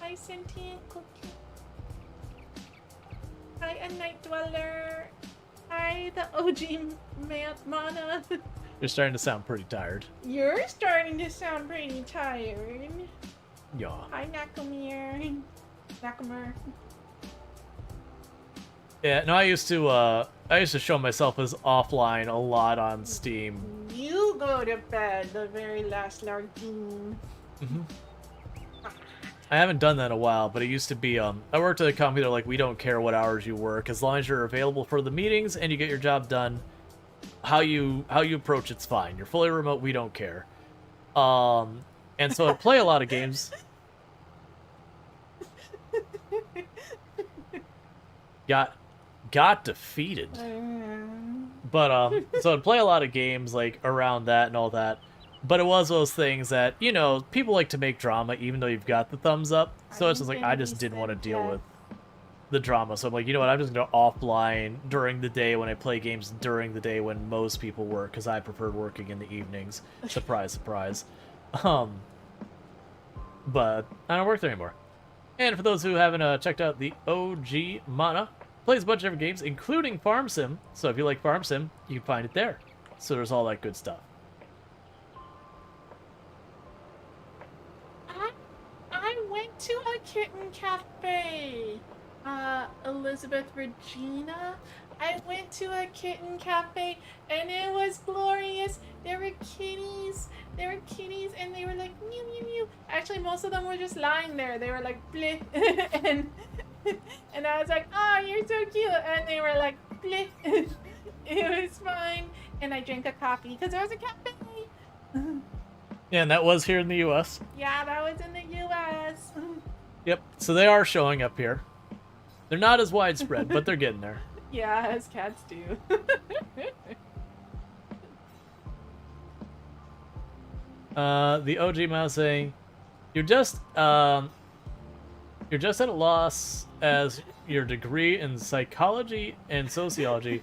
S2: Hi, Sentient Cookie. Hi, A Night Dweller. Hi, the OG Mana.
S1: You're starting to sound pretty tired.
S2: You're starting to sound pretty tired.
S1: Yeah.
S2: Hi, Nakamir. Nakamir.
S1: Yeah, no, I used to show myself as offline a lot on Steam.
S2: You go to bed, the very last Lardine.
S1: Mm-hmm. I haven't done that in a while, but it used to be, I worked at a company that like, we don't care what hours you work, as long as you're available for the meetings and you get your job done, how you approach it's fine. You're fully remote, we don't care. And so I play a lot of games. Got defeated. But so I'd play a lot of games like around that and all that. But it was those things that, you know, people like to make drama even though you've got the thumbs up. So it's just like I just didn't want to deal with. the drama. So I'm like, you know what? I'm just gonna offline during the day when I play games during the day when most people work, because I prefer working in the evenings. Surprise, surprise. But I don't work there anymore. And for those who haven't checked out the OG Mana, plays a bunch of different games, including Farm Sim. So if you like Farm Sim, you can find it there. So there's all that good stuff.
S2: I went to a kitten cafe. Elizabeth Regina. I went to a kitten cafe and it was glorious. There were kitties. And they were like mew mew mew. Actually, most of them were just lying there. They were like bleh. and I was like, oh, you're so cute. And they were like bleh. It was fine. And I drank a coffee because there was a cafe.
S1: Yeah, and that was here in the U.S.
S2: Yeah, that was in the U.S.
S1: Yep, so they are showing up here. They're not as widespread, but they're getting there.
S2: Yeah, as cats do.
S1: The OG Mouse saying, you're just at a loss as your degree in psychology and sociology.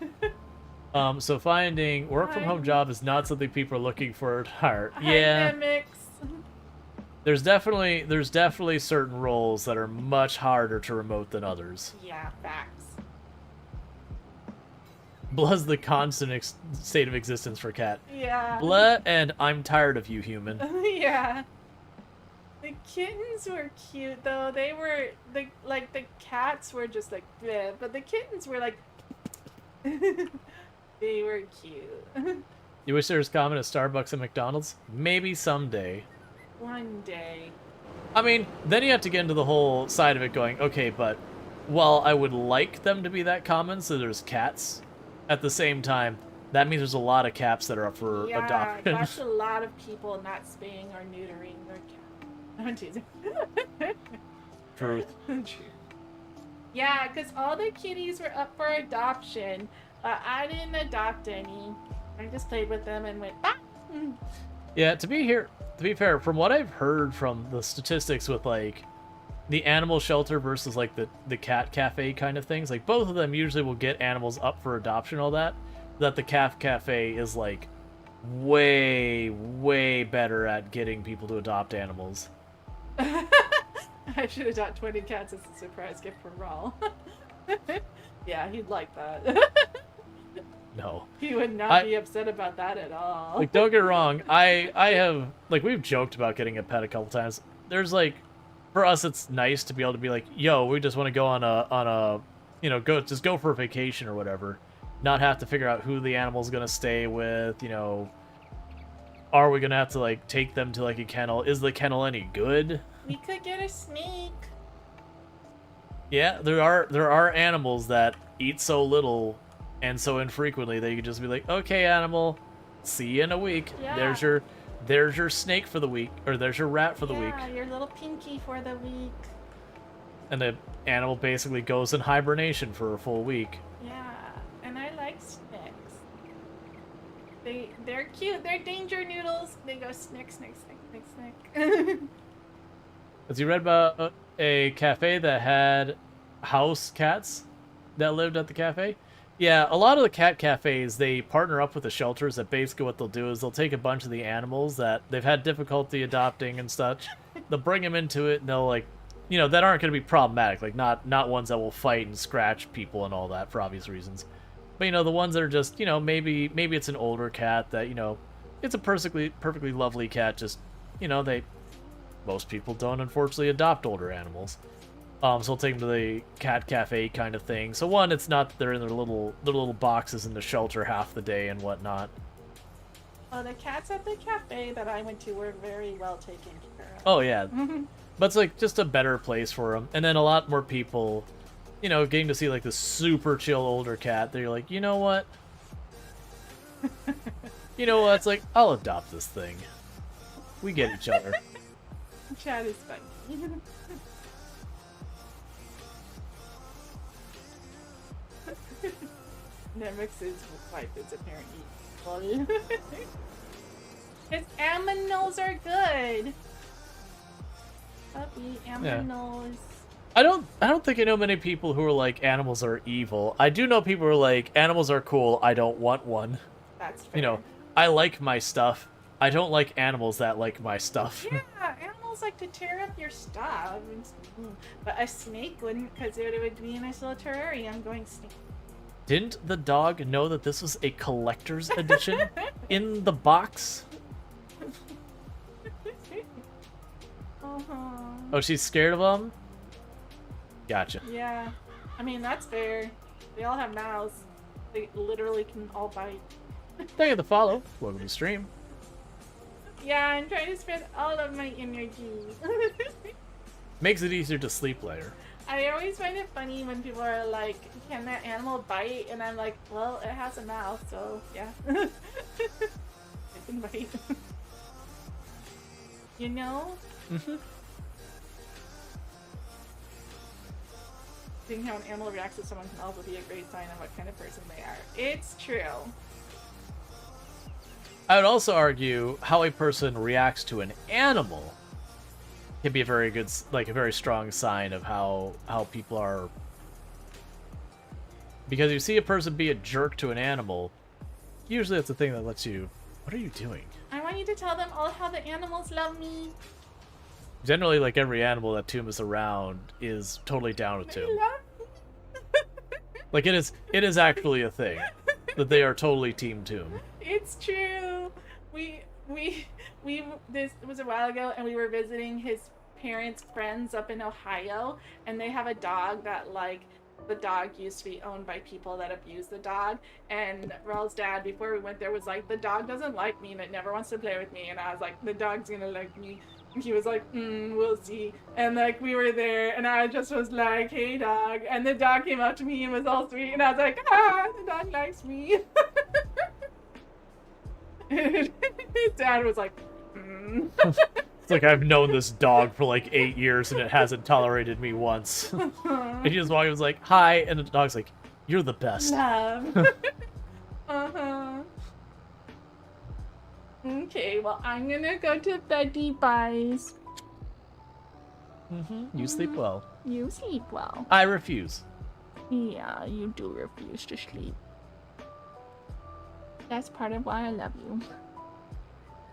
S1: So finding work from home job is not something people are looking for at heart. Yeah. There's definitely certain roles that are much harder to remote than others.
S2: Yeah, facts.
S1: Blah's the constant state of existence for cat.
S2: Yeah.
S1: Blah and I'm tired of you, human.
S2: Yeah. The kittens were cute though. They were the cats were just like bleh, but the kittens were like they were cute.
S1: You wish there was common at Starbucks and McDonald's? Maybe someday.
S2: One day.
S1: I mean, then you have to get into the whole side of it going, okay, but while I would like them to be that common, so there's cats, at the same time, that means there's a lot of cats that are up for adoption.
S2: Yeah, that's a lot of people not spaying or neutering their cat. I'm teasing.
S1: Truth.
S2: True. Yeah, because all the kitties were up for adoption, but I didn't adopt any. I just played with them and went, ah!
S1: Yeah, to be fair, from what I've heard from the statistics with, like, the animal shelter versus, like, the cat cafe kind of things, like, both of them usually will get animals up for adoption, all that the cat cafe is, like, way, way better at getting people to adopt animals.
S2: I should adopt 20 cats as a surprise gift from Rual. Yeah, he'd like that.
S1: No.
S2: He would not be upset about that at all.
S1: Like, don't get me wrong, I have, like, we've joked about getting a pet a couple times. There's, like, for us, it's nice to be able to be like, yo, we just want to go on a, you know, go for a vacation or whatever. Not have to figure out who the animal's gonna stay with, you know. Are we gonna have to, like, take them to, like, a kennel? Is the kennel any good?
S2: We could get a snake.
S1: Yeah, there are animals that eat so little and so infrequently that you can just be like, okay, animal, see you in a week.
S2: Yeah.
S1: There's your snake for the week, or there's your rat for the week.
S2: Yeah, your little pinky for the week.
S1: And the animal basically goes in hibernation for a full week.
S2: Yeah, and I like snakes. They're cute. They're danger noodles. They go snick, snick, snick, snick, snick.
S1: As you read about a cafe that had house cats that lived at the cafe? Yeah, a lot of the cat cafes, they partner up with the shelters that basically what they'll do is they'll take a bunch of the animals that they've had difficulty adopting and such. They'll bring them into it and they'll, like, you know, that aren't going to be problematic. Like, not ones that will fight and scratch people and all that for obvious reasons. But, you know, the ones that are just, you know, maybe it's an older cat that, you know, it's a perfectly lovely cat, just, you know, most people don't, unfortunately, adopt older animals. So we'll take them to the cat cafe kind of thing. So one, it's not that they're in their little boxes in the shelter half the day and whatnot.
S2: Well, the cats at the cafe that I went to were very well taken care of.
S1: Oh, yeah. But it's, like, just a better place for them. And then a lot more people, you know, getting to see, like, the super chill older cat. They're like, you know what? You know what? It's like, I'll adopt this thing. We get each other.
S2: Chad is funny. Nemex's wife is apparently funny. His aminos are good. Puppy aminos.
S1: I don't think I know many people who are like animals are evil. I do know people who are like animals are cool. I don't want one.
S2: That's fair.
S1: You know, I like my stuff. I don't like animals that like my stuff.
S2: Yeah, animals like to tear up your stuff. But a snake wouldn't, because it would be in a little terrarium going snake.
S1: Didn't the dog know that this was a collector's edition in the box?
S2: Uh-huh.
S1: Oh, she's scared of them? Gotcha.
S2: Yeah. I mean, that's fair. They all have mouths. They literally can all bite.
S1: Thank you for the follow. Welcome to the stream.
S2: Yeah, I'm trying to spend all of my energy.
S1: Makes it easier to sleep later.
S2: I always find it funny when people are like, can that animal bite? And I'm like, well, it has a mouth, so yeah. It can bite. You know?
S1: Mm-hmm.
S2: Seeing how an animal reacts to someone can also be a great sign of what kind of person they are. It's true.
S1: I would also argue how a person reacts to an animal can be a very good, like a very strong sign of how people are. Because you see a person be a jerk to an animal, usually that's the thing that lets you. What are you doing?
S2: I want you to tell them all how the animals love me.
S1: Generally, like every animal that Toom is around is totally down with
S2: They
S1: Toom.
S2: love me.
S1: Like it is actually a thing that they are totally Team Toom.
S2: It's true. This was a while ago, and we were visiting his parents' friends up in Ohio, and they have a dog that, like, the dog used to be owned by people that abused the dog. And Rual's dad, before we went there, was like, the dog doesn't like me and it never wants to play with me. And I was like, the dog's gonna like me. And he was like, we'll see. And like, we were there, and I just was like, hey dog. And the dog came up to me and was all sweet, and I was like, the dog likes me. His dad was like,
S1: It's like I've known this dog for like 8 years and it hasn't tolerated me once. And he just walked and was like, hi, and the dog's like, you're the best.
S2: Love. Uh-huh. Okay, well, I'm gonna go to beddy buys.
S1: You sleep well.
S2: You sleep well.
S1: I refuse.
S2: Yeah, you do refuse to sleep. That's part of why I love you.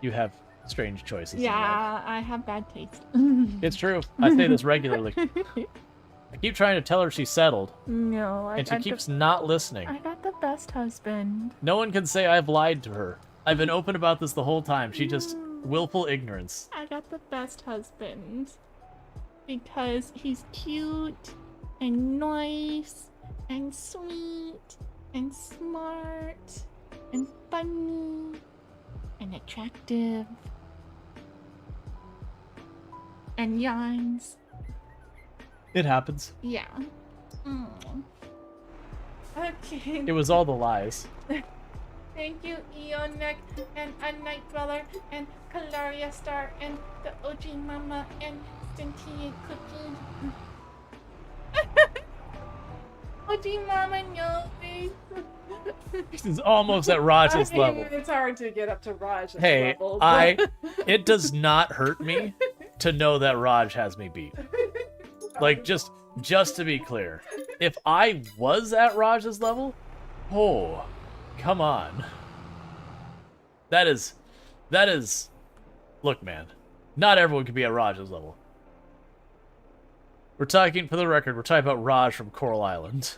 S1: You have strange choices. in life.
S2: Yeah, I have bad taste.
S1: It's true. I say this regularly. I keep trying to tell her she's settled,
S2: No,
S1: and she keeps not listening.
S2: I got the best husband.
S1: No one can say I've lied to her. I've been open about this the whole time. She just willful ignorance.
S2: I got the best husband. Because he's cute and nice and sweet and smart and funny and attractive and yarns.
S1: It happens.
S2: Yeah. Okay.
S1: It was all the lies.
S2: Thank you, Eonek, and a Night Dweller, and Kalaria Star, and the OG Mama, and Sentient Cookie. OG Mama knows.
S1: This is almost at Raj's level.
S2: It's hard to get up to Raj's
S1: Hey,
S2: level.
S1: it does not hurt me to know that Raj has me beat. Like, just to be clear, if I was at Raj's level, oh, come on. That is, look, man, not everyone can be at Raj's level. We're talking, for the record, we're talking about Raj from Coral Island.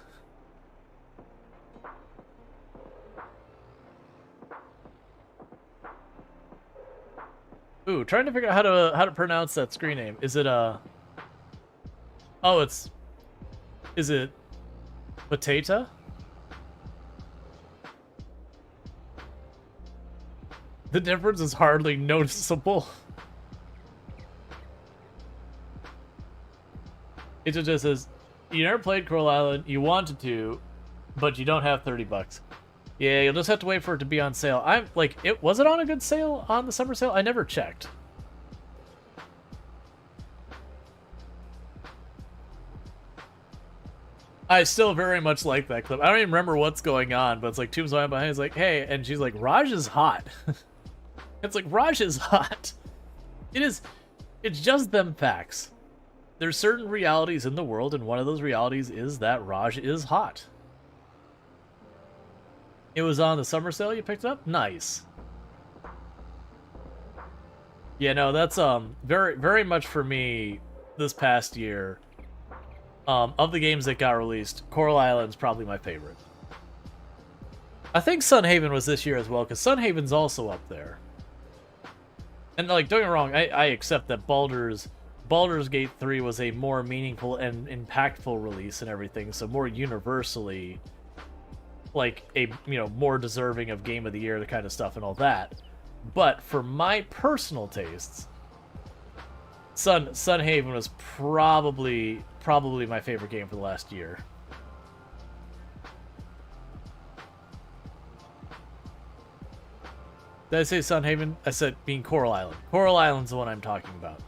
S1: Ooh, trying to figure out how to pronounce that screen name. Is it oh, is it Potato? The difference is hardly noticeable. It just says, you never played Coral Island, you wanted to, but you don't have 30 bucks. Yeah, you'll just have to wait for it to be on sale. I'm like, was it on a good sale on the summer sale? I never checked. I still very much like that clip. I don't even remember what's going on, but it's like Tomb's behind. He's like, hey, and she's like, Raj is hot. It's like, Raj is hot. It's just them facts. there's certain realities in the world, and one of those realities is that Raj is hot. It was on the summer sale, you picked it up? Nice. Yeah, no, that's very much for me this past year. Of the games that got released, Coral Island's probably my favorite. I think Sunhaven was this year as well, because Sunhaven's also up there. And like, don't get me wrong, I accept that Baldur's Gate 3 was a more meaningful and impactful release and everything, so more universally, like, a, you know, more deserving of Game of the Year, the kind of stuff and all that. But for my personal tastes, Sunhaven was probably my favorite game for the last year. Did I say Sunhaven? I said mean Coral Island. Coral Island's the one I'm talking about.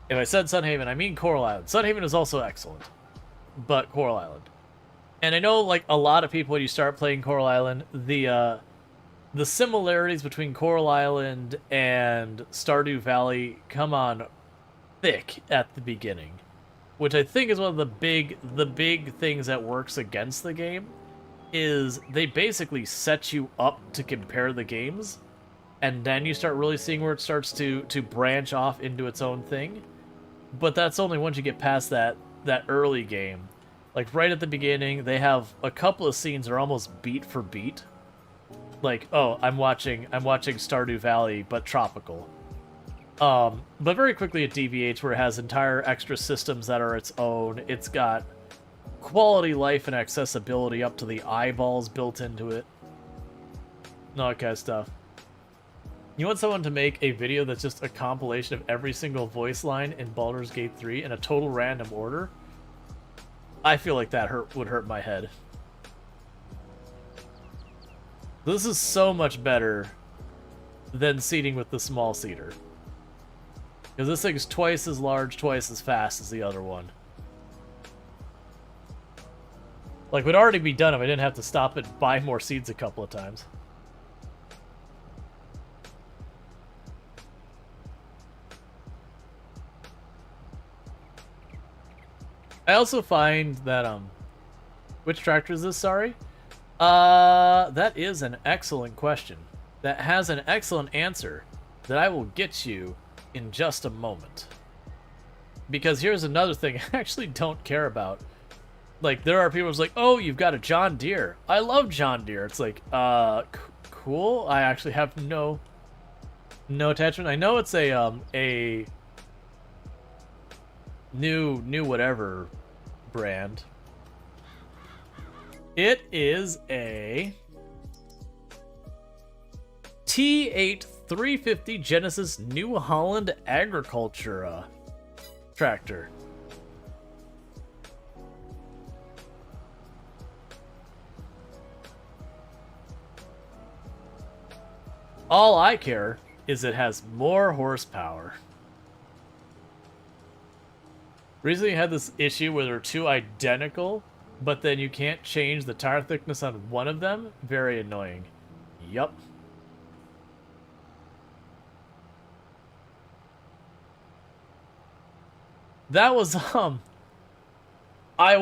S1: If I said Sunhaven, I mean Coral Island. Sunhaven is also excellent, but Coral Island. And I know, like, a lot of people, when you start playing Coral Island, the similarities between Coral Island and Stardew Valley come on thick at the beginning, which I think is one of the big things that works against the game, is they basically set you up to compare the games, and then you start really seeing where it starts to branch off into its own thing. But that's only once you get past that early game. Like, right at the beginning, they have a couple of scenes that are almost beat for beat. Like, oh, I'm watching Stardew Valley, but tropical. But very quickly it deviates, where it has entire extra systems that are its own. It's got quality life and accessibility up to the eyeballs built into it. All that kind of stuff. You want someone to make a video that's just a compilation of every single voice line in Baldur's Gate 3 in a total random order? I feel like that would hurt my head. This is so much better than seeding with the small seeder. Because this thing's twice as large, twice as fast as the other one. Like, would already be done if I didn't have to stop and buy more seeds a couple of times. I also find that, which tractor is this, sorry? That is an excellent question. That has an excellent answer that I will get you in just a moment. Because here's another thing I actually don't care about. Like, there are people who's like, oh, you've got a John Deere. I love John Deere. It's like, cool. I actually have no attachment. I know it's a new whatever brand. It is a T8 350 Genesis New Holland Agriculture tractor. All I care is it has more horsepower. Recently had this issue where they're two identical, but then you can't change the tire thickness on one of them. Very annoying. Yup. That was, I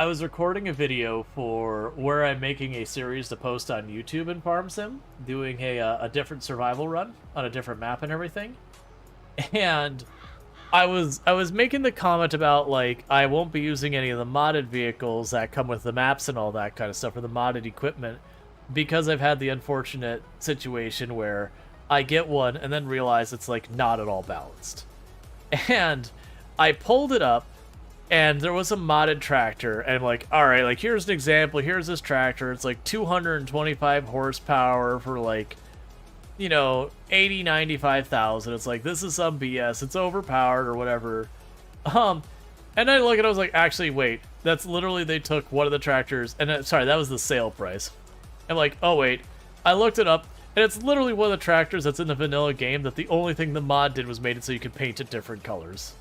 S1: was recording a video for where I'm making a series to post on YouTube in Farm Sim, doing a different survival run on a different map and everything. And I was making the comment about, like, I won't be using any of the modded vehicles that come with the maps and all that kind of stuff, or the modded equipment, because I've had the unfortunate situation where I get one and then realize it's, like, not at all balanced. And I pulled it up, and there was a modded tractor, and I'm like, alright, like, here's an example, here's this tractor, it's like 225 horsepower for, like, you know, 80, 95,000. It's like, this is some BS, it's overpowered or whatever. And I look at it, I was like, actually, wait, that's literally, they took one of the tractors, and sorry, that was the sale price. I'm like, oh wait, I looked it up, and it's literally one of the tractors that's in the vanilla game that the only thing the mod did was made it so you could paint it different colors.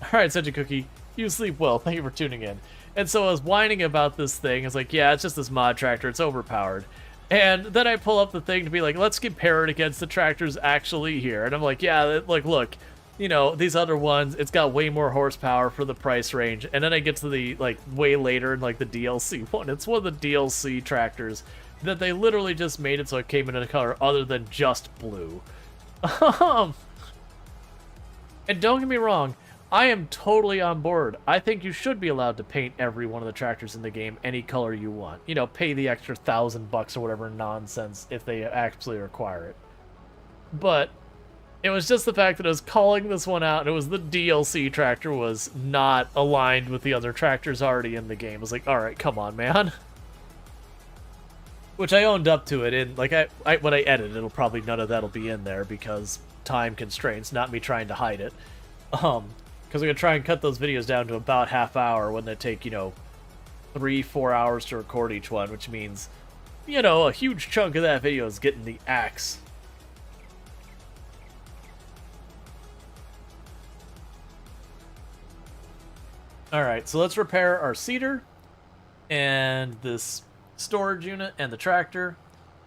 S1: Alright, such a cookie. You sleep well. Thank you for tuning in. And so I was whining about this thing. It's like, yeah, it's just this mod tractor. It's overpowered. And then I pull up the thing to be like, let's compare it against the tractors actually here. And I'm like, yeah, like, look, you know, these other ones, it's got way more horsepower for the price range. And then I get to the, like, way later in, like, the DLC one. It's one of the DLC tractors that they literally just made it so it came in a color other than just blue. And don't get me wrong, I am totally on board. I think you should be allowed to paint every one of the tractors in the game any color you want. You know, pay the extra $1,000 or whatever nonsense if they actually require it. But it was just the fact that I was calling this one out, and it was the DLC tractor was not aligned with the other tractors already in the game. I was like, all right, come on, man. Which I owned up to it, and like when I edit, it'll probably none of that'll be in there because time constraints, not me trying to hide it. Because I'm gonna try and cut those videos down to about half hour when they take, you know, 3-4 hours to record each one, which means, you know, a huge chunk of that video is getting the axe. Alright, so let's repair our seeder and this storage unit and the tractor.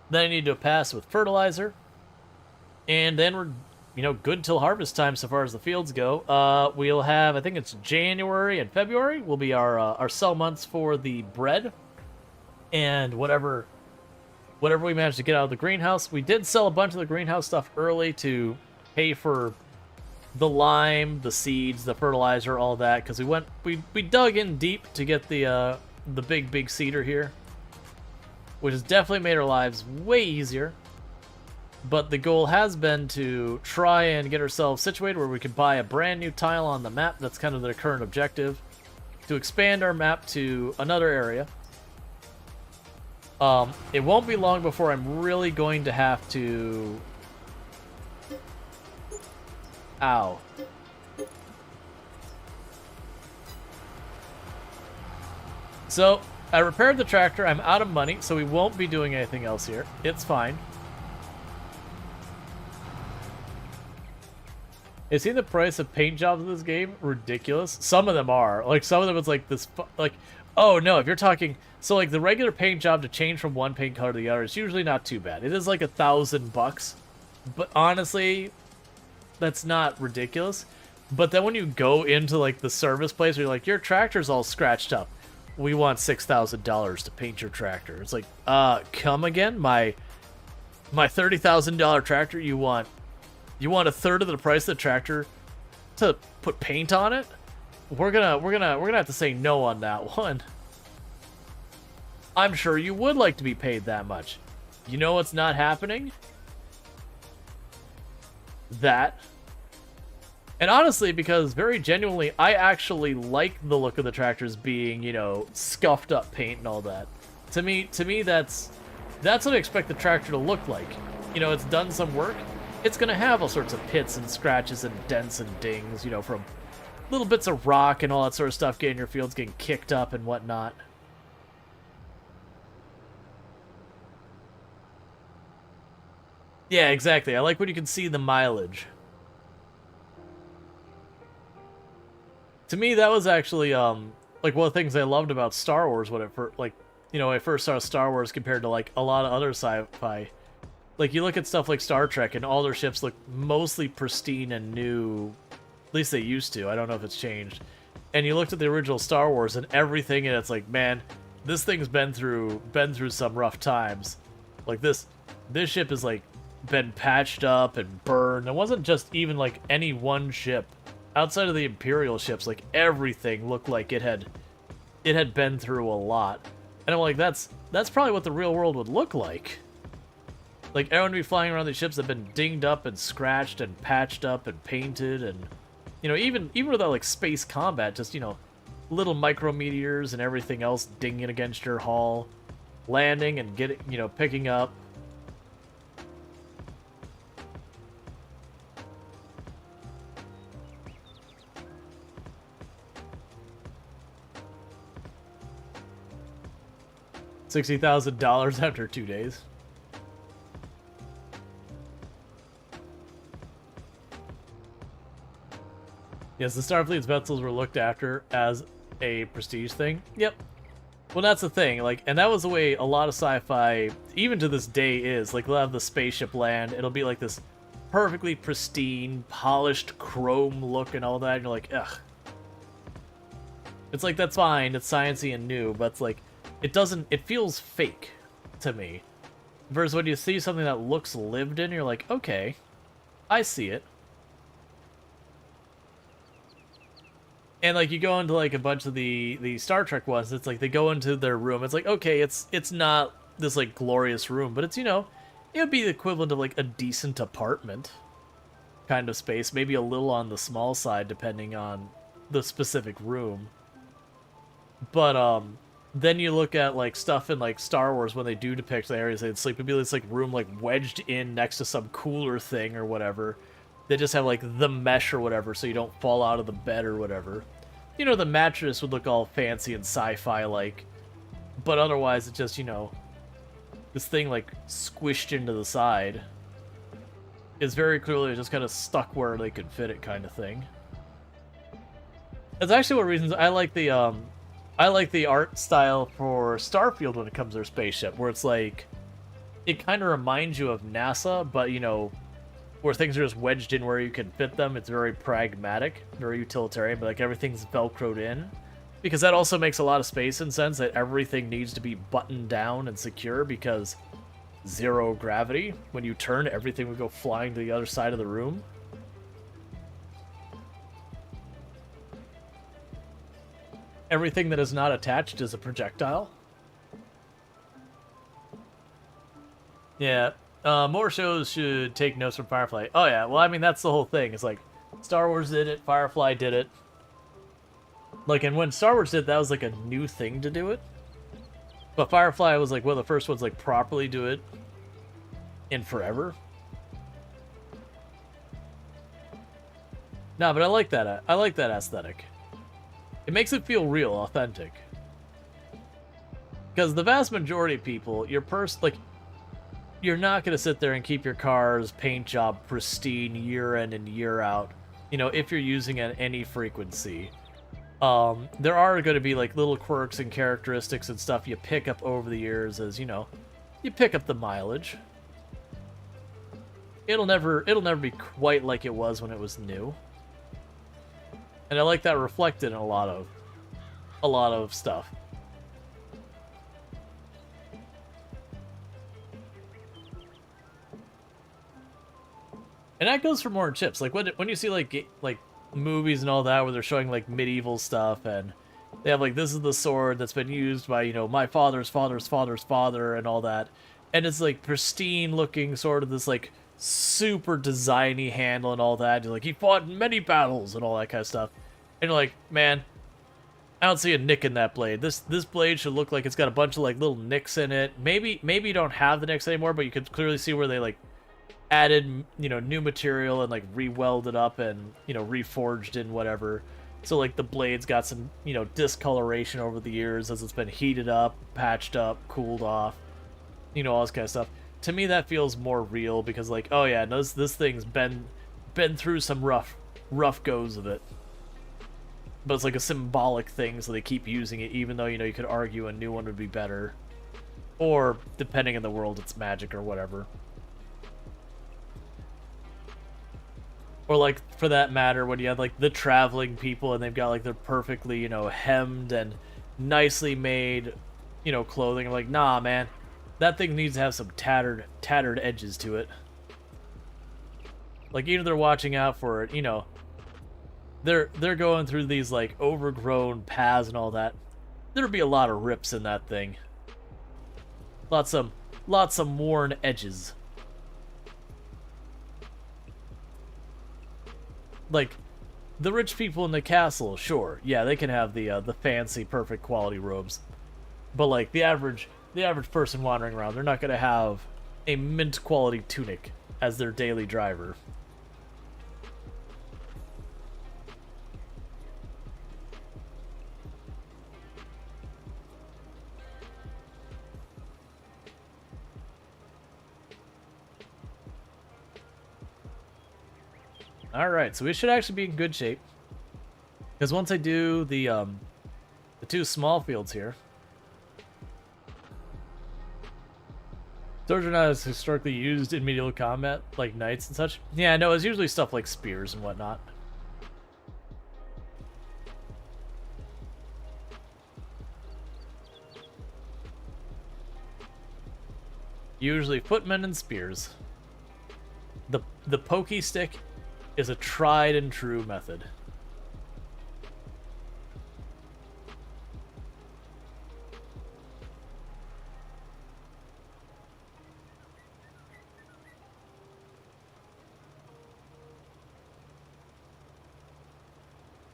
S1: Then I need to pass with fertilizer. And then we're, you know, good till harvest time so far as the fields go. We'll have, I think it's January and February will be our sell months for the bread. And whatever we managed to get out of the greenhouse. We did sell a bunch of the greenhouse stuff early to pay for the lime, the seeds, the fertilizer, all that, because we dug in deep to get the big cedar here, which has definitely made our lives way easier. But the goal has been to try and get ourselves situated where we can buy a brand new tile on the map. That's kind of the current objective, to expand our map to another area. It won't be long before I'm really going to have to... Ow. So, I repaired the tractor. I'm out of money, so we won't be doing anything else here. It's fine. Is seeing the price of paint jobs in this game ridiculous? Some of them are. Like, some of them it's like this, like, oh no, if you're talking, so like the regular paint job to change from one paint color to the other is usually not too bad. It is like $1,000, but honestly, that's not ridiculous. But then when you go into like the service place where you're like, your tractor's all scratched up, we want $6,000 to paint your tractor. It's like, come again? My $30,000 tractor, you want a third of the price of the tractor to put paint on it? We're gonna have to say no on that one. I'm sure you would like to be paid that much. You know what's not happening? That. And honestly, because very genuinely, I actually like the look of the tractors being, you know, scuffed up paint and all that. To me, that's what I expect the tractor to look like. You know, it's done some work. It's gonna have all sorts of pits and scratches and dents and dings, you know, from little bits of rock and all that sort of stuff getting your fields getting kicked up and whatnot. Yeah, exactly. I like when you can see the mileage. To me, that was actually, like, one of the things I loved about Star Wars when it first, like, you know, I first saw Star Wars compared to, like, a lot of other sci-fi. Like, you look at stuff like Star Trek, and all their ships look mostly pristine and new. At least they used to. I don't know if it's changed. And you looked at the original Star Wars, and everything, and it's like, man, this thing's been through some rough times. Like, this ship has, like, been patched up and burned. It wasn't just even, like, any one ship. Outside of the Imperial ships, like, everything looked like it had been through a lot. And I'm like, that's probably what the real world would look like. Like, everyone would be flying around these ships that have been dinged up and scratched and patched up and painted, and, you know, even without, like, space combat, just, you know, little micrometeors and everything else dinging against your hull, landing and getting, you know, picking up. $60,000 after 2 days. Yes, the Starfleet's vessels were looked after as a prestige thing. Yep. Well, that's the thing. Like, and that was the way a lot of sci-fi, even to this day, is. Like, they'll have the spaceship land. It'll be like this perfectly pristine, polished chrome look and all that, and you're like, ugh. It's like, that's fine, it's sciencey and new, but it's like, it feels fake to me. Versus when you see something that looks lived in, you're like, okay, I see it. And like, you go into like a bunch of the Star Trek ones, it's like they go into their room, it's like, okay, it's not this like glorious room, but it's, you know, it would be the equivalent of like a decent apartment kind of space, maybe a little on the small side depending on the specific room. But then you look at like stuff in like Star Wars when they do depict the areas they'd sleep, it'd be this like room like wedged in next to some cooler thing or whatever. They just have like the mesh or whatever so you don't fall out of the bed or whatever. You know, the mattress would look all fancy and sci-fi like, but otherwise it's just, you know, this thing like squished into the side is very clearly just kind of stuck where they could fit it kind of thing. That's actually one reasons I like the art style for Starfield when it comes to their spaceship, where it's like, it kind of reminds you of NASA, but, you know, where things are just wedged in where you can fit them. It's very pragmatic, very utilitarian, but like everything's velcroed in. Because that also makes a lot of space and sense that everything needs to be buttoned down and secure because zero gravity. When you turn, everything would go flying to the other side of the room. Everything that is not attached is a projectile. Yeah. More shows should take notes from Firefly. Oh yeah, well I mean that's the whole thing. It's like, Star Wars did it, Firefly did it. Like, and when Star Wars did, that was like a new thing to do it. But Firefly was like one of the first ones like properly do it in forever. No, but I like that. I like that aesthetic. It makes it feel real, authentic. Because the vast majority of people, you're not going to sit there and keep your car's paint job pristine year in and year out, you know, if you're using it at any frequency. There are going to be like little quirks and characteristics and stuff you pick up over the years as, you know, you pick up the mileage. It'll never be quite like it was when it was new. And I like that reflected in a lot of stuff. And that goes for more in chips. Like when you see like movies and all that where they're showing like medieval stuff and they have like, this is the sword that's been used by, you know, my father's father's father's father and all that. And it's like pristine looking, sort of this like super designy handle and all that. You're like, he fought in many battles and all that kind of stuff. And you're like, man, I don't see a nick in that blade. This blade should look like it's got a bunch of like little nicks in it. Maybe you don't have the nicks anymore, but you could clearly see where they like added, you know, new material and like re-welded up and, you know, reforged in whatever. So like the blade's got some, you know, discoloration over the years as it's been heated up, patched up, cooled off, you know, all this kind of stuff. To me, that feels more real because like, oh yeah, no, this thing's been through some rough goes of it. But it's like a symbolic thing, so they keep using it, even though, you know, you could argue a new one would be better. Or, depending on the world, it's magic or whatever. Or, like, for that matter, when you have, like, the traveling people and they've got, like, their perfectly, you know, hemmed and nicely made, you know, clothing. I'm like, nah, man. That thing needs to have some tattered edges to it. Like, even if they're watching out for it, you know, they're going through these like overgrown paths and all that. There'd be a lot of rips in that thing. Lots of worn edges. Like the rich people in the castle, sure, yeah, they can have the fancy, perfect quality robes. But like the average person wandering around, they're not gonna have a mint quality tunic as their daily driver. Alright, so we should actually be in good shape. Because once I do the two small fields here, Storge are not as historically used in medieval combat, like knights and such. Yeah, no, it's usually stuff like spears and whatnot. Usually footmen and spears. The pokey stick is a tried and true method.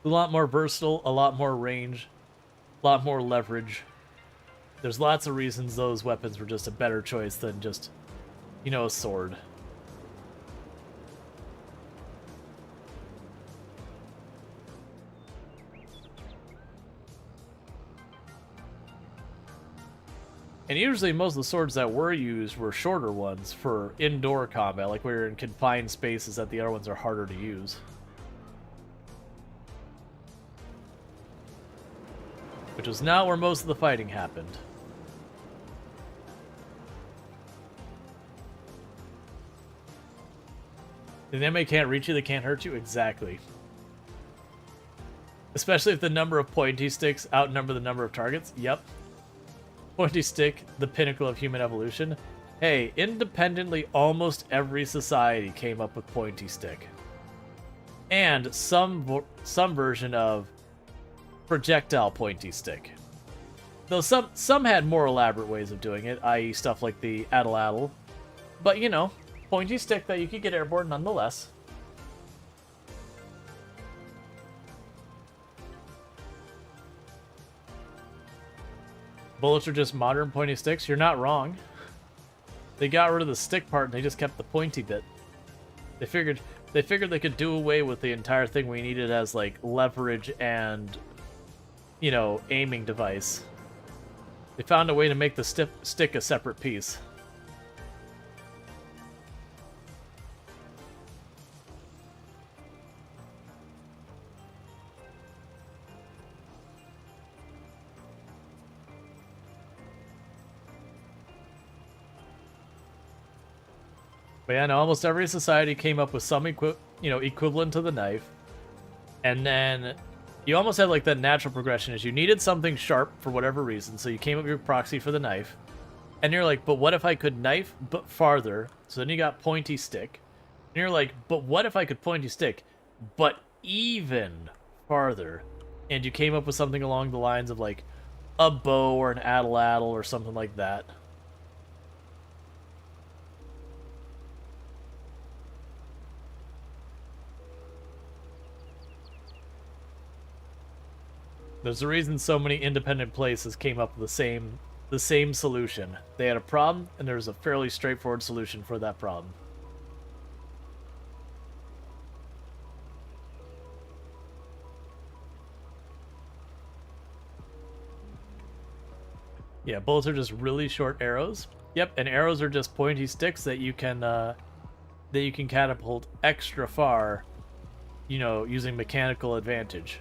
S1: A lot more versatile, a lot more range, a lot more leverage. There's lots of reasons those weapons were just a better choice than just, you know, a sword. And usually most of the swords that were used were shorter ones for indoor combat, like where you're in confined spaces that the other ones are harder to use. Which was not where most of the fighting happened. The enemy can't reach you, they can't hurt you? Exactly. Especially if the number of pointy sticks outnumber the number of targets. Yep. Pointy stick, the pinnacle of human evolution. Hey, independently, almost every society came up with pointy stick. And some version of projectile pointy stick. Though some had more elaborate ways of doing it, i.e. stuff like the addle-addle. But, you know, pointy stick that you could get airborne nonetheless. Bullets are just modern pointy sticks? You're not wrong. They got rid of the stick part and they just kept the pointy bit. They figured they could do away with the entire thing we needed as, like, leverage and, you know, aiming device. They found a way to make the stick a separate piece. But yeah, no, almost every society came up with some equivalent to the knife. And then you almost had like that natural progression is you needed something sharp for whatever reason, so you came up with your proxy for the knife. And you're like, but what if I could knife but farther? So then you got pointy stick. And you're like, but what if I could pointy stick but even farther? And you came up with something along the lines of like a bow or an addle-addle or something like that. There's a reason so many independent places came up with the same solution. They had a problem, and there was a fairly straightforward solution for that problem. Yeah, bullets are just really short arrows. Yep, and arrows are just pointy sticks that you can catapult extra far, you know, using mechanical advantage.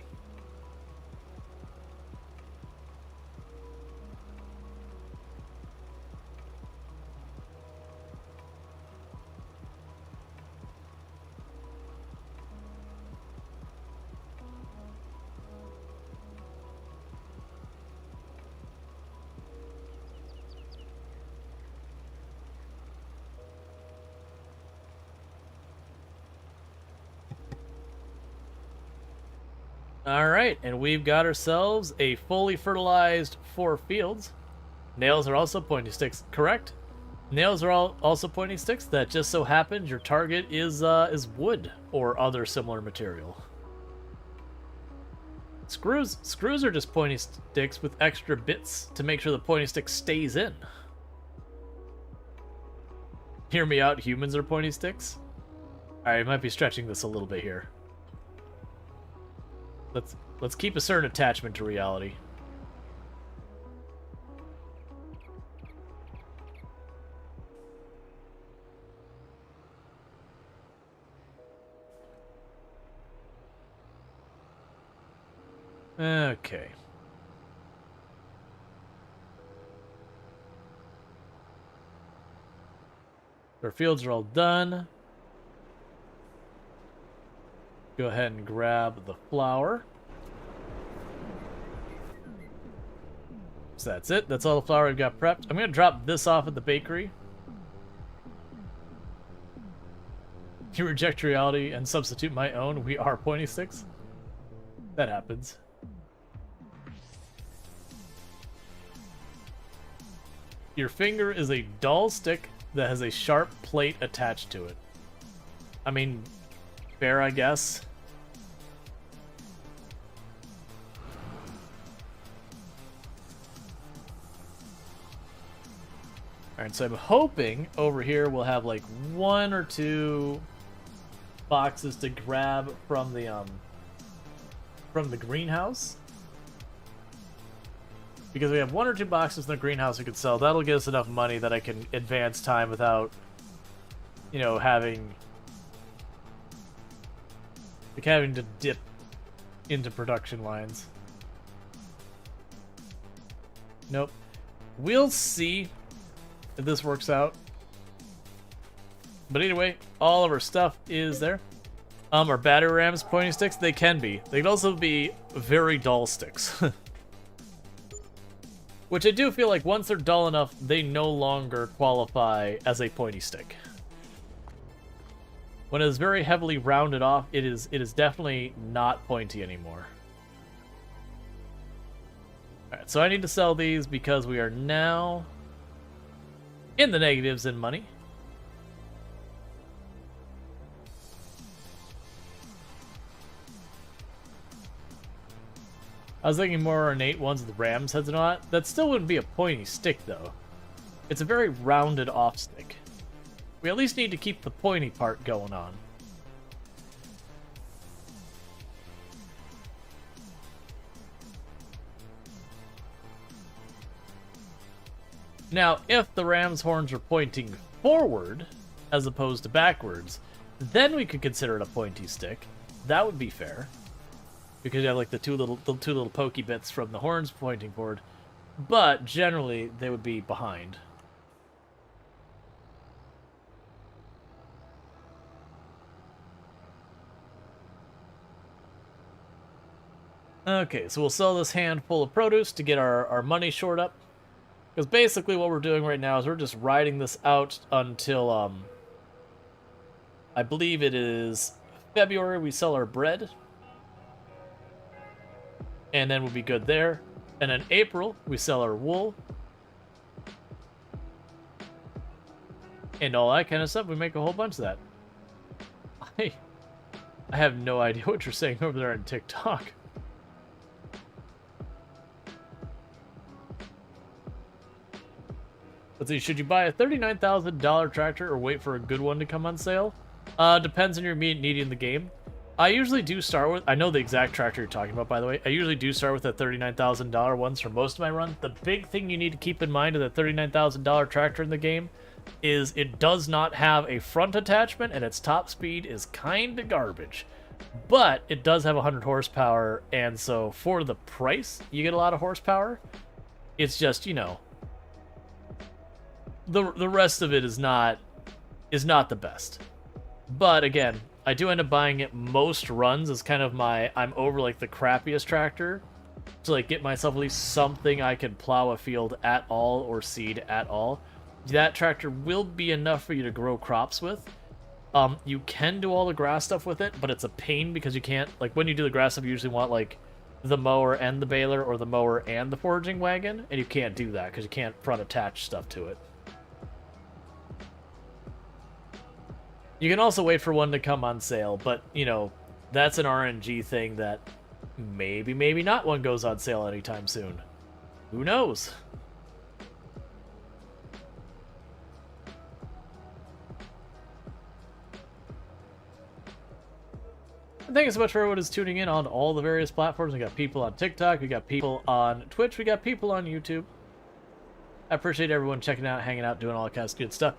S1: Alright, and we've got ourselves a fully fertilized 4 fields. Nails are also pointy sticks, correct? Nails are also pointy sticks. That just so happens your target is wood or other similar material. Screws are just pointy sticks with extra bits to make sure the pointy stick stays in. Hear me out, humans are pointy sticks? Alright, I might be stretching this a little bit here. Let's keep a certain attachment to reality. Okay. Our fields are all done. Go ahead and grab the flour. So that's it. That's all the flour we've got prepped. I'm going to drop this off at the bakery. You reject reality and substitute my own. We are pointy sticks. That happens. Your finger is a dull stick that has a sharp plate attached to it. I mean, fair, I guess. Alright, so I'm hoping over here we'll have like 1 or 2 boxes to grab from the greenhouse. Because we have 1 or 2 boxes in the greenhouse we could sell. That'll get us enough money that I can advance time without, you know, having to dip into production lines. Nope. We'll see if this works out. But anyway, all of our stuff is there. Our battery rams pointing sticks, they can be. They can also be very dull sticks. Which I do feel like once they're dull enough, they no longer qualify as a pointy stick. When it is very heavily rounded off, it is definitely not pointy anymore. Alright, so I need to sell these because we are now in the negatives in money. I was thinking more ornate ones with ram's heads and all that. That still wouldn't be a pointy stick, though. It's a very rounded off stick. We at least need to keep the pointy part going on. Now, if the ram's horns are pointing forward, as opposed to backwards, then we could consider it a pointy stick. That would be fair. Because you have like the two little pokey bits from the horns pointing forward, but generally they would be behind. Okay, so we'll sell this handful of produce to get our money shored up. Because basically what we're doing right now is we're just riding this out until, I believe it is February we sell our bread. And then we'll be good there. And in April, we sell our wool. And all that kind of stuff. We make a whole bunch of that. I have no idea what you're saying over there on TikTok. Let's see, should you buy a $39,000 tractor or wait for a good one to come on sale? Depends on your needing the game. I usually do start with, I know the exact tractor you're talking about, by the way. I usually do start with the $39,000 ones for most of my run. The big thing you need to keep in mind of the $39,000 tractor in the game is it does not have a front attachment and its top speed is kind of garbage. But it does have 100 horsepower, and so for the price, you get a lot of horsepower. It's just, you know, the rest of it is not the best. But again, I do end up buying it most runs as kind of my, I'm over like the crappiest tractor to like get myself at least something I can plow a field at all or seed at all. That tractor will be enough for you to grow crops with. You can do all the grass stuff with it, but it's a pain because you can't, like when you do the grass stuff, you usually want like the mower and the baler or the mower and the foraging wagon, and you can't do that because you can't front attach stuff to it. You can also wait for one to come on sale, but, you know, that's an RNG thing that maybe not one goes on sale anytime soon. Who knows? Thank you so much for everyone who's tuning in on all the various platforms. We got people on TikTok, we got people on Twitch, we got people on YouTube. I appreciate everyone checking out, hanging out, doing all that kind of good stuff.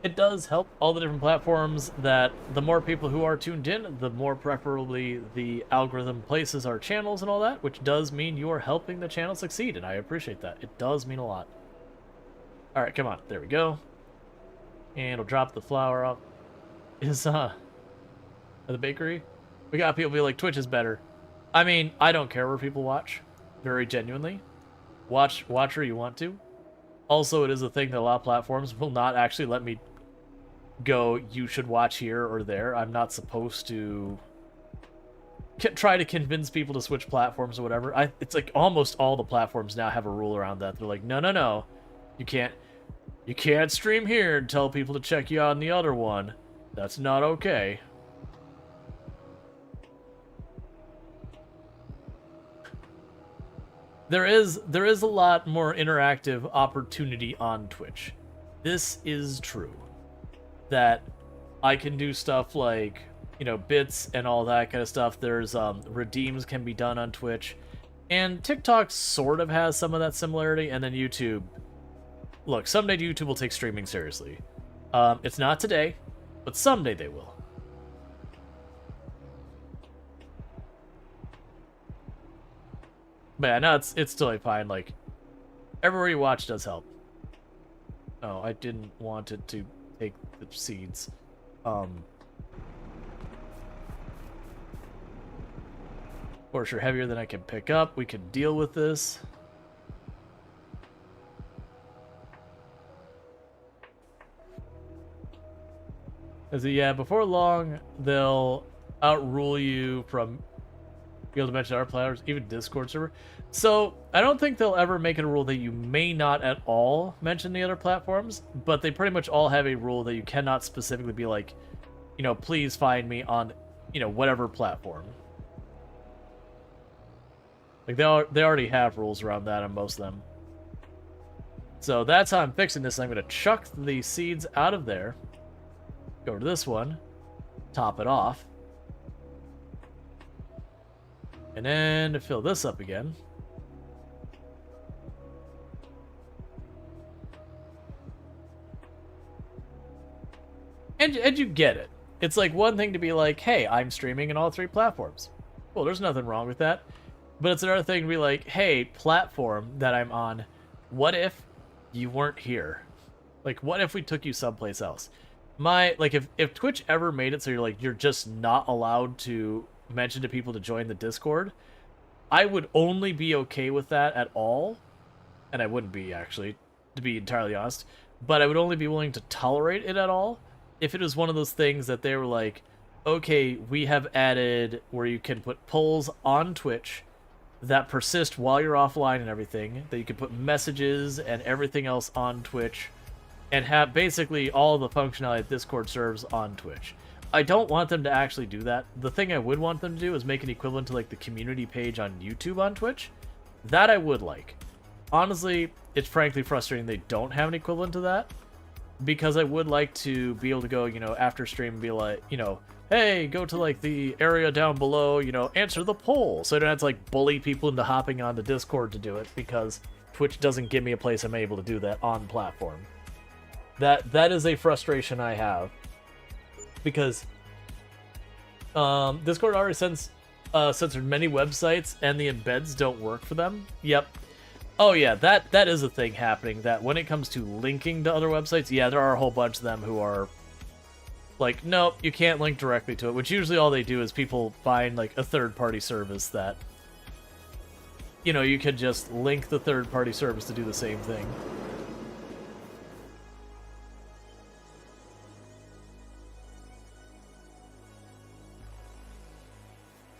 S1: It does help all the different platforms that the more people who are tuned in, the more preferably the algorithm places our channels and all that, which does mean you are helping the channel succeed, and I appreciate that. It does mean a lot. Alright, come on. There we go. And we'll drop the flower off. Is, at the bakery? We got people be like, Twitch is better. I mean, I don't care where people watch. Very genuinely. Watch where you want to. Also, it is a thing that a lot of platforms will not actually let me go, you should watch here or there. I'm not supposed to try to convince people to switch platforms or whatever. It's like almost all the platforms now have a rule around that. They're like, no. You can't stream here and tell people to check you out on the other one. That's not okay. There is a lot more interactive opportunity on Twitch. This is true. That I can do stuff like, you know, bits and all that kind of stuff. There's redeems can be done on Twitch. And TikTok sort of has some of that similarity, and then YouTube. Look, someday YouTube will take streaming seriously. It's not today, but someday they will. But yeah, no, it's totally fine. Like, everywhere you watch does help. Oh, I didn't want it to take the seeds. Of course, you're heavier than I can pick up. We can deal with this. Yeah, before long, they'll outrule you from be able to mention our players, even Discord server. So I don't think they'll ever make it a rule that you may not at all mention the other platforms, but they pretty much all have a rule that you cannot specifically be like, you know, please find me on, you know, whatever platform. Like they already have rules around that on most of them. So that's how I'm fixing this. I'm going to chuck the seeds out of there. Go to this one. Top it off. And then to fill this up again. And you get it. It's like one thing to be like, hey, I'm streaming in all 3 platforms. Well, there's nothing wrong with that. But it's another thing to be like, hey, platform that I'm on, what if you weren't here? Like, what if we took you someplace else? If Twitch ever made it so you're just not allowed to mention to people to join the Discord, I would only be okay with that at all. And I wouldn't be, actually, to be entirely honest. But I would only be willing to tolerate it at all if it was one of those things that they were like, okay, we have added where you can put polls on Twitch that persist while you're offline and everything, that you can put messages and everything else on Twitch, and have basically all the functionality that Discord serves on Twitch. I don't want them to actually do that. The thing I would want them to do is make an equivalent to like the community page on YouTube on Twitch. That I would like. Honestly, it's frankly frustrating they don't have an equivalent to that, because I would like to be able to go, you know, after stream and be like, you know, hey, go to like the area down below, you know, answer the poll. So I don't have to like bully people into hopping onto Discord to do it, because Twitch doesn't give me a place I'm able to do that on platform. That is a frustration I have, because Discord already censored many websites and the embeds don't work for them. Yep. Oh yeah, that is a thing happening, that when it comes to linking to other websites, yeah, there are a whole bunch of them who are like, nope, you can't link directly to it, which usually all they do is people find like a third-party service that, you know, you could just link the third-party service to do the same thing.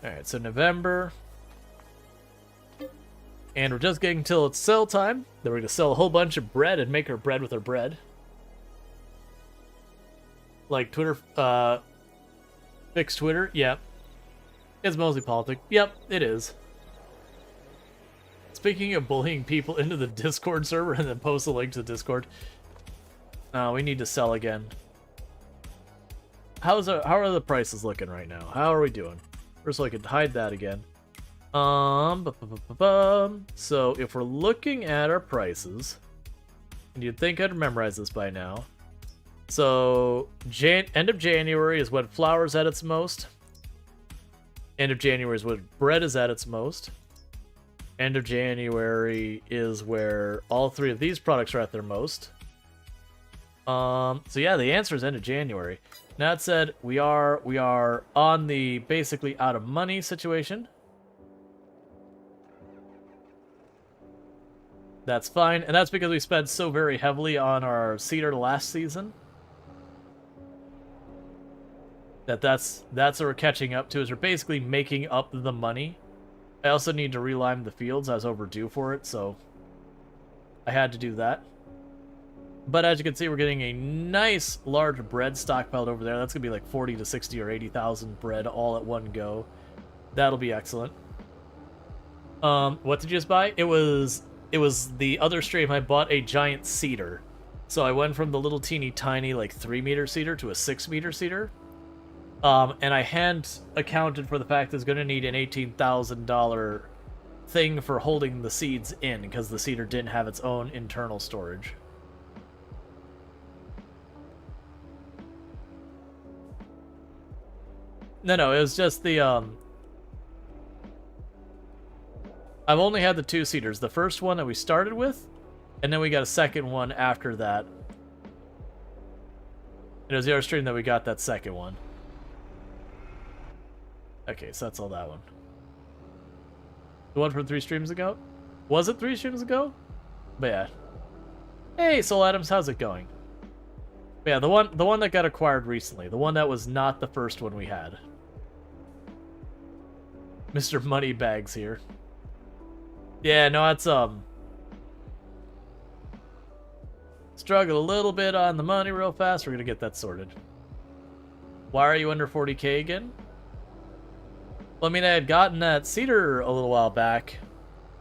S1: Alright, so November. And we're just getting till it's sell time. Then we're going to sell a whole bunch of bread and make our bread with our bread. Like Twitter, fix Twitter? Yep. It's mostly politics. Yep, it is. Speaking of bullying people into the Discord server and then post a link to the Discord. We need to sell again. How are the prices looking right now? How are we doing? First, I could hide that again. So if we're looking at our prices, and you'd think I'd memorize this by now. So end of January is when flour's at its most. End of January is when bread is at its most. End of January is where all 3 of these products are at their most. So yeah, the answer is end of January. Now that said, we are on the basically out of money situation. That's fine, and that's because we spent so very heavily on our cedar last season. That's what we're catching up to, is we're basically making up the money. I also need to relime the fields. I was overdue for it, so I had to do that. But as you can see, we're getting a nice large bread stockpiled over there. That's going to be like 40 to 60 or 80,000 bread all at one go. That'll be excellent. What did you just buy? It was the other stream. I bought a giant cedar. So I went from the little teeny tiny like 3-meter cedar to a 6-meter cedar. And I hand accounted for the fact that it's going to need an $18,000 thing for holding the seeds in, because the cedar didn't have its own internal storage. No, it was just the, I've only had the 2 cedars. The first one that we started with, and then we got a second one after that. It was the other stream that we got that second one. Okay, so that's all that one. The one from 3 streams ago? Was it 3 streams ago? But yeah. Hey, Soul Adams, how's it going? But yeah, the one that got acquired recently. The one that was not the first one we had. Mr. Moneybags here. Yeah, no, it's, struggle a little bit on the money real fast. We're gonna get that sorted. Why are you under 40k again? Well, I mean, I had gotten that cedar a little while back,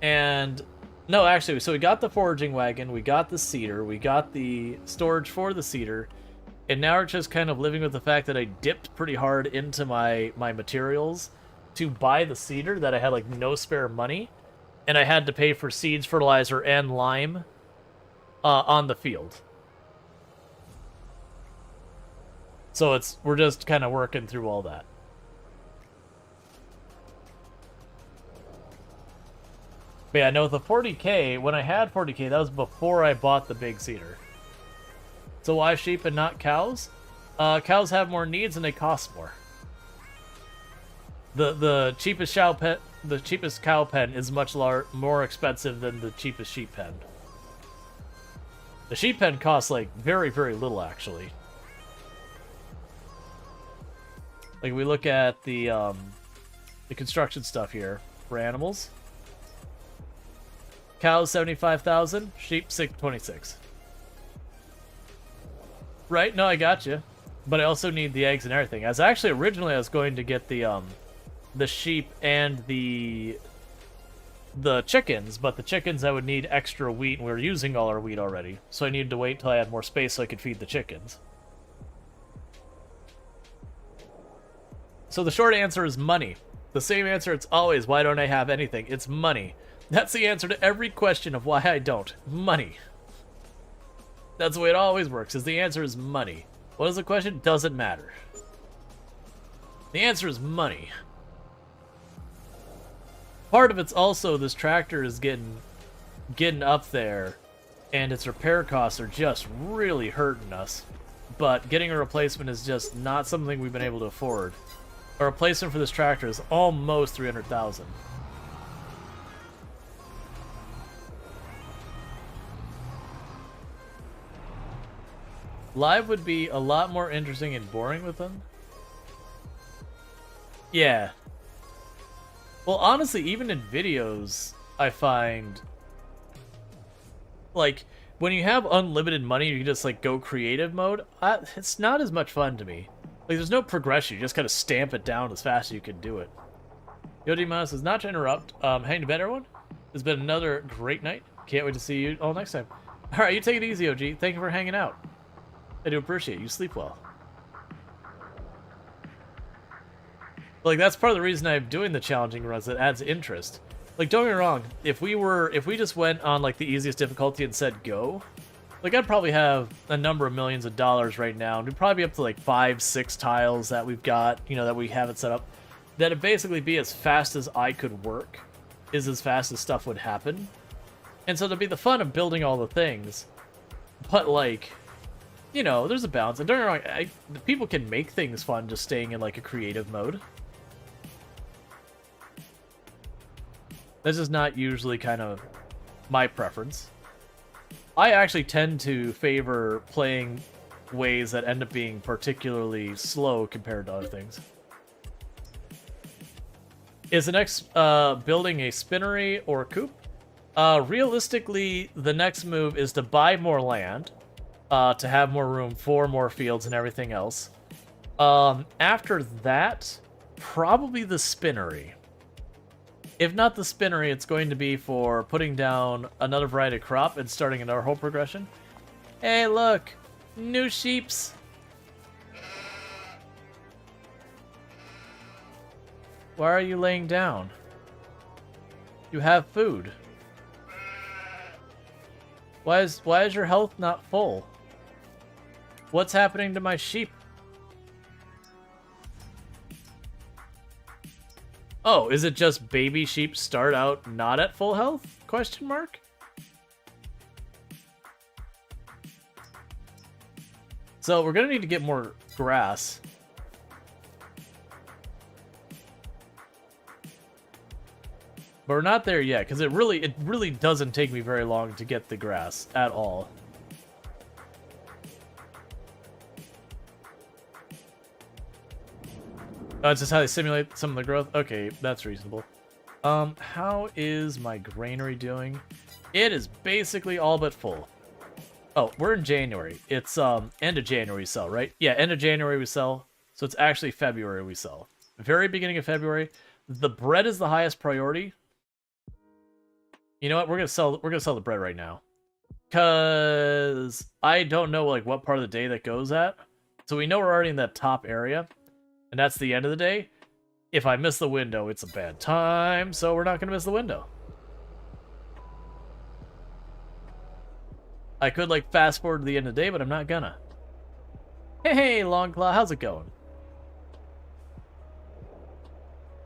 S1: and no, actually, so we got the foraging wagon, we got the cedar, we got the storage for the cedar, and now we're just kind of living with the fact that I dipped pretty hard into my materials to buy the cedar, that I had like no spare money, and I had to pay for seeds, fertilizer, and lime on the field. So we're just kind of working through all that. But yeah, no, the 40k, when I had 40k, that was before I bought the big cedar. So why sheep and not cows? Cows have more needs and they cost more. The cheapest cow pen is much more expensive than the cheapest sheep pen. The sheep pen costs like very, very little actually. Like we look at the construction stuff here for animals. Cows 75,000, sheep 626. Right? No, I got you. But I also need the eggs and everything. As actually originally I was going to get the sheep and the chickens, but the chickens I would need extra wheat, and we were using all our wheat already. So I needed to wait until I had more space so I could feed the chickens. So the short answer is money. The same answer it's always, why don't I have anything? It's money. That's the answer to every question of why I don't. Money. That's the way it always works, is the answer is money. What is the question? Doesn't matter. The answer is money. Part of it's also this tractor is getting up there, and its repair costs are just really hurting us. But getting a replacement is just not something we've been able to afford. A replacement for this tractor is almost 300,000. Live would be a lot more interesting and boring with them. Yeah. Well, honestly, even in videos, I find, like, when you have unlimited money, you can just, like, go creative mode, it's not as much fun to me. Like, there's no progression. You just gotta stamp it down as fast as you can do it. Yodi Mouse says, not to interrupt. Hang to bed, everyone. It's been another great night. Can't wait to see you all next time. Alright, you take it easy, OG. Thank you for hanging out. I do appreciate it. You sleep well. Like, that's part of the reason I'm doing the challenging runs. It adds interest. Like, don't get me wrong. If we just went on, like, the easiest difficulty and said go, like, I'd probably have a number of millions of dollars right now. And we'd probably be up to, like, 5, 6 tiles that we've got, you know, that we haven't set up. That'd basically be as fast as I could work, is as fast as stuff would happen. And so there'd be the fun of building all the things. But, like, you know, there's a balance. And don't get me wrong, people can make things fun just staying in, like, a creative mode. This is not usually kind of my preference. I actually tend to favor playing ways that end up being particularly slow compared to other things. Is the next building a spinnery or a coop? Realistically, the next move is to buy more land, to have more room for more fields and everything else. After that, probably the spinnery. If not the spinnery, it's going to be for putting down another variety of crop and starting another whole progression. Hey, look! New sheeps! Why are you laying down? You have food. Why is your health not full? What's happening to my sheep? Oh, is it just baby sheep start out not at full health? Question mark? So we're gonna need to get more grass. But we're not there yet, because it really doesn't take me very long to get the grass at all. Oh, it's just how they simulate some of the growth? Okay, that's reasonable. How is my granary doing? It is basically all but full. Oh, we're in January. It's end of January we sell, right? Yeah, end of January we sell. So it's actually February we sell. Very beginning of February. The bread is the highest priority. You know what? We're gonna sell the bread right now, cause I don't know like what part of the day that goes at. So we know we're already in that top area, and that's the end of the day. If I miss the window, it's a bad time. So we're not gonna miss the window. I could like fast forward to the end of the day, but I'm not gonna. Hey, Longclaw, how's it going?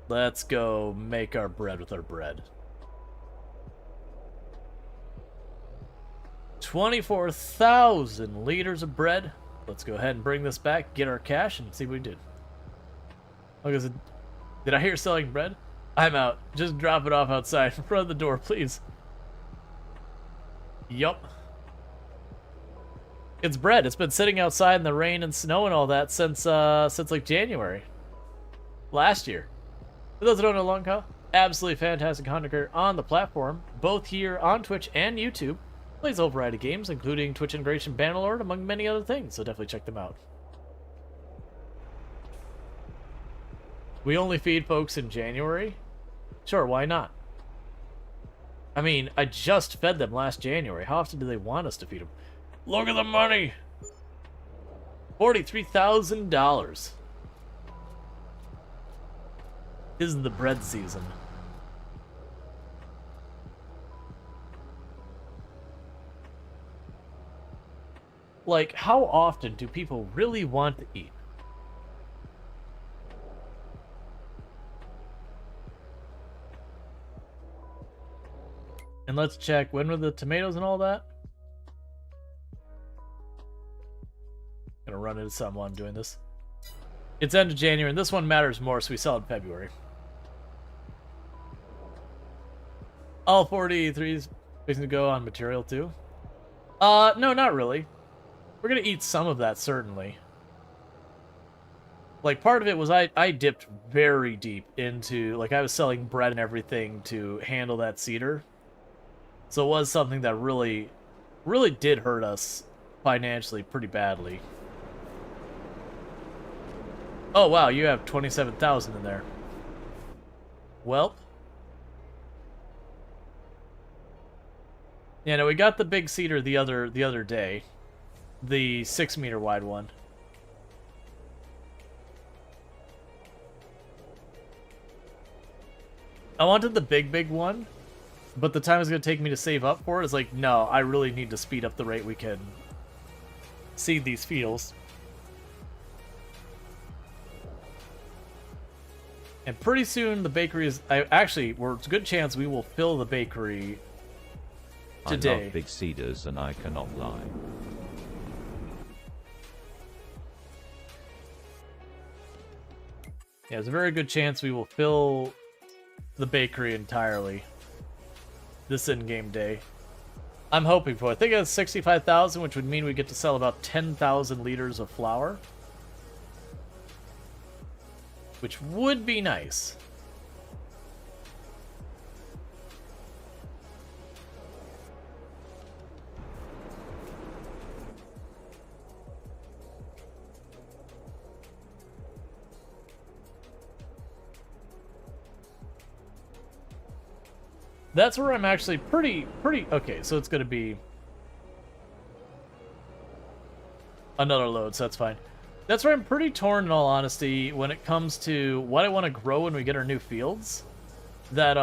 S1: Let's go make our bread with our bread. 24,000 liters of bread. Let's go ahead and bring this back, get our cash, and see what we did. Look, did I hear selling bread? I'm out. Just drop it off outside in front of the door, please. Yup. It's bread. It's been sitting outside in the rain and snow and all that since like January. Last year. For those that don't know Longclaw, absolutely fantastic content creator on the platform, both here on Twitch and YouTube. Plays a whole variety of games, including Twitch integration, Bannerlord, among many other things, so definitely check them out. We only feed folks in January? Sure, why not? I mean, I just fed them last January. How often do they want us to feed them? Look at the money! $43,000. This is the bread season. Like, how often do people really want to eat? And let's check, when were the tomatoes and all that? Gonna run into someone doing this. It's end of January, and this one matters more, so we sell it in February. All 43's fixing to go on material too? No, not really. We're gonna eat some of that, certainly. Like, part of it was I dipped very deep into, like, I was selling bread and everything to handle that cedar. So it was something that really did hurt us financially pretty badly. Oh, wow, you have 27,000 in there. Welp. Yeah, no, we got the big cedar the other day. The 6-meter wide one. I wanted the big one, but the time it's going to take me to save up for it is like, no, I really need to speed up the rate we can seed these fields. And pretty soon the bakery is... Actually, there's a good chance we will fill the bakery today.
S3: I love big cedars and I cannot lie.
S1: Yeah, there's a very good chance we will fill the bakery entirely this in-game day. I'm hoping for. I think it's 65,000, which would mean we get to sell about 10,000 liters of flour, which would be nice. That's where I'm actually pretty... Okay, so it's going to be another load, so that's fine. That's where I'm pretty torn, in all honesty, when it comes to what I want to grow when we get our new fields. That,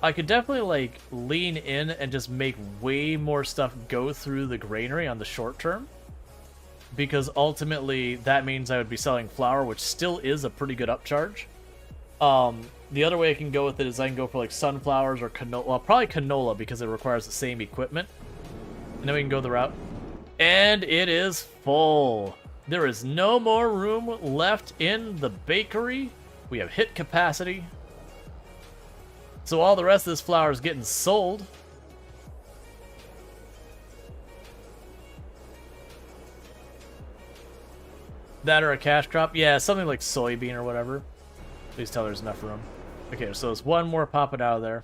S1: I could definitely, like, lean in and just make way more stuff go through the granary on the short term. Because ultimately, that means I would be selling flour, which still is a pretty good upcharge. The other way I can go with it is I can go for like sunflowers or canola. Well, probably canola because it requires the same equipment. And then we can go the route. And it is full. There is no more room left in the bakery. We have hit capacity. So all the rest of this flour is getting sold. That or a cash crop? Yeah, something like soybean or whatever. Please tell there's enough room. Okay, so there's one more popping out of there.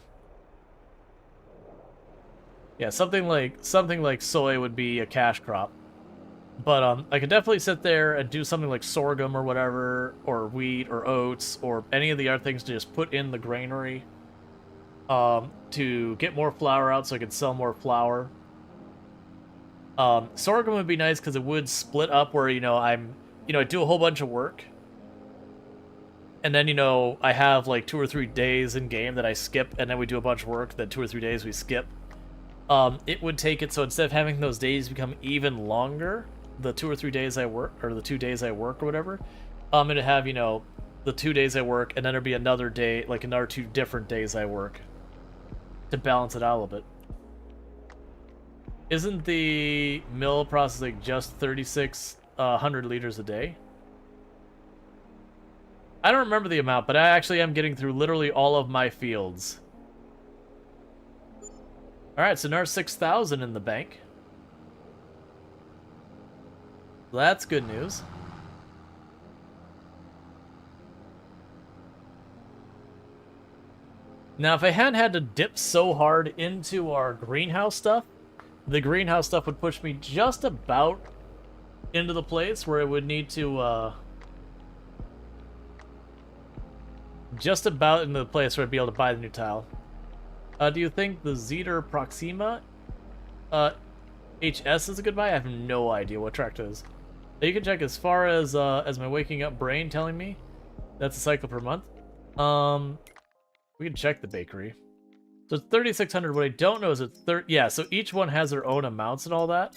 S1: Yeah, something like soy would be a cash crop. But I could definitely sit there and do something like sorghum or whatever, or wheat or oats, or any of the other things to just put in the granary to get more flour out so I could sell more flour. Sorghum would be nice because it would split up where, I do a whole bunch of work. And then, I have like 2 or 3 days in game that I skip, and then we do a bunch of work, then 2 or 3 days we skip. It would take it so instead of having those days become even longer, the 2 or 3 days I work, or the 2 days I work or whatever, I'm going to have, the 2 days I work, and then there'll be another day, like another 2 different days I work to balance it out a little bit. Isn't the mill processing just 3,600 liters a day? I don't remember the amount, but I actually am getting through literally all of my fields. Alright, so now 6,000 in the bank. That's good news. Now, if I hadn't had to dip so hard into our greenhouse stuff, the greenhouse stuff would push me just about into the place where it would need to, just about into the place where I'd be able to buy the new tile. Do you think the Zeter Proxima HS is a good buy? I have no idea what tractor is. You can check as far as my waking up brain telling me. That's a cycle per month. We can check the bakery. So it's 3,600. What I don't know is it's yeah, so each one has their own amounts and all that.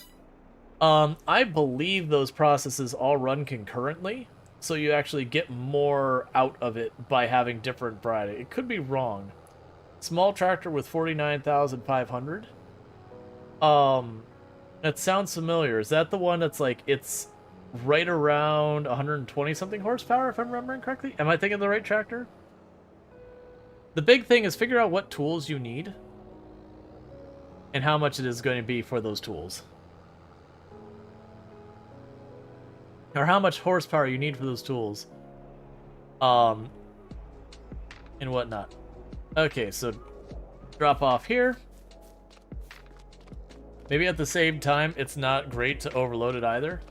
S1: I believe those processes all run concurrently. So you actually get more out of it by having different variety. It could be wrong. Small tractor with 49,500. That sounds familiar. Is that the one that's like, it's right around 120 something horsepower, if I'm remembering correctly? Am I thinking of the right tractor? The big thing is figure out what tools you need and how much it is going to be for those tools. Or how much horsepower you need for those tools. And whatnot. Okay, so drop off here. Maybe at the same time, it's not great to overload it either.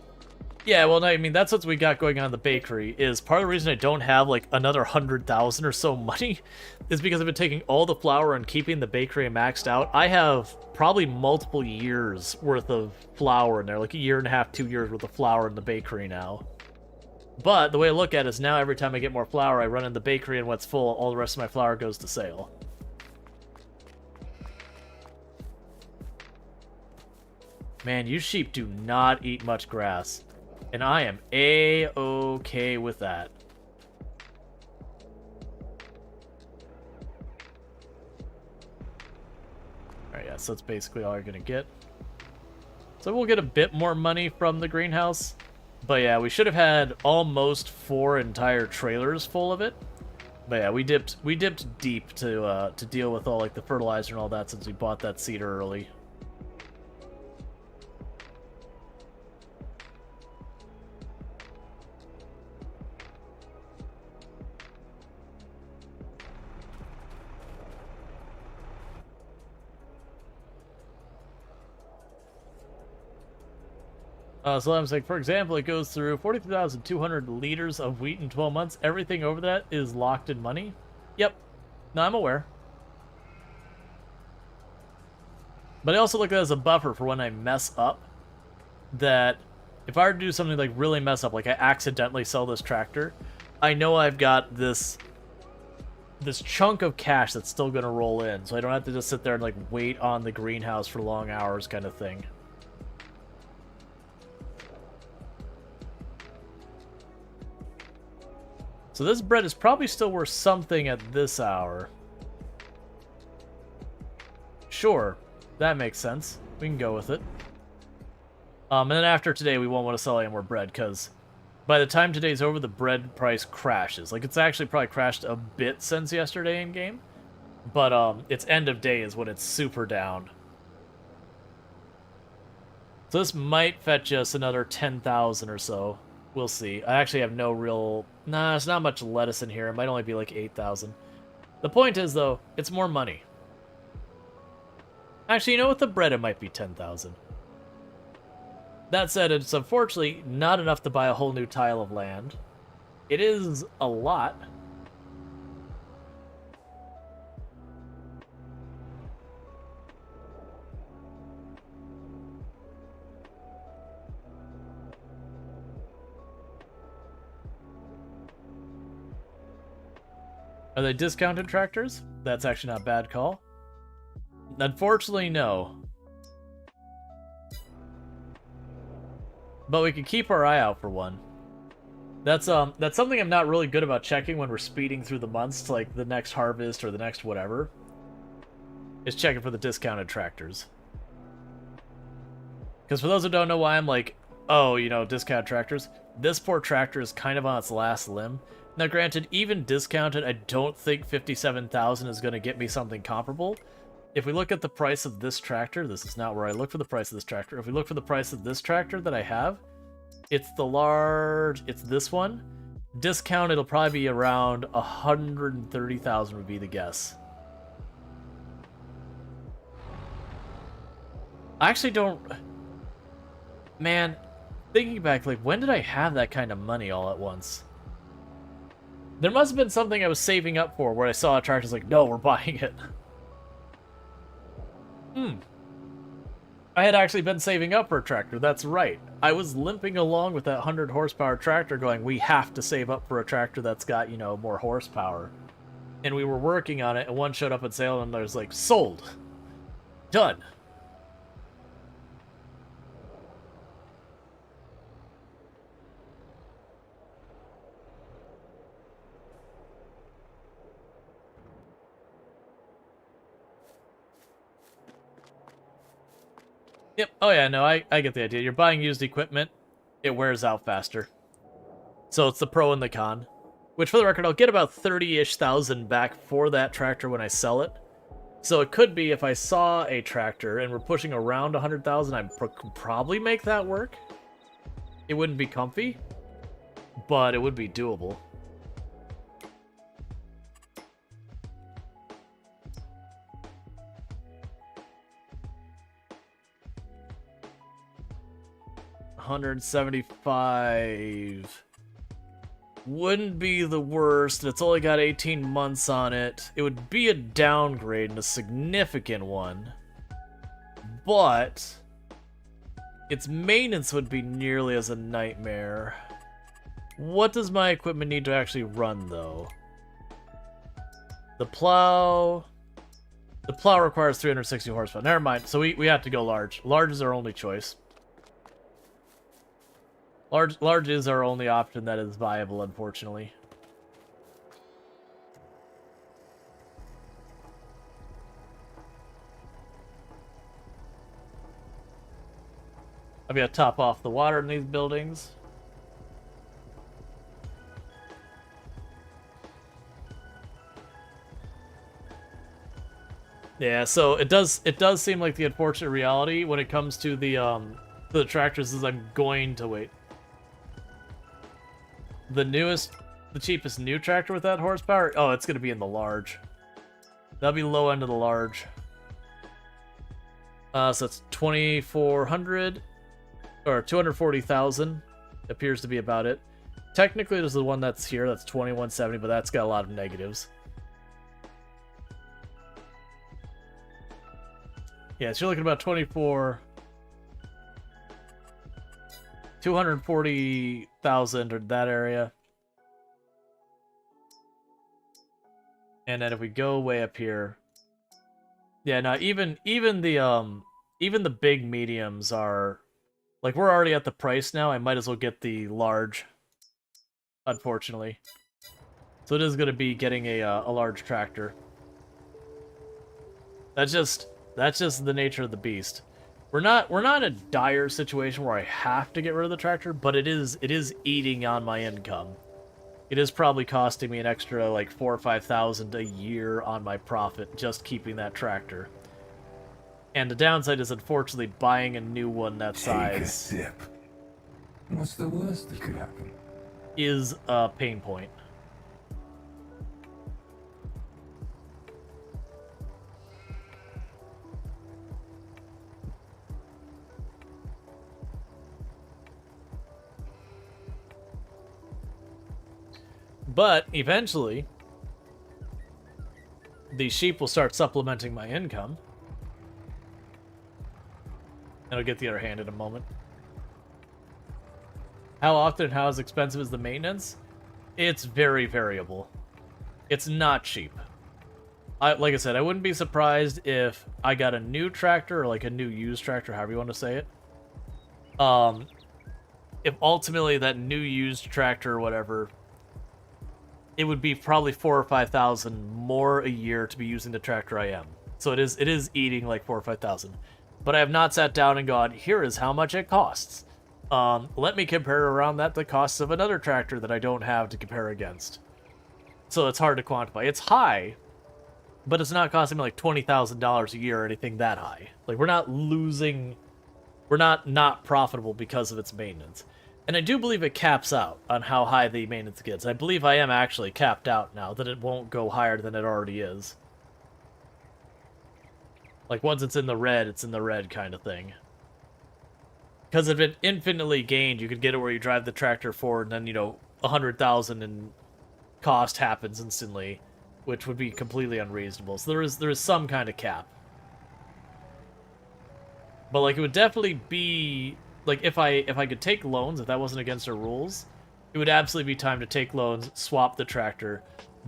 S1: Yeah, well, no, I mean, that's what we got going on in the bakery, is part of the reason I don't have, like, another 100,000 or so money is because I've been taking all the flour and keeping the bakery maxed out. I have probably multiple years worth of flour in there, like a year and a half, 2 years worth of flour in the bakery now. But the way I look at it is now every time I get more flour, I run in the bakery and what's full, all the rest of my flour goes to sale. Man, you sheep do not eat much grass. And I am A-okay with that. Alright, yeah, so that's basically all you're gonna get. So we'll get a bit more money from the greenhouse. But yeah, we should have had almost 4 entire trailers full of it. But yeah, we dipped deep to deal with all like the fertilizer and all that since we bought that seeder early. So I'm saying, for example, it goes through 43,200 liters of wheat in 12 months. Everything over that is locked in money. Yep. No, I'm aware. But I also look at it as a buffer for when I mess up. That if I were to do something like really mess up, like I accidentally sell this tractor, I know I've got this chunk of cash that's still going to roll in. So I don't have to just sit there and like wait on the greenhouse for long hours kind of thing. So this bread is probably still worth something at this hour. Sure, that makes sense. We can go with it. And then after today, we won't want to sell any more bread, because by the time today's over, the bread price crashes. Like, it's actually probably crashed a bit since yesterday in-game, but its end of day is when it's super down. So this might fetch us another 10,000 or so. We'll see. I actually have no real... Nah, there's not much lettuce in here. It might only be like 8,000. The point is, though, it's more money. Actually, you know what? The bread, it might be 10,000. That said, it's unfortunately not enough to buy a whole new tile of land. It is a lot. Are they discounted tractors? That's actually not a bad call. Unfortunately, no. But we can keep our eye out for one. That's something I'm not really good about checking when we're speeding through the months to like the next harvest or the next whatever. Is checking for the discounted tractors. Because for those who don't know why I'm like, oh, you know, discounted tractors, this poor tractor is kind of on its last limb. Now, granted, even discounted, I don't think 57,000 is going to get me something comparable. If we look at the price of this tractor, this is not where I look for the price of this tractor. If we look for the price of this tractor that I have, it's the large, it's this one. Discount, it'll probably be around 130,000 would be the guess. I actually don't... Man, thinking back, like, when did I have that kind of money all at once? There must have been something I was saving up for where I saw a tractor, I was like, no, we're buying it. I had actually been saving up for a tractor, that's right. I was limping along with that 100 horsepower tractor going, we have to save up for a tractor that's got, you know, more horsepower. And we were working on it, and one showed up at sale, and I was like, sold. Done. Yep. Oh yeah, no, I get the idea. You're buying used equipment, it wears out faster. So it's the pro and the con. Which, for the record, I'll get about 30-ish thousand back for that tractor when I sell it. So it could be if I saw a tractor and we're pushing around 100,000, I could probably make that work. It wouldn't be comfy, but it would be doable. $175 wouldn't be the worst. It's only got 18 months on it. It would be a downgrade and a significant one, but its maintenance would be nearly as a nightmare. What does my equipment need to actually run, though? The plow requires 360 horsepower. Never mind. So we have to go large. Large is our only choice. Large is our only option that is viable, unfortunately. I've got to top off the water in these buildings. Yeah, so it does seem like the unfortunate reality when it comes to the tractors is I'm going to wait. The cheapest new tractor with that horsepower? Oh, it's gonna be in the large. That'll be low end of the large. So it's 2,400 or 240,000 appears to be about it. Technically, there's the one that's here. That's 2,170, but that's got a lot of negatives. Yeah, so you're looking about 240,000 or that area. And then if we go way up here, yeah, no, even the big mediums are like we're already at the price now. I might as well get the large, unfortunately. So it is going to be getting a large tractor. That's just the nature of the beast. We're not in a dire situation where I have to get rid of the tractor, but it is eating on my income. It is probably costing me an extra like 4,000 or 5,000 a year on my profit just keeping that tractor. And the downside is unfortunately buying a new one that size.
S3: Take a sip. What's the worst that could happen?
S1: Is a pain point. But eventually, the sheep will start supplementing my income. And I'll get the other hand in a moment. How often and how expensive is the maintenance? It's very variable. It's not cheap. Like I said, I wouldn't be surprised if I got a new tractor or like a new used tractor, however you want to say it. If ultimately that new used tractor or whatever, it would be probably 4,000 or 5,000 more a year to be using the tractor I am. So it is eating like 4,000 or 5,000. But I have not sat down and gone, here is how much it costs. Let me compare around that the costs of another tractor that I don't have to compare against. So it's hard to quantify. It's high, but it's not costing me like $20,000 a year or anything that high. Like we're not losing, we're not profitable because of its maintenance. And I do believe it caps out on how high the maintenance gets. I believe I am actually capped out now, that it won't go higher than it already is. Like, once it's in the red kind of thing. Because if it infinitely gained, you could get it where you drive the tractor forward, and then, 100,000 in cost happens instantly, which would be completely unreasonable. So there is some kind of cap. But, like, it would definitely be... Like, if I could take loans, if that wasn't against our rules, it would absolutely be time to take loans, swap the tractor,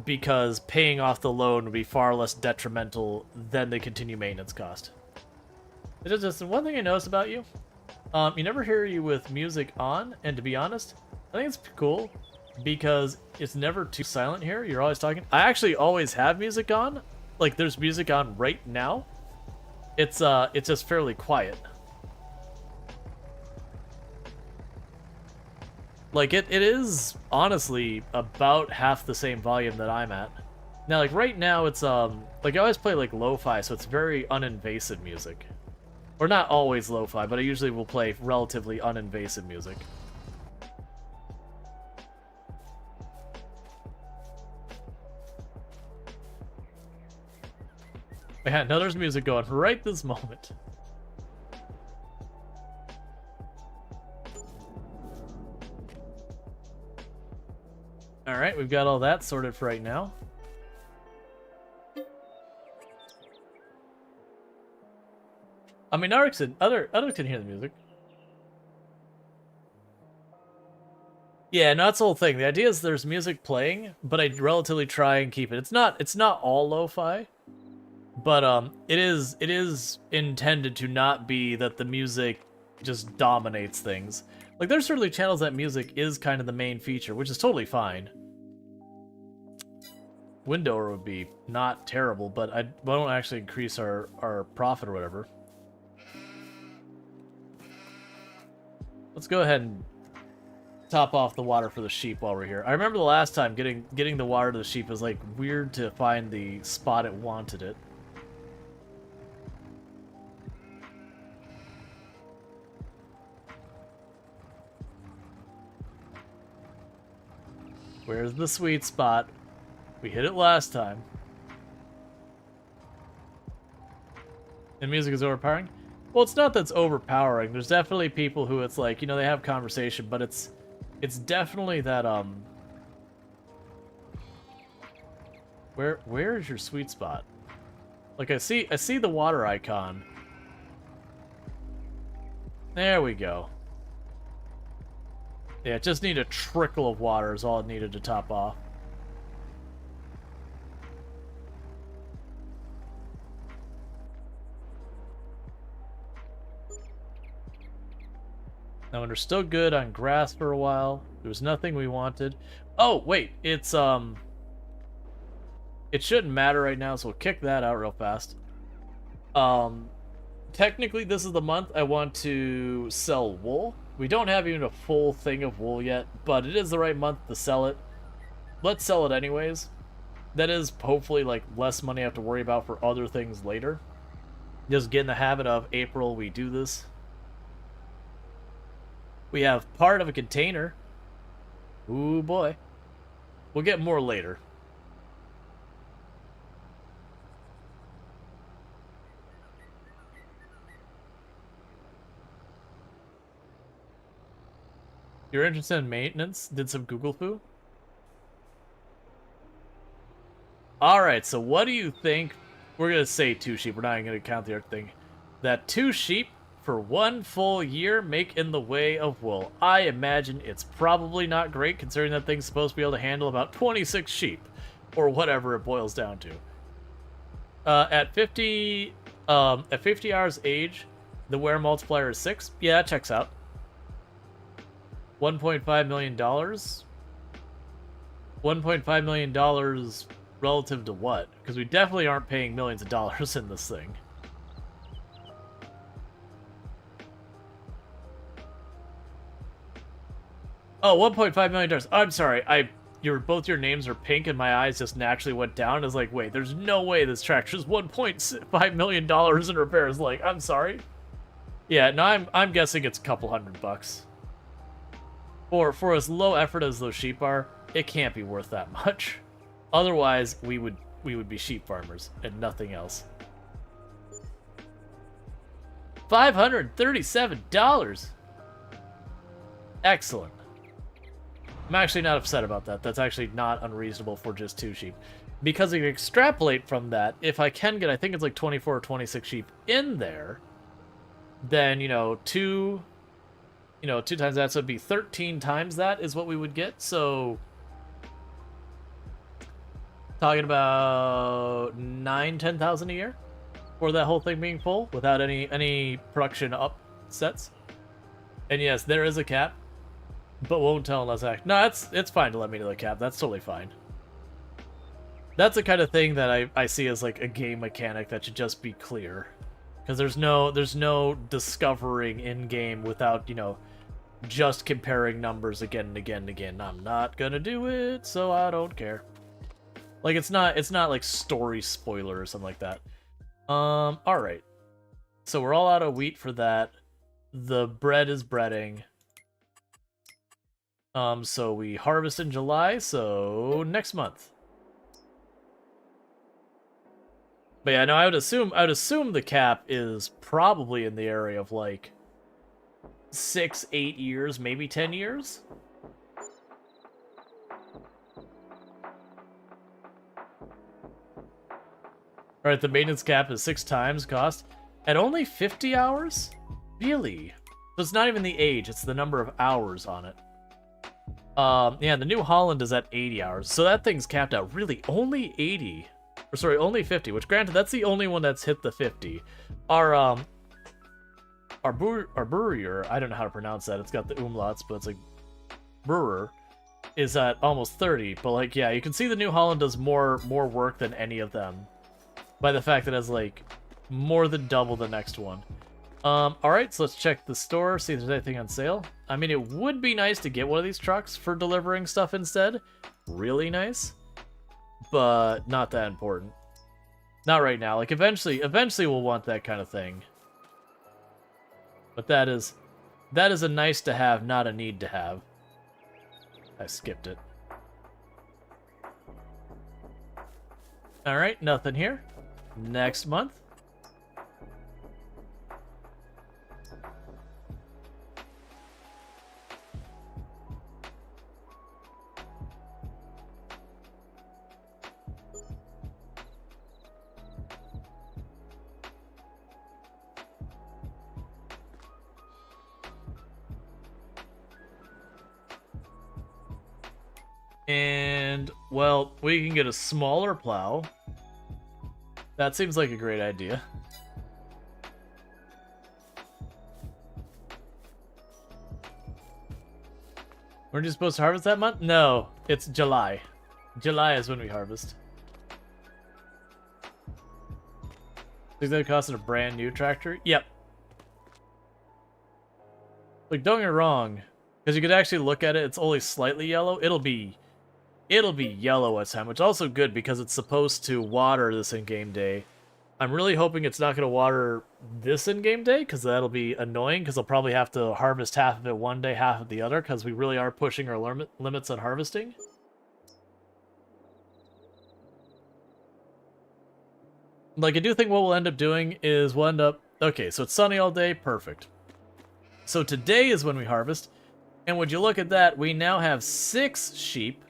S1: because paying off the loan would be far less detrimental than the continued maintenance cost. It's just one thing I noticed about you. You never hear you with music on, and to be honest, I think it's cool, because it's never too silent here. You're always talking. I actually always have music on. Like, there's music on right now. It's just fairly quiet. Like, it is, honestly, about half the same volume that I'm at. Now, like, right now, it's, like, I always play, like, lo-fi, so it's very uninvasive music. Or not always lo-fi, but I usually will play relatively uninvasive music. Yeah, now there's music going right this moment. Alright, we've got all that sorted for right now. I mean, others can hear the music. Yeah, no, that's the whole thing. The idea is there's music playing, but I relatively try and keep it. It's not all lo-fi, but it is intended to not be that the music just dominates things. Like, there's certainly channels that music is kind of the main feature, which is totally fine. Windower would be not terrible, but I won't actually increase our profit or whatever. Let's go ahead and top off the water for the sheep while we're here. I remember the last time getting the water to the sheep was like weird to find the spot it wanted it. Where's the sweet spot? We hit it last time. And music is overpowering? Well, it's not that it's overpowering. There's definitely people who it's like, you know, they have conversation, but it's definitely that, Where is your sweet spot? Like, I see the water icon. There we go. Yeah, it just need a trickle of water is all it needed to top off. Now, we're still good on grass for a while. There was nothing we wanted. Oh, wait, it's, it shouldn't matter right now, so we'll kick that out real fast. Technically, this is the month I want to sell wool. We don't have even a full thing of wool yet, but it is the right month to sell it. Let's sell it anyways. That is hopefully like less money I have to worry about for other things later. Just get in the habit of April, we do this. We have part of a container. Ooh boy. We'll get more later. You're interested in maintenance? Did some Google foo? Alright, so what do you think? We're going to say 2 sheep. We're not even going to count the other thing. That 2 sheep for 1 full year make in the way of wool. I imagine it's probably not great considering that thing's supposed to be able to handle about 26 sheep. Or whatever it boils down to. At 50 hours age, the wear multiplier is 6. Yeah, that checks out. $1.5 million. $1.5 million relative to what? Because we definitely aren't paying millions of dollars in this thing. Oh, $1.5 million. I'm sorry. Both your names are pink and my eyes just naturally went down. I was like, wait, there's no way this tractor's $1.5 million in repairs. Like, I'm sorry. Yeah, no, I'm guessing it's a couple $100. For as low effort as those sheep are, it can't be worth that much. Otherwise, we would be sheep farmers and nothing else. $537. Excellent. I'm actually not upset about that. That's actually not unreasonable for just 2 sheep. Because if you extrapolate from that, if I can get, I think it's like 24 or 26 sheep in there, then, you know, 2 times that, so it'd be 13 times that is what we would get. So, talking about 10,000 a year for that whole thing being full without any production upsets. And yes, there is a cap, but won't tell unless no, it's fine to let me know the cap. That's totally fine. That's the kind of thing that I see as like a game mechanic that should just be clear, because there's no discovering in game without, you know, just comparing numbers again and again and again. I'm not gonna do it, so I don't care. Like, it's not like story spoiler or something like that. Alright. So we're all out of wheat for that. The bread is breading. So we harvest in July, so next month. But yeah, no, I would assume the cap is probably in the area of like 6, 8 years, maybe 10 years. Alright, the maintenance cap is 6 times cost. At only 50 hours? Really? So it's not even the age, it's the number of hours on it. Yeah, the New Holland is at 80 hours. So that thing's capped out. Really, only 80. Or sorry, only 50, which granted, that's the only one that's hit the 50. Our brewer, I don't know how to pronounce that. It's got the umlauts, but it's like brewer is at almost 30. But like, yeah, you can see the New Holland does more work than any of them by the fact that it has like more than double the next one. Alright, so let's check the store, see if there's anything on sale. I mean, it would be nice to get one of these trucks for delivering stuff instead. Really nice. But not that important. Not right now. Like, eventually we'll want that kind of thing. But that is a nice to have, not a need to have. I skipped it. All right, nothing here. Next month. And, well, we can get a smaller plow. That seems like a great idea. Weren't you supposed to harvest that month? No, it's July. July is when we harvest. Think that cost a brand new tractor? Yep. Like, don't get me wrong, because you could actually look at it, it's only slightly yellow. It'll be yellow at time, which is also good because it's supposed to water this in-game day. I'm really hoping it's not going to water this in-game day, because that'll be annoying, because I'll probably have to harvest half of it one day, half of the other, because we really are pushing our limits on harvesting. Like, I do think what we'll end up doing is we'll end up... Okay, so it's sunny all day, perfect. So today is when we harvest, and would you look at that, we now have 6 sheep,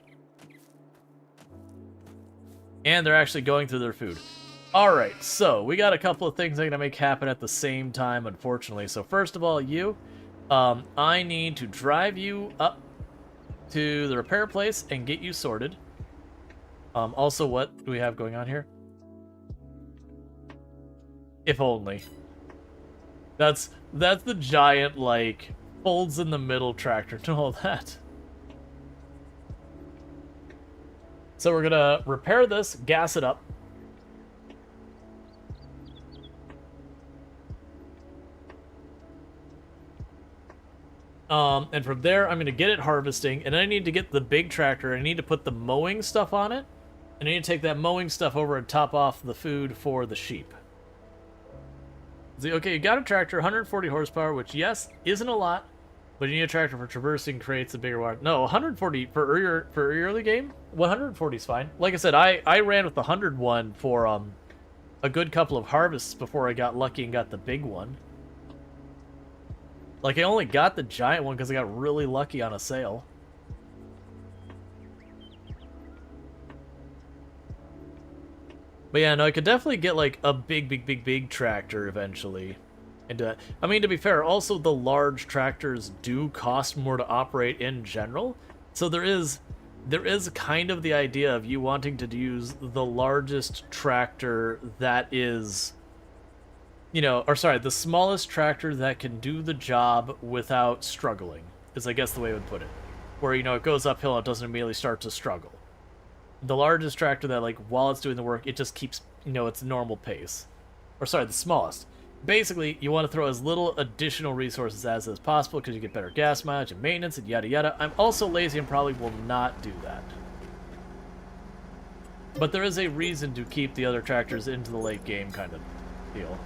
S1: and they're actually going through their food. Alright, so we got a couple of things I'm going to make happen at the same time, unfortunately. So first of all, you, I need to drive you up to the repair place and get you sorted. Also, what do we have going on here? If only. That's the giant, like, folds in the middle tractor to all that. So we're gonna repair this, gas it up. And from there, I'm gonna get it harvesting, and I need to get the big tractor. I need to put the mowing stuff on it, and I need to take that mowing stuff over and top off the food for the sheep. See, okay, you got a tractor, 140 horsepower, which, yes, isn't a lot, but you need a tractor for traversing creates a bigger water. No, 140 for early game? 140 is fine. Like I said, I ran with the 101 for a good couple of harvests before I got lucky and got the big one. Like, I only got the giant one because I got really lucky on a sale. But yeah, no, I could definitely get, like, a big tractor eventually. And, I mean, to be fair, also the large tractors do cost more to operate in general. So there is kind of the idea of you wanting to use the largest tractor that is, you know, or sorry, the smallest tractor that can do the job without struggling, is I guess the way I would put it. Where, you know, it goes uphill and it doesn't immediately start to struggle. The largest tractor that, like, while it's doing the work, it just keeps, you know, its normal pace. Or sorry, the smallest. Basically, you want to throw as little additional resources as possible because you get better gas mileage and maintenance and yada yada. I'm also lazy and probably will not do that. But there is a reason to keep the other tractors into the late game kind of deal.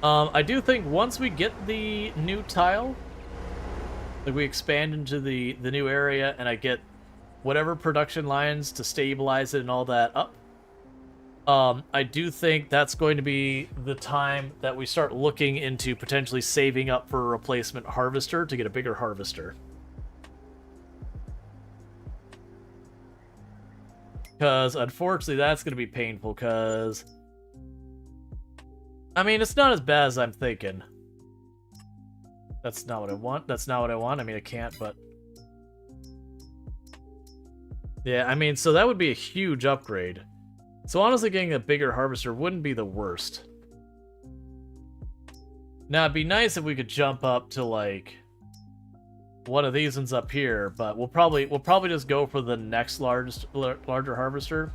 S1: I do think once we get the new tile, like we expand into the new area and I get whatever production lines to stabilize it and all that up, I do think that's going to be the time that we start looking into potentially saving up for a replacement harvester to get a bigger harvester. Because, unfortunately, that's going to be painful, because... I mean, it's not as bad as I'm thinking. That's not what I want. That's not what I want. I mean, I can't, but... Yeah, I mean, so that would be a huge upgrade. So honestly, getting a bigger harvester wouldn't be the worst. Now, it'd be nice if we could jump up to, like, one of these ones up here, but we'll probably just go for the next larger harvester,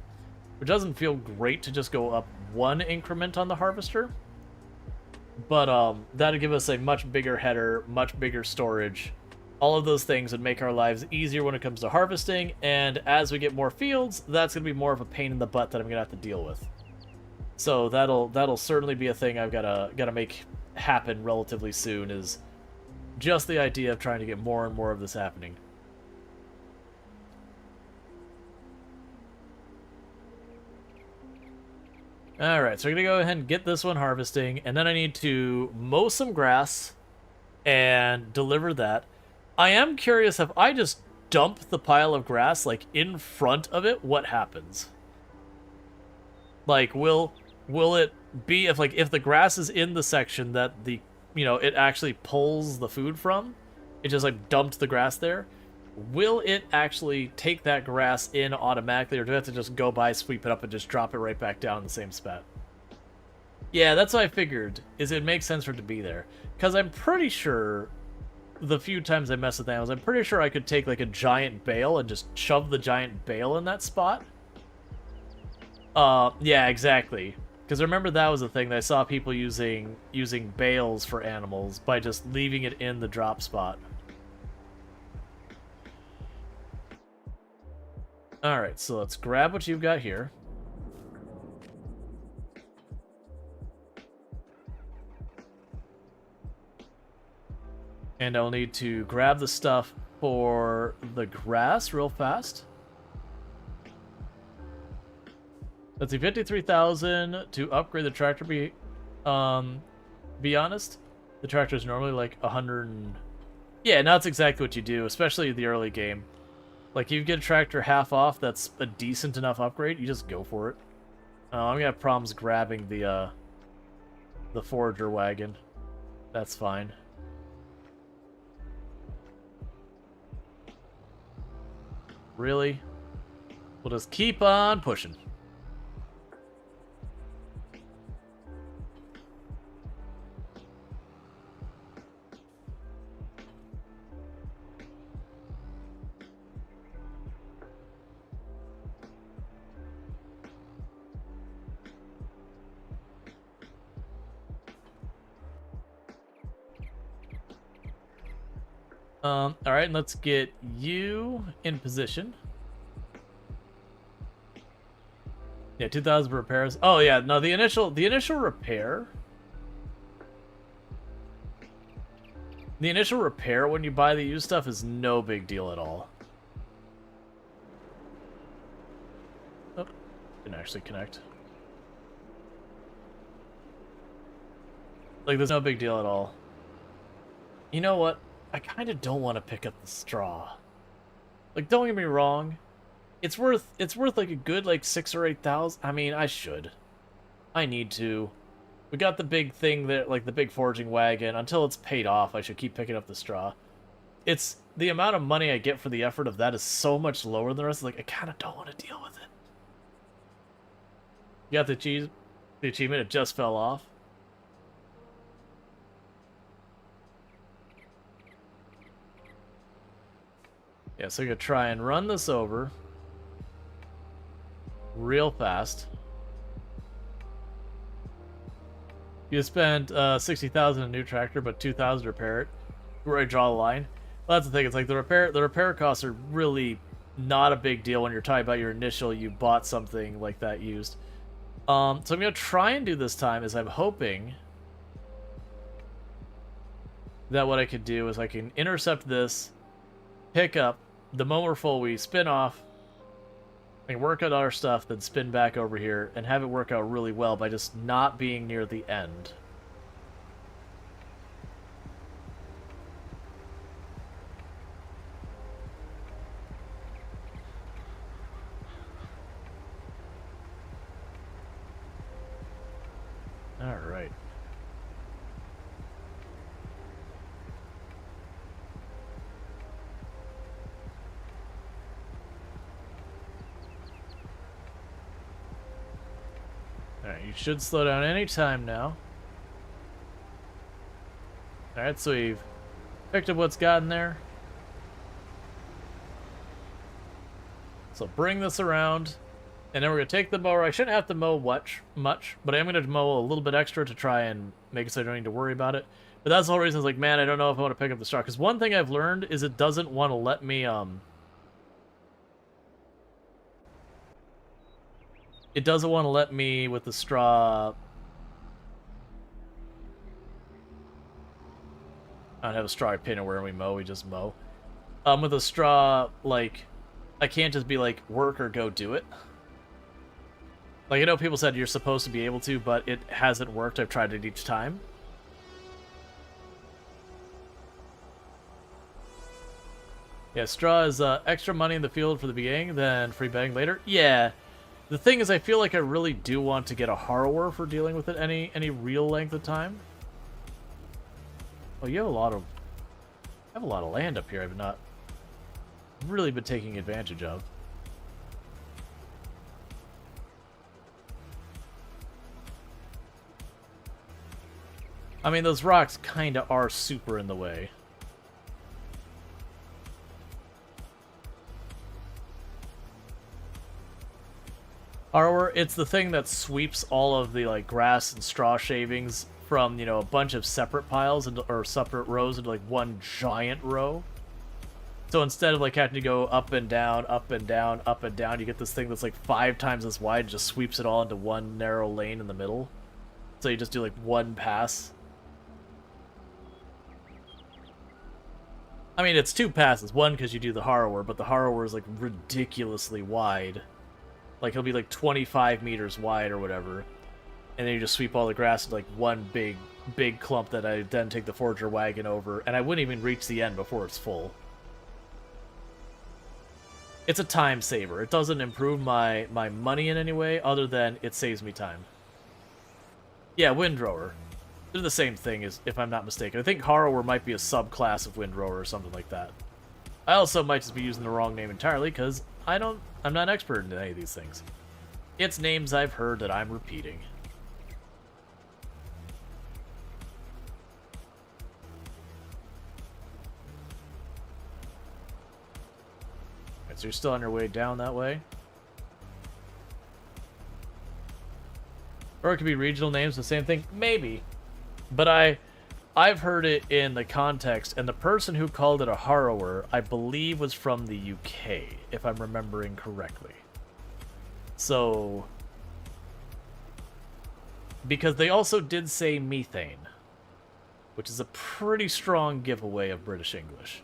S1: which doesn't feel great to just go up one increment on the harvester. But that'd give us a much bigger header, much bigger storage. All of those things would make our lives easier when it comes to harvesting, and as we get more fields, that's going to be more of a pain in the butt that I'm going to have to deal with. So that'll certainly be a thing I've gotta make happen relatively soon, is just the idea of trying to get more and more of this happening. Alright, so we're gonna go ahead and get this one harvesting, and then I need to mow some grass and deliver that. I am curious, if I just dump the pile of grass, like, in front of it, what happens? Like, will it be, if the grass is in the section that the, it actually pulls the food from, it just, like, dumped the grass there, will it actually take that grass in automatically, or do I have to just go by, sweep it up, and just drop it right back down in the same spot? Yeah, that's what I figured, is it makes sense for it to be there. Because I'm pretty sure, the few times I mess with animals, I'm pretty sure I could take, like, a giant bale and just shove the giant bale in that spot. Yeah, exactly. Because remember that was the thing that I saw people using bales for animals by just leaving it in the drop spot. Alright, so let's grab what you've got here. And I'll need to grab the stuff for the grass real fast. Let's see, 53,000 to upgrade the tractor. Be honest, the tractor is normally like 100. Yeah, now that's exactly what you do, especially the early game. Like, you get a tractor half off, that's a decent enough upgrade, you just go for it. I'm gonna have problems grabbing the forager wagon. That's fine. Really? We'll just keep on pushing. Alright, and let's get you in position. Yeah, 2,000 repairs. Oh yeah, no, the initial repair. The initial repair when you buy the used stuff is no big deal at all. Oh, didn't actually connect. Like, there's no big deal at all. You know what? I kind of don't want to pick up the straw. Like, don't get me wrong, it's worth like a good like 6,000 or 8,000. I mean, I should. I need to. We got the big thing that, like the big foraging wagon. Until it's paid off, I should keep picking up the straw. It's the amount of money I get for the effort of that is so much lower than the rest. Like, I kind of don't want to deal with it. You got the achievement. It just fell off. Yeah, so you're gonna try and run this over real fast. You spent 60,000 in a new tractor, but 2,000 to repair it. Where I draw the line. Well, that's the thing. It's like the repair costs are really not a big deal when you're talking about your initial. You bought something like that used. So I'm gonna try and do this time is I'm hoping that what I could do is I can intercept this, pick up. The moment we're full, we spin off, and work out our stuff, then spin back over here, and have it work out really well by just not being near the end. Alright. Alright, you should slow down any time now. Alright, so we've picked up what's gotten there. So bring this around, and then we're going to take the mower. I shouldn't have to mow much, but I am going to mow a little bit extra to try and make it so I don't need to worry about it. But that's the whole reason I was like, man, I don't know if I want to pick up the straw. Because one thing I've learned is it doesn't want to let me, it doesn't want to let me with the straw. I don't have a straw pin where we mow, we just mow. With a straw, like, I can't just be like, work or go do it. Like, I know people said you're supposed to be able to, but it hasn't worked. I've tried it each time. Yeah, straw is extra money in the field for the beginning, then free betting later. Yeah. The thing is, I feel like I really do want to get a harrower for dealing with it any real length of time. Oh, you have a lot of land up here I've not really been taking advantage of. I mean, those rocks kind of are super in the way. Harrower, it's the thing that sweeps all of the like grass and straw shavings from, you know, a bunch of separate piles or separate rows into like one giant row. So instead of like having to go up and down, up and down, up and down, you get this thing that's like 5 times as wide and just sweeps it all into one narrow lane in the middle. So you just do like one pass. I mean, it's 2 passes. One because you do the harrower, but the harrower is like ridiculously wide. Like, he'll be like 25 meters wide or whatever. And then you just sweep all the grass into like one big clump that I then take the forager wagon over. And I wouldn't even reach the end before it's full. It's a time saver. It doesn't improve my money in any way other than it saves me time. Yeah, windrower. They're the same thing, as if I'm not mistaken. I think harrower might be a subclass of windrower or something like that. I also might just be using the wrong name entirely, because I'm not an expert in any of these things. It's names I've heard that I'm repeating. Alright, so you're still on your way down that way? Or it could be regional names, the same thing? Maybe. But I've heard it in the context, and the person who called it a harrower, I believe, was from the UK, if I'm remembering correctly. So, because they also did say methane, which is a pretty strong giveaway of British English.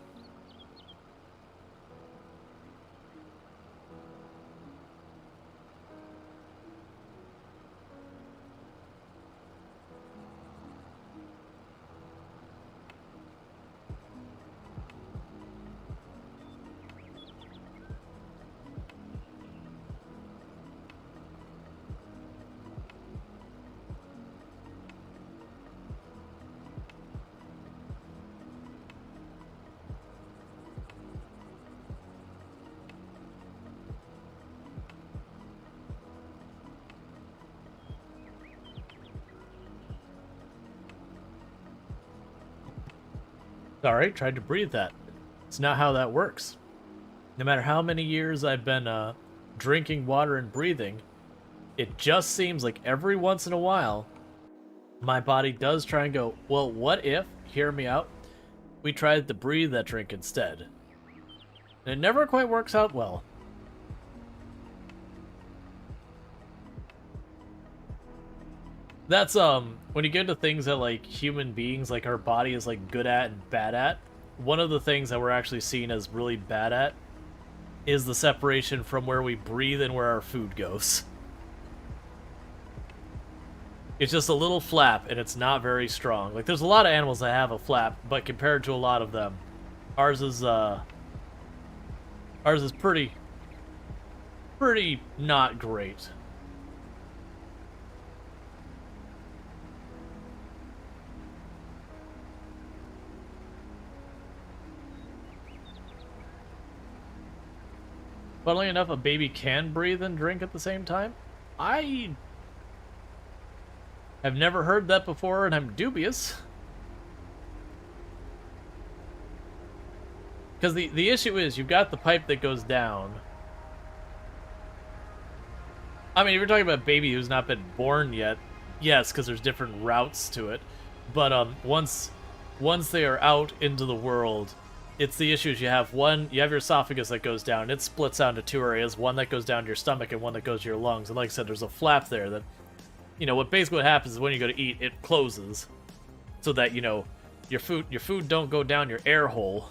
S1: Alright, tried to breathe that. It's not how that works. No matter how many years I've been drinking water and breathing, it just seems like every once in a while, my body does try and go, well, what if, hear me out, we tried to breathe that drink instead? And it never quite works out well. That's, when you get into things that, like, human beings, like, our body is, like, good at and bad at, one of the things that we're actually seen as really bad at is the separation from where we breathe and where our food goes. It's just a little flap, and it's not very strong. Like, there's a lot of animals that have a flap, but compared to a lot of them, ours is pretty not great. Funnily enough, a baby can breathe and drink at the same time. I have never heard that before, and I'm dubious. Because the issue is, you've got the pipe that goes down. I mean, if you're talking about a baby who's not been born yet, yes, because there's different routes to it. But once they are out into the world, it's the issues you have. One, you have your esophagus that goes down. It splits out into 2 areas. One that goes down to your stomach and one that goes to your lungs. And like I said, there's a flap there that, you know, what happens is when you go to eat, it closes. So that, you know, your food don't go down your air hole.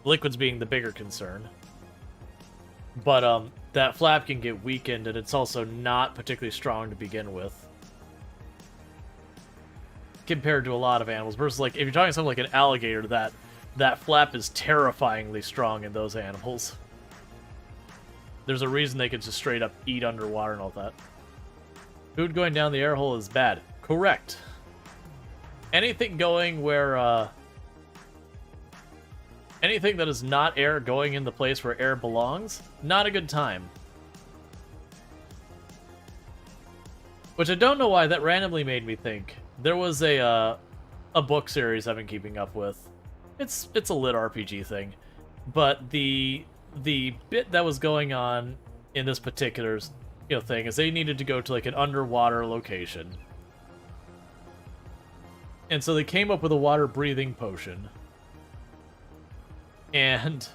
S1: Liquids being the bigger concern. But, that flap can get weakened, and it's also not particularly strong to begin with. Compared to a lot of animals. Versus, like, if you're talking something like an alligator, that flap is terrifyingly strong in those animals. There's a reason they can just straight up eat underwater and all that. Food going down the air hole is bad. Correct. Anything going where, anything that is not air going in the place where air belongs, not a good time. Which I don't know why, that randomly made me think. There was a book series I've been keeping up with. It's a lit RPG thing. But the bit that was going on in this particular thing is they needed to go to like an underwater location. And so they came up with a water breathing potion. And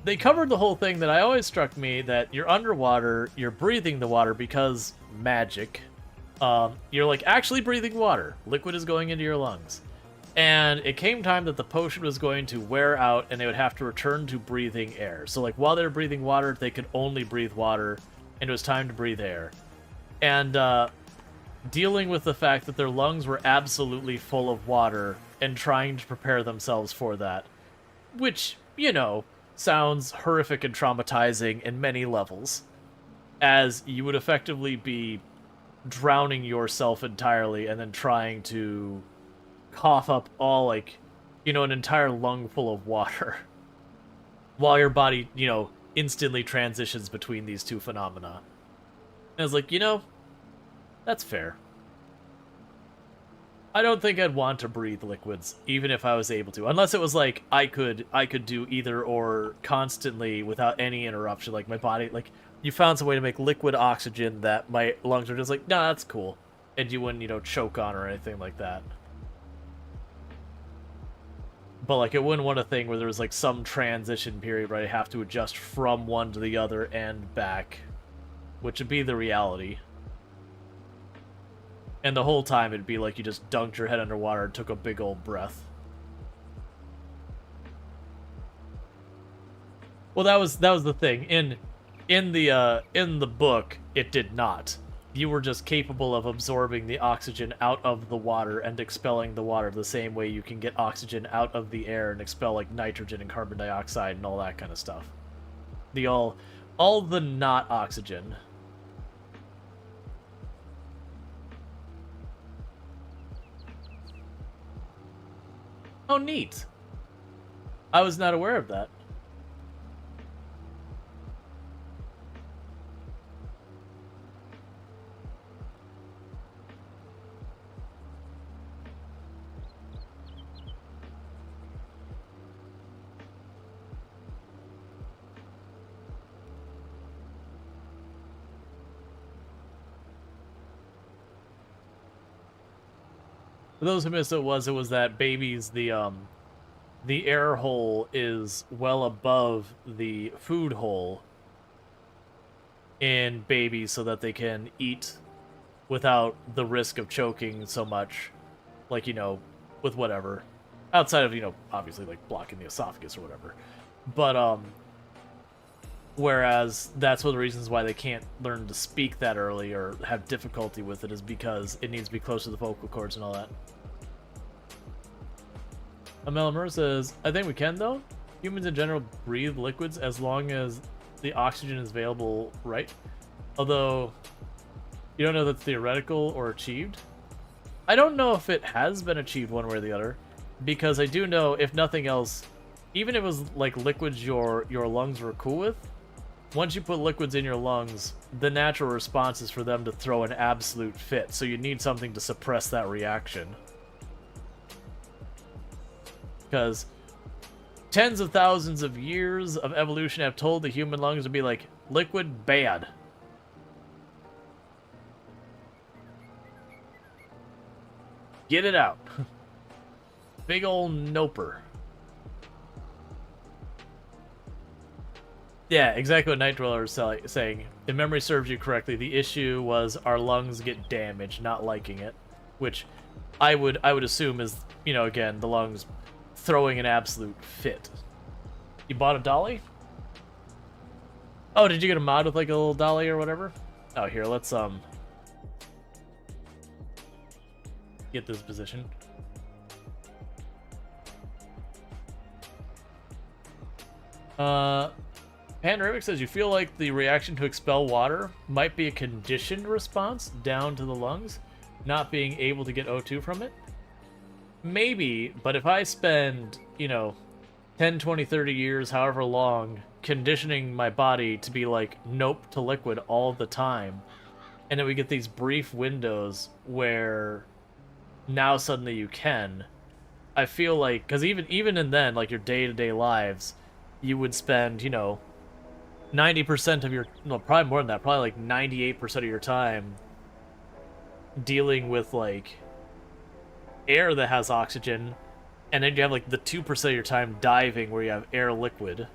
S1: they covered the whole thing that I always struck me that you're underwater, you're breathing the water because magic. You're like actually breathing water. Liquid is going into your lungs. And it came time that the potion was going to wear out and they would have to return to breathing air. So like while they were breathing water, they could only breathe water, and it was time to breathe air. And dealing with the fact that their lungs were absolutely full of water and trying to prepare themselves for that. Which, sounds horrific and traumatizing in many levels. As you would effectively be drowning yourself entirely and then trying to cough up all, like, an entire lung full of water. While your body, instantly transitions between these two phenomena. And I was like, that's fair. I don't think I'd want to breathe liquids, even if I was able to. Unless it was like, I could do either or constantly without any interruption. Like, my body, like, you found some way to make liquid oxygen that my lungs were just like, nah, that's cool. And you wouldn't, choke on or anything like that. But, like, it wouldn't want a thing where there was, like, some transition period where I have to adjust from one to the other and back. Which would be the reality. And the whole time it'd be like you just dunked your head underwater and took a big old breath. Well, that was the thing. In the book, it did not. You were just capable of absorbing the oxygen out of the water and expelling the water the same way you can get oxygen out of the air and expel like nitrogen and carbon dioxide and all that kind of stuff. All the not oxygen. Oh, neat. I was not aware of that. For those who missed it was that babies, the air hole is well above the food hole in babies so that they can eat without the risk of choking so much, like, with whatever. Outside of, obviously, like, blocking the esophagus or whatever. But, whereas that's one of the reasons why they can't learn to speak that early or have difficulty with it is because it needs to be close to the vocal cords and all that. Amelamur says, I think we can, though. Humans in general breathe liquids as long as the oxygen is available, right? Although, you don't know that's theoretical or achieved. I don't know if it has been achieved one way or the other, because I do know, if nothing else, even if it was like liquids your lungs were cool with, once you put liquids in your lungs, the natural response is for them to throw an absolute fit, so you need something to suppress that reaction. Because tens of thousands of years of evolution have told the human lungs to be like, liquid bad. Get it out. Big ol' noper. Yeah, exactly what Night Dweller is saying. If memory serves you correctly, the issue was our lungs get damaged, not liking it. Which I would assume is, again, the lungs throwing an absolute fit. You bought a dolly? Oh, did you get a mod with like a little dolly or whatever? Oh, here, let's get this position. Panoramic says you feel like the reaction to expel water might be a conditioned response down to the lungs, not being able to get O2 from it. Maybe, but if I spend, you know, 10, 20, 30 years, however long, conditioning my body to be like nope to liquid all the time, and then we get these brief windows where now suddenly you can, I feel like, because even in then, like your day-to-day lives, you would spend, you know, 90% of your, no, probably more than that, probably like 98% of your time dealing with like air that has oxygen, and then you have like the 2% of your time diving where you have air liquid.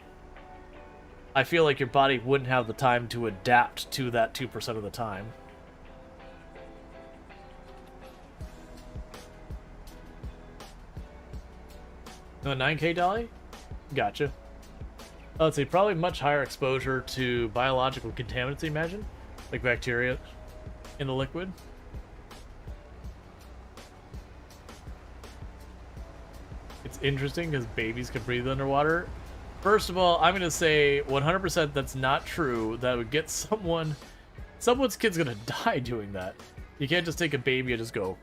S1: I feel like your body wouldn't have the time to adapt to that 2% of the time. No, 9K dolly? Gotcha. Let's see, probably much higher exposure to biological contaminants, I imagine? Like bacteria in the liquid. It's interesting because babies can breathe underwater. First of all, I'm going to say 100% that's not true. That would get someone's kid's going to die doing that. You can't just take a baby and just go.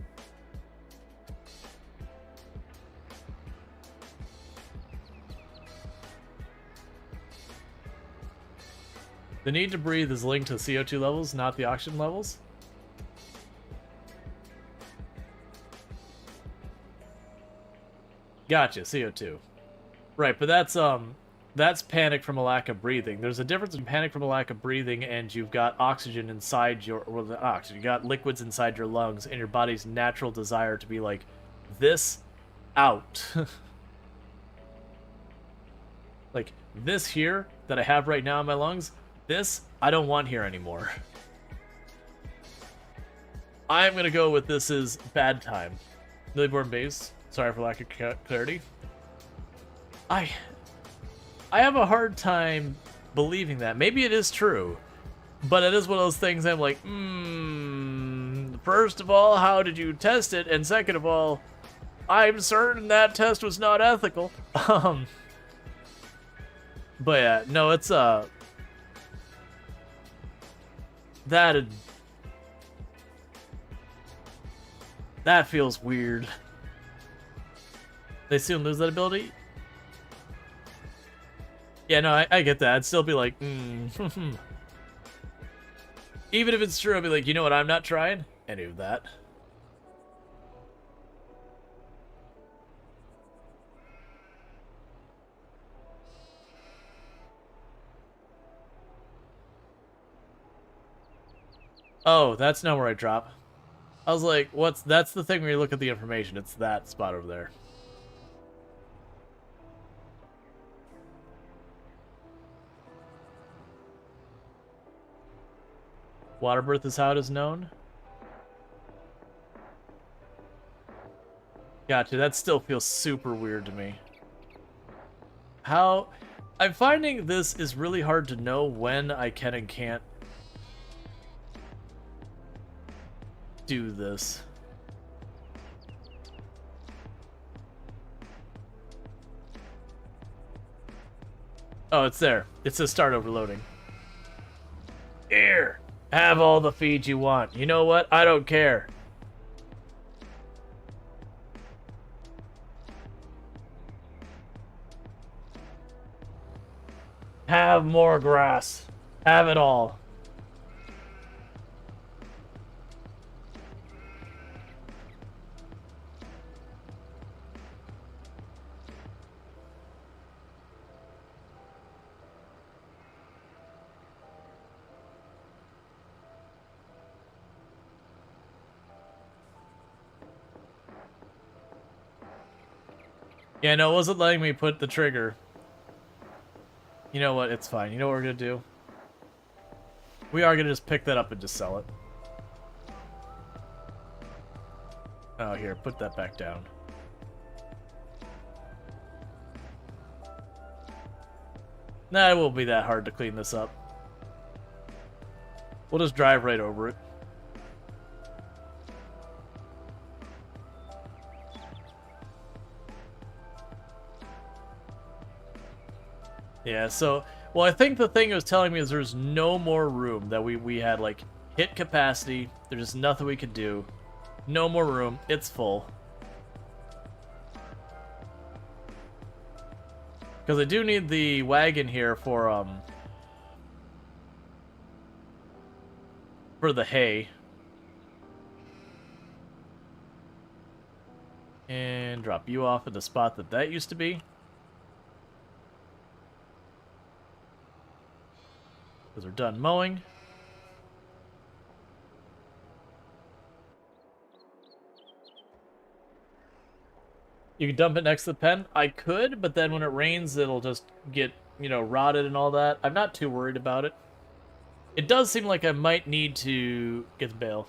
S1: The need to breathe is linked to CO2 levels, not the oxygen levels. Gotcha, CO2. Right, but that's panic from a lack of breathing. There's a difference in panic from a lack of breathing and you've got oxygen inside your, well, the oxygen, you got liquids inside your lungs and your body's natural desire to be like, this out. Like, this here that I have right now in my lungs, this, I don't want here anymore. I'm gonna go with this is bad time. Newlyborn base. Sorry for lack of clarity. I have a hard time believing that. Maybe it is true, but it is one of those things I'm like, first of all, how did you test it? And second of all, I'm certain that test was not ethical. But yeah, no, it's that feels weird. They soon lose that ability? Yeah, no, I get that. I'd still be like, Even if it's true, I'd be like, you know what, I'm not trying any of that. Oh, that's not where I drop. I was like, that's the thing where you look at the information. It's that spot over there. Water birth is how it is known. Gotcha, that still feels super weird to me. How... I'm finding this is really hard to know when I can and can't do this. Oh, it's there. It says start overloading. Here, have all the feed you want. You know what? I don't care. Have more grass. Have it all. Yeah, no, it wasn't letting me put the trigger. You know what? It's fine. You know what we're gonna do? We are gonna just pick that up and just sell it. Oh, here, put that back down. Nah, it won't be that hard to clean this up. We'll just drive right over it. Yeah, so, well, I think the thing it was telling me is there's no more room, that we had, like, hit capacity. There's just nothing we could do. No more room. It's full. Because I do need the wagon here for the hay. And drop you off at the spot that used to be. Because we're done mowing. You can dump it next to the pen? I could, but then when it rains, it'll just get, you know, rotted and all that. I'm not too worried about it. It does seem like I might need to get the bale.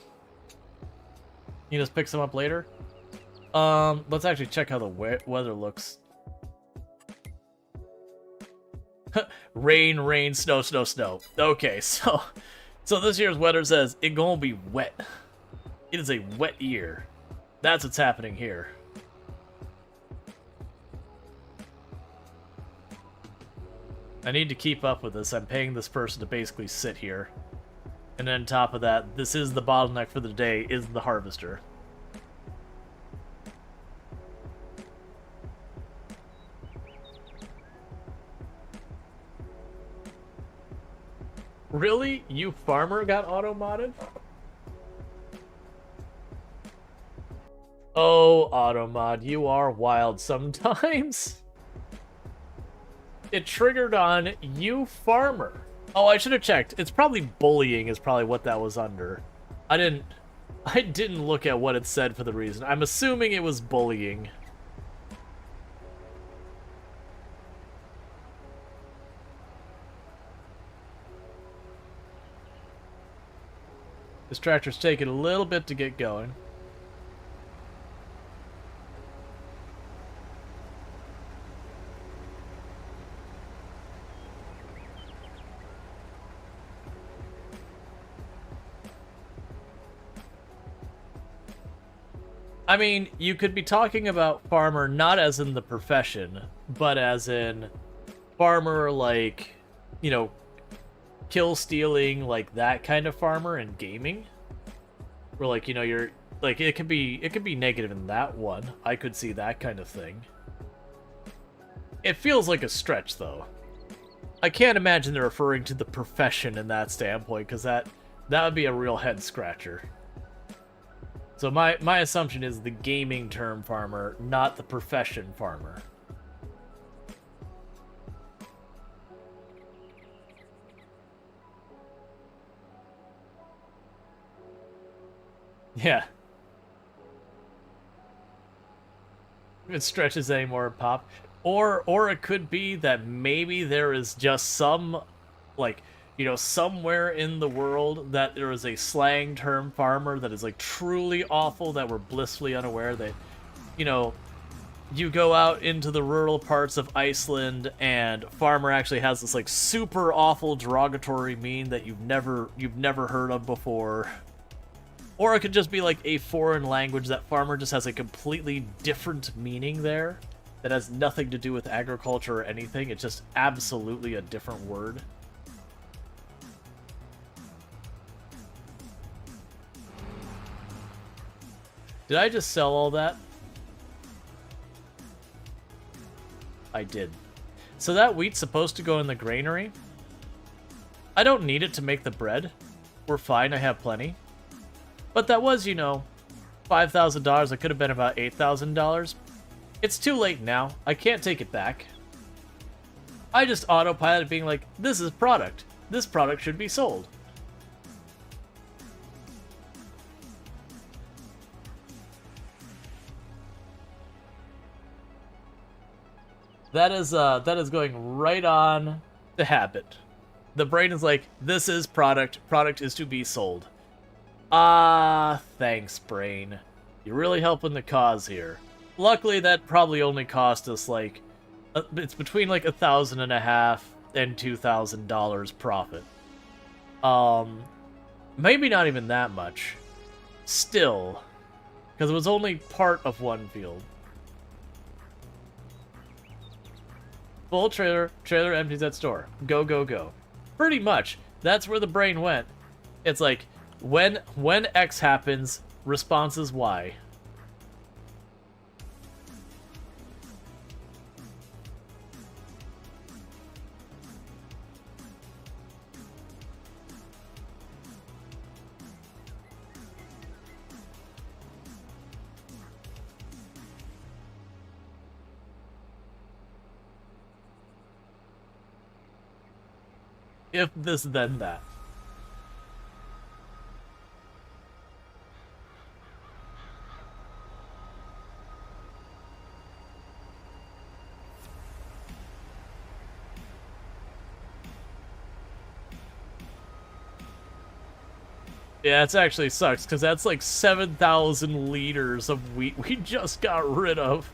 S1: You just pick some up later? Let's actually check how the weather looks. Rain, rain, snow, snow, snow. Okay, so this year's weather says it gonna be wet. It is a wet year. That's what's happening here. I need to keep up with this. I'm paying this person to basically sit here. And then on top of that, this is the bottleneck for the day, is the harvester. Really? You farmer got auto-modded? Oh, auto-mod, you are wild sometimes. It triggered on you farmer. Oh, I should have checked. It's probably bullying is probably what that was under. I didn't look at what it said for the reason. I'm assuming it was bullying. This tractor's taking a little bit to get going. I mean, you could be talking about farmer not as in the profession, but as in farmer like, you know, kill stealing, like that kind of farmer in gaming. Where like, you know, you're like it could be negative in that one. I could see that kind of thing. It feels like a stretch though. I can't imagine they're referring to the profession in that standpoint, because that would be a real head scratcher. So my assumption is the gaming term farmer, not the profession farmer. Yeah. If it stretches anymore, pop. Or it could be that maybe there is just some, like, you know, somewhere in the world that there is a slang term farmer that is, like, truly awful, that we're blissfully unaware that, you know, you go out into the rural parts of Iceland and farmer actually has this, like, super awful derogatory meaning that you've never heard of before. Or it could just be like a foreign language that farmer just has a completely different meaning there that has nothing to do with agriculture or anything. It's just absolutely a different word. Did I just sell all that? I did. So that wheat's supposed to go in the granary? I don't need it to make the bread. We're fine, I have plenty. But that was, you know, $5,000. It could have been about $8,000. It's too late now. I can't take it back. I just autopilot being like, this is product. This product should be sold. That is going right on the habit. The brain is like, this is product. Product is to be sold. Ah, thanks, brain. You're really helping the cause here. Luckily, that probably only cost us, like, it's between, like, $1,500 and $2,000 profit. Maybe not even that much. Still. Because it was only part of one field. Full trailer empties at store. Go, go, go. Pretty much. That's where the brain went. It's like, when X happens, response is Y. If this, then that. Yeah, it actually sucks, because that's like 7,000 liters of wheat we just got rid of.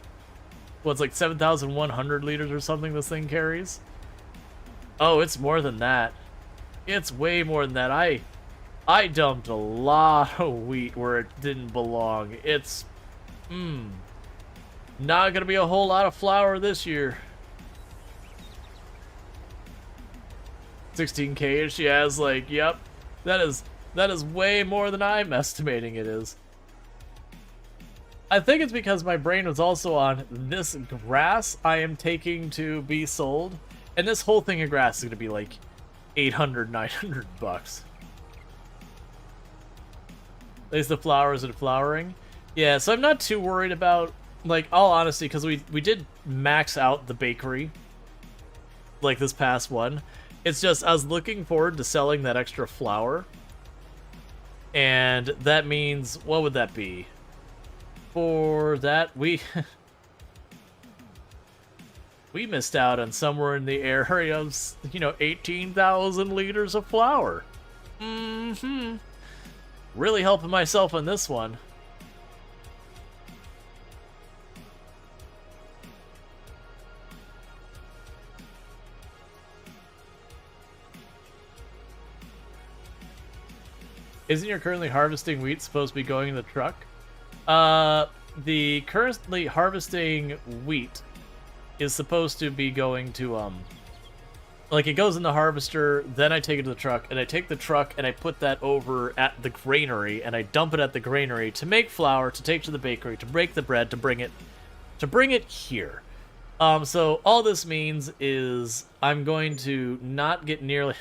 S1: What's like 7,100 liters or something this thing carries? Oh, it's more than that. It's way more than that. I dumped a lot of wheat where it didn't belong. It's, not gonna be a whole lot of flour this year. 16K-ish, yeah, it's like, yep, that is way more than I'm estimating it is. I think it's because my brain was also on this grass I am taking to be sold. And this whole thing of grass is going to be like 800, 900 bucks. At least the flowers and flowering. Yeah, so I'm not too worried about, like, all honesty, because we did max out the bakery, like this past one. It's just, I was looking forward to selling that extra flour. And that means, what would that be? For that, we missed out on somewhere in the area of, 18,000 liters of flour. Really helping myself on this one. Isn't your currently harvesting wheat supposed to be going in the truck? The currently harvesting wheat is supposed to be going to, like, it goes in the harvester, then I take it to the truck, and I take the truck and I put that over at the granary, and I dump it at the granary to make flour, to take to the bakery, to break the bread, to bring it here. So all this means is I'm going to not get nearly...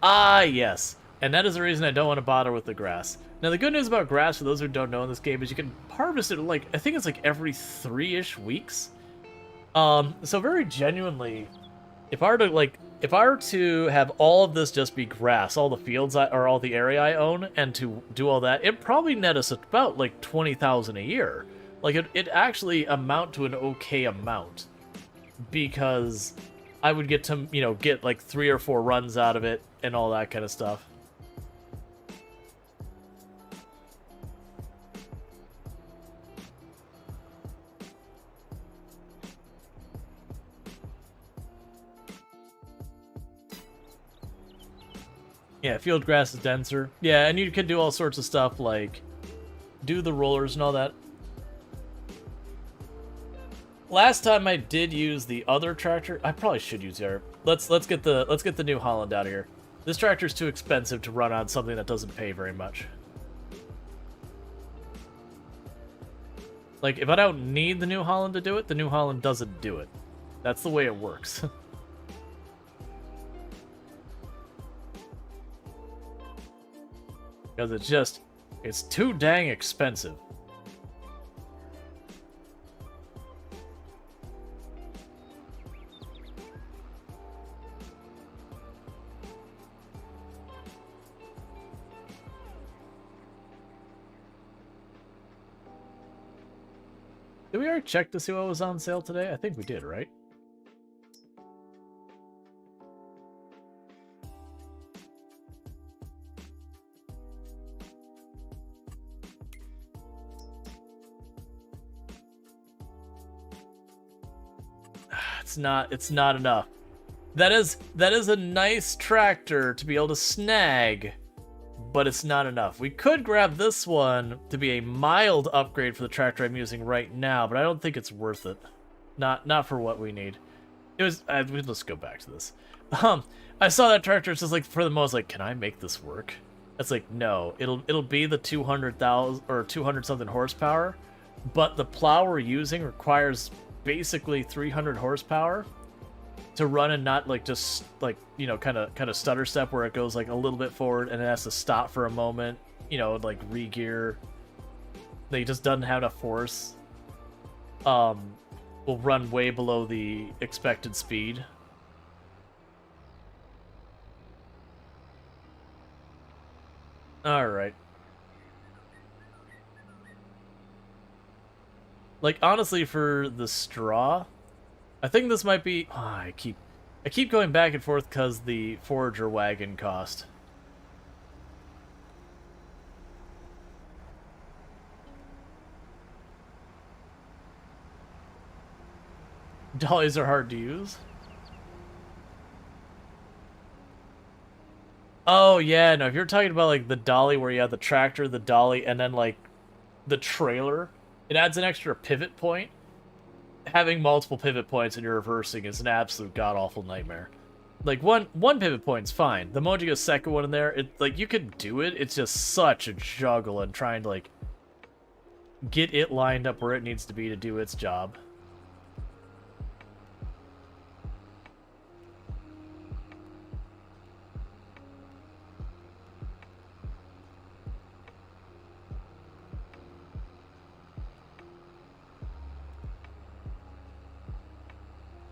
S1: Ah, yes. And that is the reason I don't want to bother with the grass. Now, the good news about grass, for those who don't know in this game, is you can harvest it, like, I think it's like every 3-ish weeks. So very genuinely, if I were to have all of this just be grass, all the fields or all the area I own, and to do all that, it'd probably net us about like 20,000 a year. Like, it actually amount to an okay amount, because I would get to, get like 3 or 4 runs out of it and all that kind of stuff. Yeah, field grass is denser. Yeah, and you could do all sorts of stuff like do the rollers and all that. Last time I did use the other tractor. I probably should use the other. Let's get the New Holland out of here. This tractor's too expensive to run on something that doesn't pay very much. Like, if I don't need the New Holland to do it, the New Holland doesn't do it. That's the way it works. Because it's too dang expensive. Did we already check to see what was on sale today? I think we did, right? It's not enough. That is a nice tractor to be able to snag, but it's not enough. We could grab this one to be a mild upgrade for the tractor I'm using right now, but I don't think it's worth it. Not for what we need. It was. Let's go back to this. I saw that tractor. It's just like for the most, like, can I make this work? It's like, no. It'll be the 200,000 or 200 something horsepower, but the plow we're using requires basically 300 horsepower to run and not like just like, you know, kind of stutter step where it goes like a little bit forward and it has to stop for a moment, you know, like re-gear. Like, it just doesn't have enough force. Will run way below the expected speed. All right. Like, honestly, for the straw, I think this might be... Oh, I keep going back and forth because the forager wagon cost. Dollies are hard to use. Oh, yeah, no, if you're talking about, like, the dolly where you have the tractor, the dolly, and then, like, the trailer, it adds an extra pivot point. Having multiple pivot points in your reversing is an absolute god-awful nightmare. Like, one pivot point's fine. The moment you get a second one in there, like, you can do it, it's just such a juggle and trying to, like, get it lined up where it needs to be to do its job.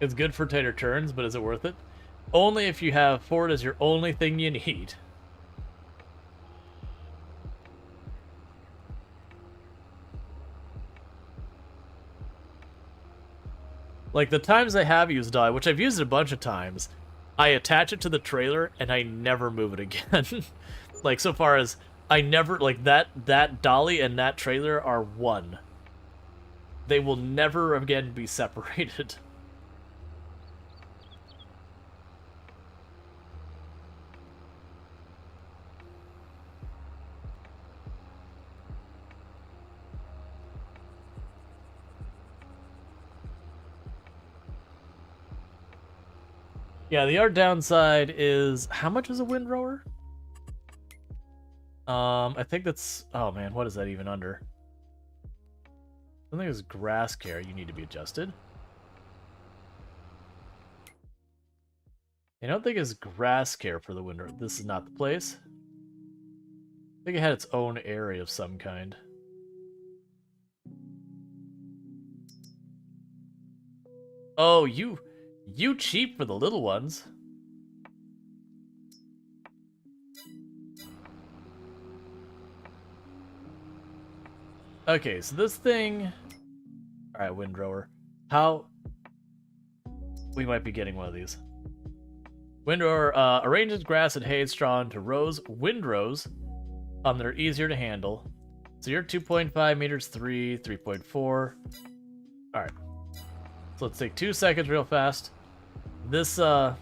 S1: It's good for tighter turns, but is it worth it? Only if you have Ford as your only thing you need. Like, the times I have used dolly, which I've used it a bunch of times, I attach it to the trailer and I never move it again. Like, so far as I never, like, that dolly and that trailer are one. They will never again be separated. Yeah, the other downside is, how much is a windrower? I think that's, oh man, what is that even under? I think it's grass care. You need to be adjusted. I don't think it's grass care for the windrower. This is not the place. I think it had its own area of some kind. Oh, you cheap for the little ones. Okay, so this thing... Alright, windrower. How... We might be getting one of these. Windrower arranges grass and hay and straw into rows, windrows, that are easier to handle. So you're 2.5 meters, 3.4. Alright. So let's take 2 seconds real fast. This, how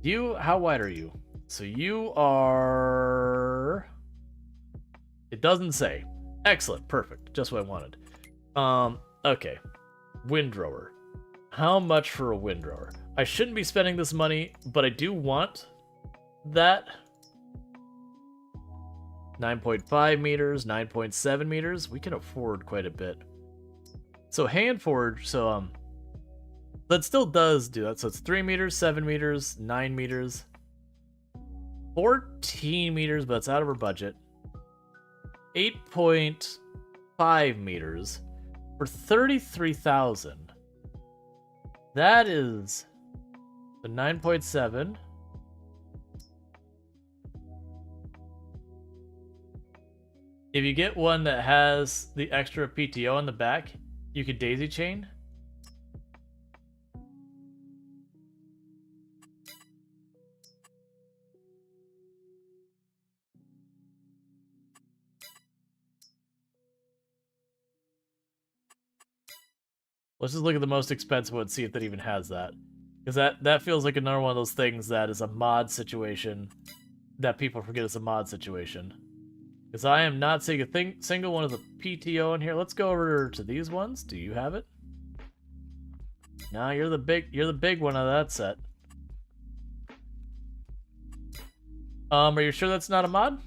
S1: wide are you? So you are... It doesn't say. Excellent, perfect. Just what I wanted. Okay. Windrower. How much for a windrower? I shouldn't be spending this money, but I do want that. 9.5 meters, 9.7 meters. We can afford quite a bit. So hand forge, so that still does do that. So it's 3 meters, 7 meters, 9 meters, 14 meters, but it's out of our budget. 8.5 meters for 33,000. That is the 9.7. If you get one that has the extra PTO on the back, you could daisy chain. Let's just look at the most expensive one, see if that even has that. Because that feels like another one of those things that is a mod situation that people forget is a mod situation. Because I am not seeing a single one of the PTO in here. Let's go over to these ones. Do you have it? No, you're the big one of that set. Are you sure that's not a mod?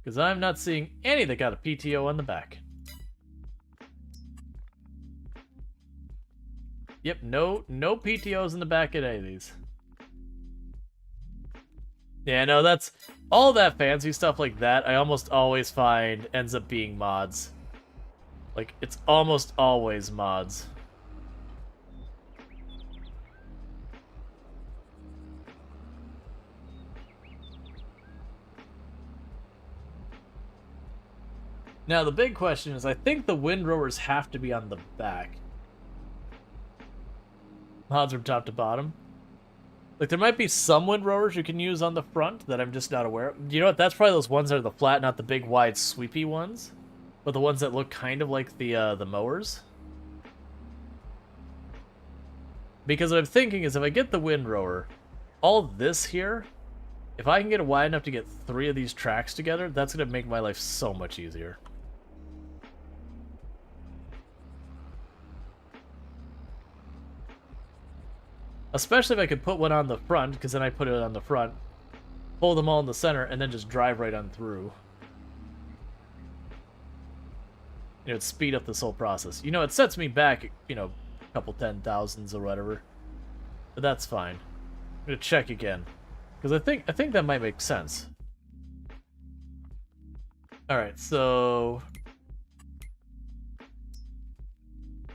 S1: Because I'm not seeing any that got a PTO on the back. Yep, no PTOs in the back of any of these. Yeah, no, that's all that fancy stuff like that. I almost always find ends up being mods. Like, it's almost always mods. Now, the big question is, I think the windrowers have to be on the back. Mods from top to bottom. Like, there might be some windrowers you can use on the front that I'm just not aware of. You know what? That's probably those ones that are the flat, not the big, wide, sweepy ones. But the ones that look kind of like the mowers. Because what I'm thinking is, if I get the windrower, all this here, if I can get it wide enough to get 3 of these tracks together, that's going to make my life so much easier. Especially if I could put one on the front, because then I put it on the front, pull them all in the center, and then just drive right on through. You know, it'd speed up this whole process. You know, it sets me back, you know, a couple 10,000s or whatever. But that's fine. I'm gonna check again. Because I think that might make sense. Alright, so...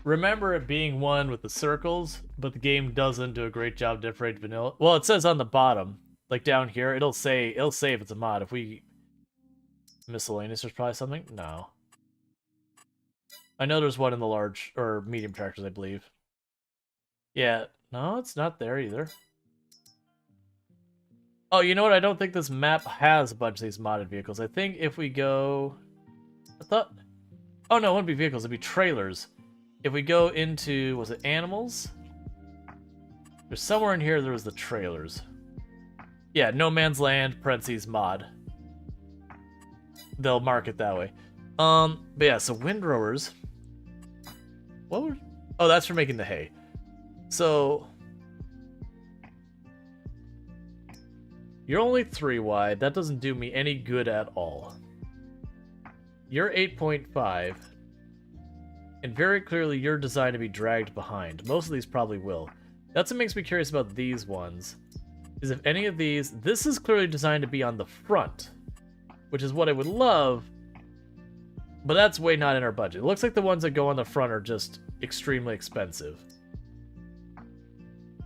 S1: remember it being one with the circles, but the game doesn't do a great job differentiating vanilla. Well, it says on the bottom, like down here, it'll say if it's a mod. If we miscellaneous, there's probably something. No, I know there's one in the large or medium tractors, I believe. Yeah, no, it's not there either. Oh, you know what? I don't think this map has a bunch of these modded vehicles. I think if we go, I thought, oh no, it wouldn't be vehicles. It'd be trailers. If we go into, was it animals? There's somewhere in here there was the trailers. Yeah, No Man's Land, parentheses, mod. They'll mark it that way. But yeah, so windrowers. What were... oh, that's for making the hay. So... you're only 3 wide. That doesn't do me any good at all. You're 8.5. And very clearly, you're designed to be dragged behind. Most of these probably will. That's what makes me curious about these ones. Is if any of these... this is clearly designed to be on the front. Which is what I would love. But that's way not in our budget. It looks like the ones that go on the front are just extremely expensive.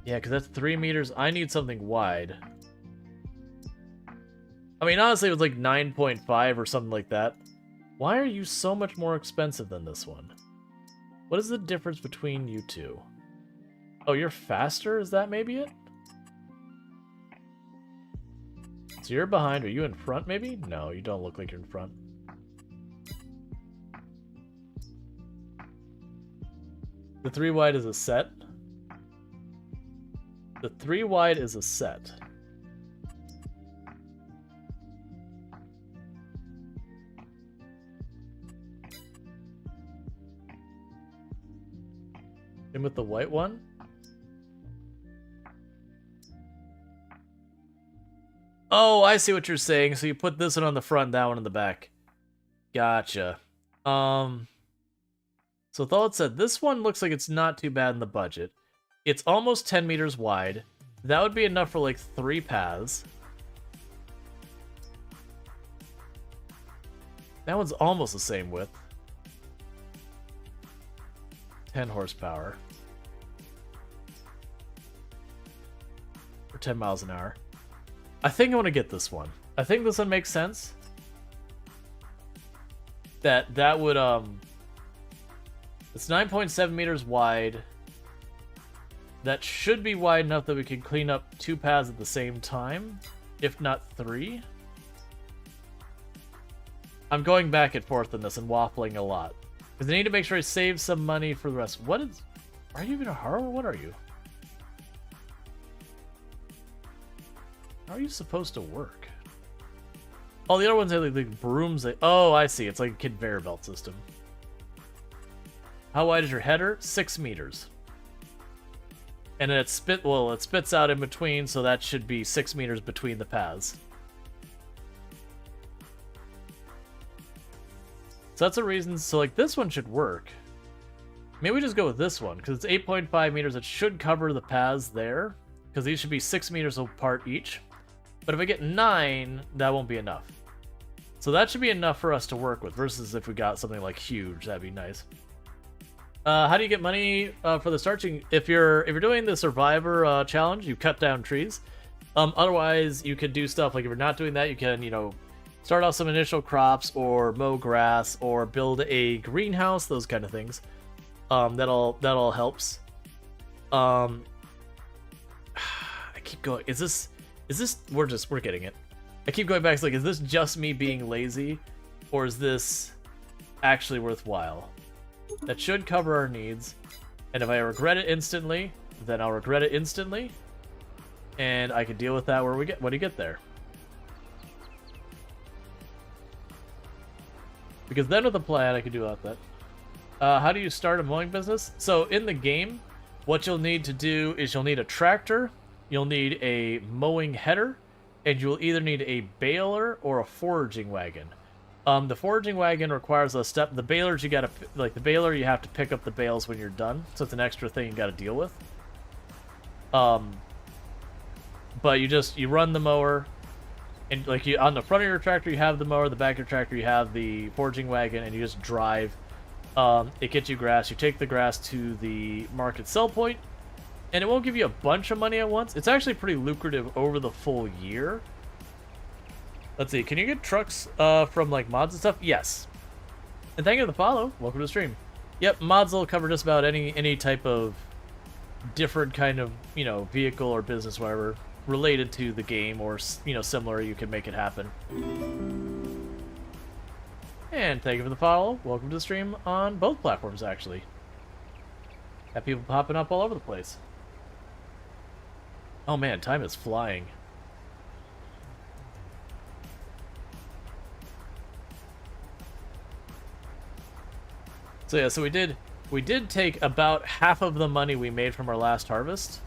S1: Yeah, because that's 3 meters. I need something wide. I mean, honestly, it was like 9.5 or something like that. Why are you so much more expensive than this one? What is the difference between you two? Oh, you're faster? Is that maybe it? So you're behind. Are you in front, maybe? No, you don't look like you're in front. The 3 wide is a set. The 3 wide is a set. And with the white one? Oh, I see what you're saying. So you put this one on the front, that one in the back. Gotcha. So with all it said, this one looks like it's not too bad in the budget. It's almost 10 meters wide. That would be enough for like 3 paths. That one's almost the same width. 10 horsepower. Or 10 miles an hour. I think I want to get this one. I think this one makes sense. That would, it's 9.7 meters wide. That should be wide enough that we can clean up 2 paths at the same time, if not 3. I'm going back and forth on this and waffling a lot. Because I need to make sure I save some money for the rest. What is... are you even a horror? What are you? How are you supposed to work? Oh, the other ones are like the brooms. Oh, I see. It's like a conveyor belt system. How wide is your header? 6 meters. And then it spits out in between, so that should be 6 meters between the paths. So that's a reason. So like this one should work. Maybe we just go with this one because it's 8.5 meters. It should cover the paths there because these should be 6 meters apart each. But if I get 9, that won't be enough. So that should be enough for us to work with versus if we got something like huge, that'd be nice. How do you get money for the starching? If you're doing the Survivor challenge, you cut down trees. Otherwise, you can do stuff like if you're not doing that, you can start off some initial crops or mow grass or build a greenhouse, those kind of things. That all helps. I keep going. Is this? We're getting it. I keep going back. It's like, is this just me being lazy, or is this actually worthwhile? That should cover our needs. And if I regret it instantly, then I'll regret it instantly. And I can deal with that when we get there. Because then with a plan, I can do without that. How do you start a mowing business? So in the game, what you'll need to do is you'll need a tractor, you'll need a mowing header, and you'll either need a baler or a foraging wagon. The foraging wagon requires a step. The balers you gotta you have to pick up the bales when you're done, so it's an extra thing you gotta deal with. But you run the mower, and on the front of your tractor you have the mower, the back of your tractor you have the foraging wagon, and you just drive. It gets you grass. You take the grass to the market sell point, and it won't give you a bunch of money at once. It's actually pretty lucrative over the full year. Let's see. Can you get trucks from like mods and stuff? Yes. And thank you for the follow. Welcome to the stream. Yep, mods will cover just about any type of different kind of vehicle or business, whatever, related to the game or similar. You can make it happen. And thank you for the follow. Welcome to the stream on both platforms, actually. Got people popping up all over the place. Oh man, time is flying. So yeah, so we did take about half of the money we made from our last harvest.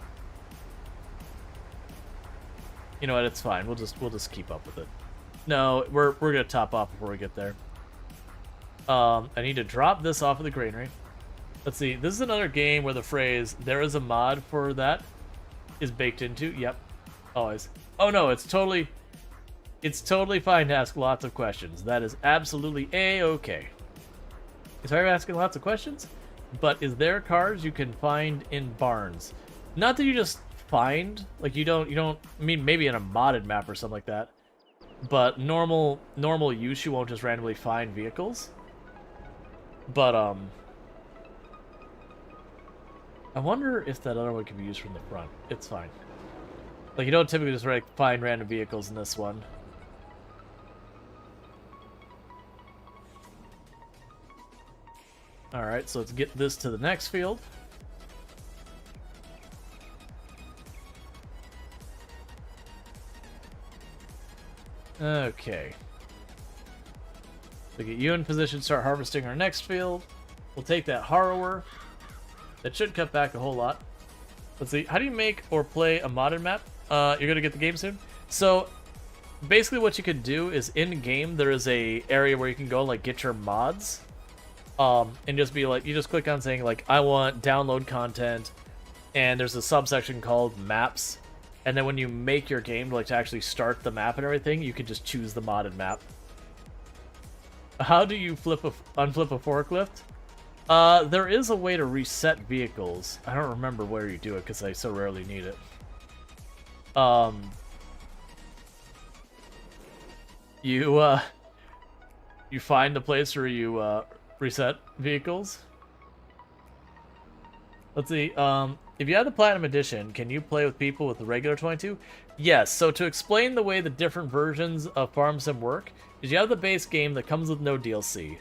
S1: You know what? It's fine. We'll just keep up with it. No, we're gonna top off before we get there. I need to drop this off of the granary. Let's see. This is another game where the phrase "there is a mod for that" is baked into. Yep, always. Oh no, it's totally fine to ask lots of questions. That is absolutely a-okay. Sorry for asking lots of questions, but is there cars you can find in barns? Not that you just find, like you don't. I mean, maybe in a modded map or something like that. But normal use, you won't just randomly find vehicles. But I wonder if that other one can be used from the front. It's fine. Like you don't typically just find random vehicles in this one. Alright, so let's get this to the next field. Okay. So get you in position to start harvesting our next field. We'll take that harrower. That should cut back a whole lot. Let's see. How do you make or play a modded map? You're going to get the game soon? So basically what you can do is in-game there is a area where you can go and get your mods. And just be like, you just click on saying I want download content, and there's a subsection called maps, and then when you make your game to actually start the map and everything, you can just choose the modded map. How do you unflip a forklift? There is a way to reset vehicles. I don't remember where you do it because I so rarely need it. You find the place where you reset vehicles. Let's see. If you have the Platinum Edition, can you play with people with the regular 22? Yes. So to explain the way the different versions of Farm Sim work, is you have the base game that comes with no DLC.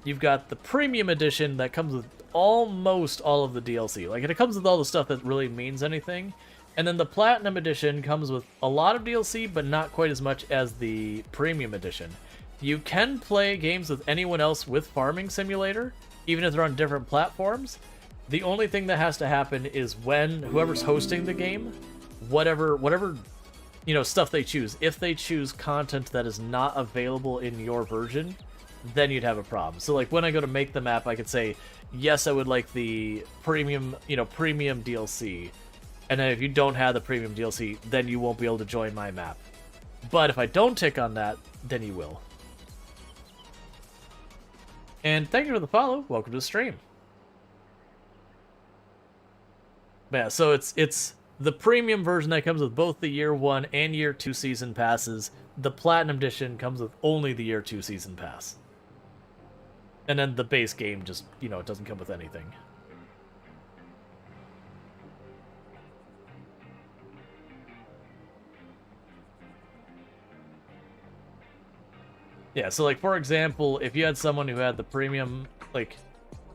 S1: You've got the Premium Edition that comes with almost all of the DLC. It comes with all the stuff that really means anything. And then the Platinum Edition comes with a lot of DLC, but not quite as much as the Premium Edition. You can play games with anyone else with Farming Simulator, even if they're on different platforms. The only thing that has to happen is when whoever's hosting the game, whatever stuff they choose, if they choose content that is not available in your version, then you'd have a problem. So like when I go to make the map, I could say, yes, I would like the premium DLC. And then if you don't have the premium DLC, then you won't be able to join my map. But if I don't tick on that, then you will. And thank you for the follow. Welcome to the stream. But yeah, so it's the premium version that comes with both the Year 1 and Year 2 Season Passes. The Platinum Edition comes with only the Year 2 Season Pass. And then the base game just, it doesn't come with anything. Yeah, so like for example, if you had someone who had the premium, like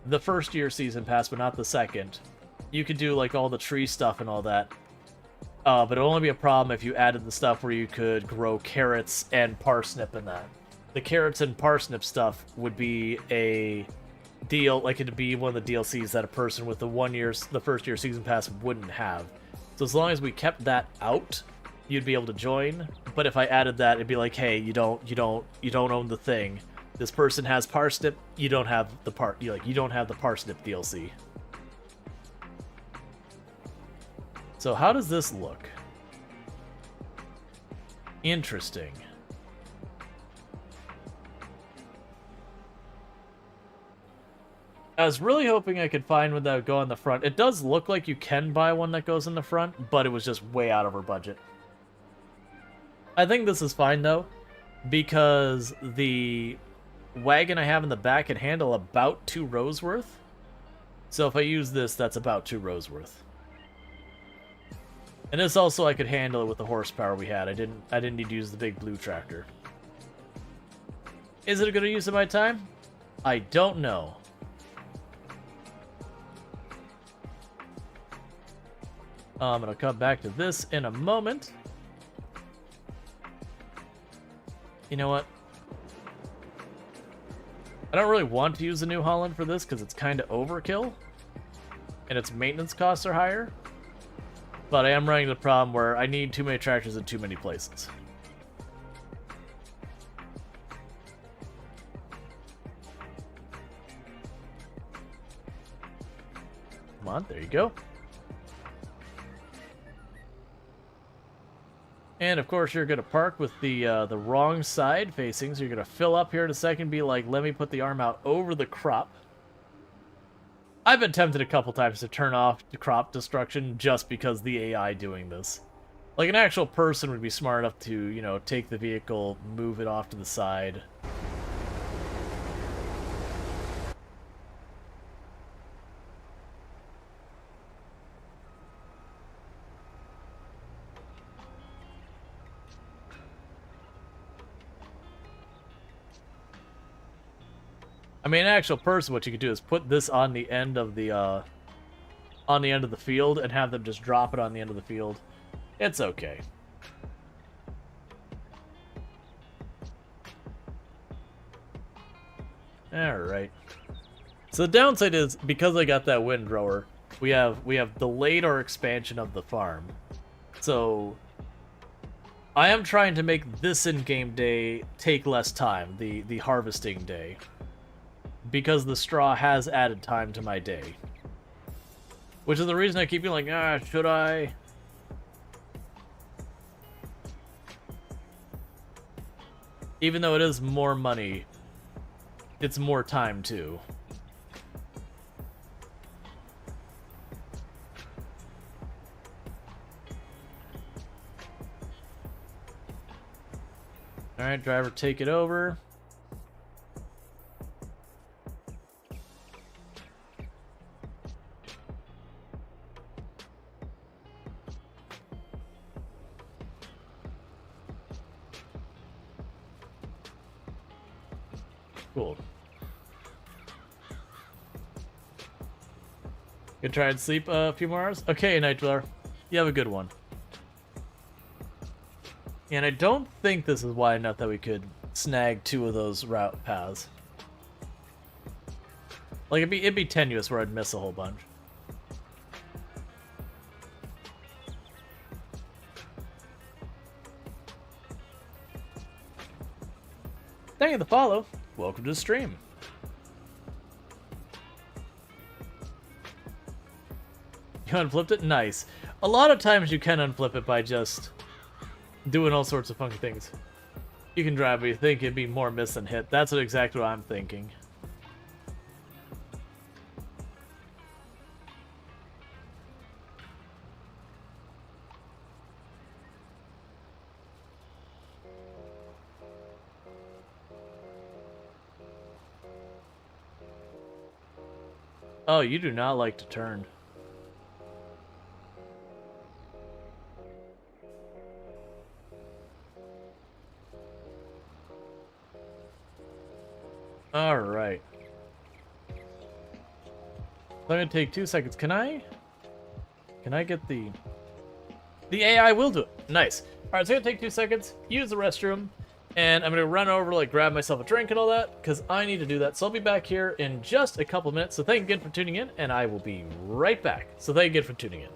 S1: the first year season pass, but not the second, you could do like all the tree stuff and all that. But it'll only be a problem if you added the stuff where you could grow carrots and parsnip in that. The carrots and parsnip stuff would be a deal, like it'd be one of the DLCs that a person with the first year season pass wouldn't have. So as long as we kept that out, you'd be able to join. But if I added that, it'd be like, hey, you don't own the thing. This person has parsnip, you don't have the you don't have the parsnip DLC. So how does this look? Interesting. I was really hoping I could find one that would go on the front. It does look like you can buy one that goes in the front, but it was just way out of our budget. I think this is fine, though, because the wagon I have in the back can handle about 2 rows worth. So if I use this, that's about 2 rows worth. And this also I could handle it with the horsepower we had. I didn't need to use the big blue tractor. Is it a good use of my time? I don't know. I'm gonna come back to this in a moment. You know what? I don't really want to use the New Holland for this because it's kind of overkill. And its maintenance costs are higher. But I am running into the problem where I need too many tractors in too many places. Come on, there you go. And of course you're gonna park with the wrong side facing, so you're gonna fill up here in a second, be like, let me put the arm out over the crop. I've been tempted a couple times to turn off the crop destruction just because the AI doing this. Like an actual person would be smart enough to, take the vehicle, move it off to the side. I mean, an actual person, what you could do is put this on the end of the field and have them just drop it on the end of the field. It's okay. Alright. So the downside is, because I got that windrower, we have delayed our expansion of the farm. So I am trying to make this in-game day take less time, the harvesting day. Because the straw has added time to my day. Which is the reason I keep being like, should I? Even though it is more money, it's more time too. Alright, driver, take it over. Cool. Gonna try and sleep a few more hours? Okay, Night Dweller. You have a good one. And I don't think this is wide enough that we could snag 2 of those route paths. Like, it'd be tenuous where I'd miss a whole bunch. Thank you for the follow. Welcome to the stream. You unflipped it? Nice. A lot of times you can unflip it by just doing all sorts of funky things. You can drive, but you think it'd be more miss than hit. That's exactly what I'm thinking. Oh, you do not like to turn. Alright. I'm gonna take 2 seconds. Can I get the AI will do it. Nice. Alright, so I'm gonna take 2 seconds, use the restroom, and I'm gonna run over, like, grab myself a drink and all that, because I need to do that. So I'll be back here in just a couple minutes. So thank you again for tuning in, and I will be right back. So thank you again for tuning in.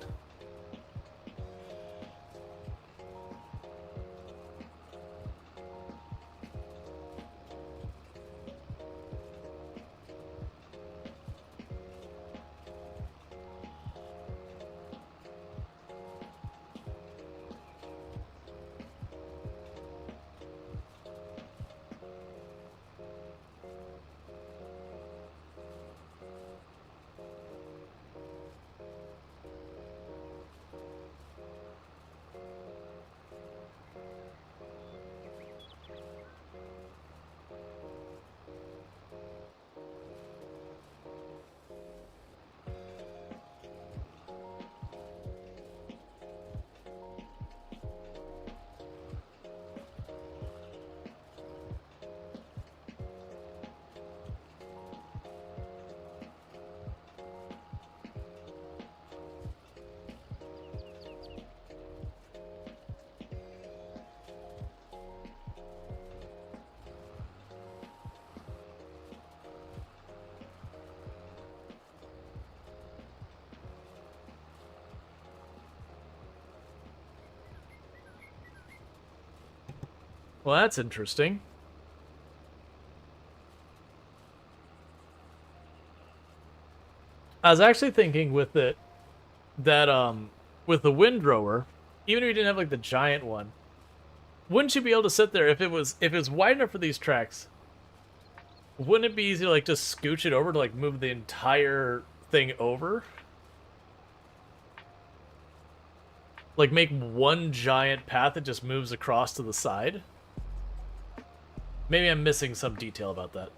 S1: Well, that's interesting. I was actually thinking with it that with the windrower, even if you didn't have like the giant one, wouldn't you be able to sit there if it was wide enough for these tracks? Wouldn't it be easy to like just scooch it over to like move the entire thing over? Like make one giant path that just moves across to the side? Maybe I'm missing some detail about that.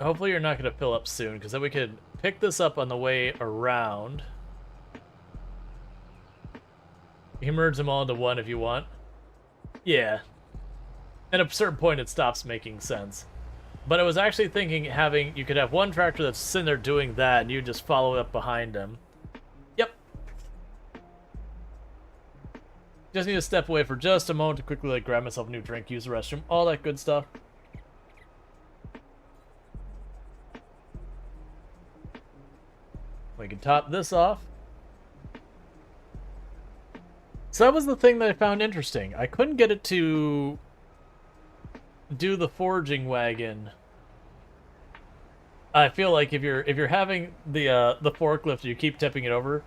S1: Hopefully you're not going to fill up soon, because then we could pick this up on the way around. You can merge them all into one if you want. Yeah. At a certain point it stops making sense. But I was actually thinking you could have one tractor that's sitting there doing that, and you just follow up behind him. Yep. Just need to step away for just a moment to quickly like grab myself a new drink, use the restroom, all that good stuff. We can top this off. So that was the thing that I found interesting. I couldn't get it to do the foraging wagon. I feel like if you're having the forklift, you keep tipping it over,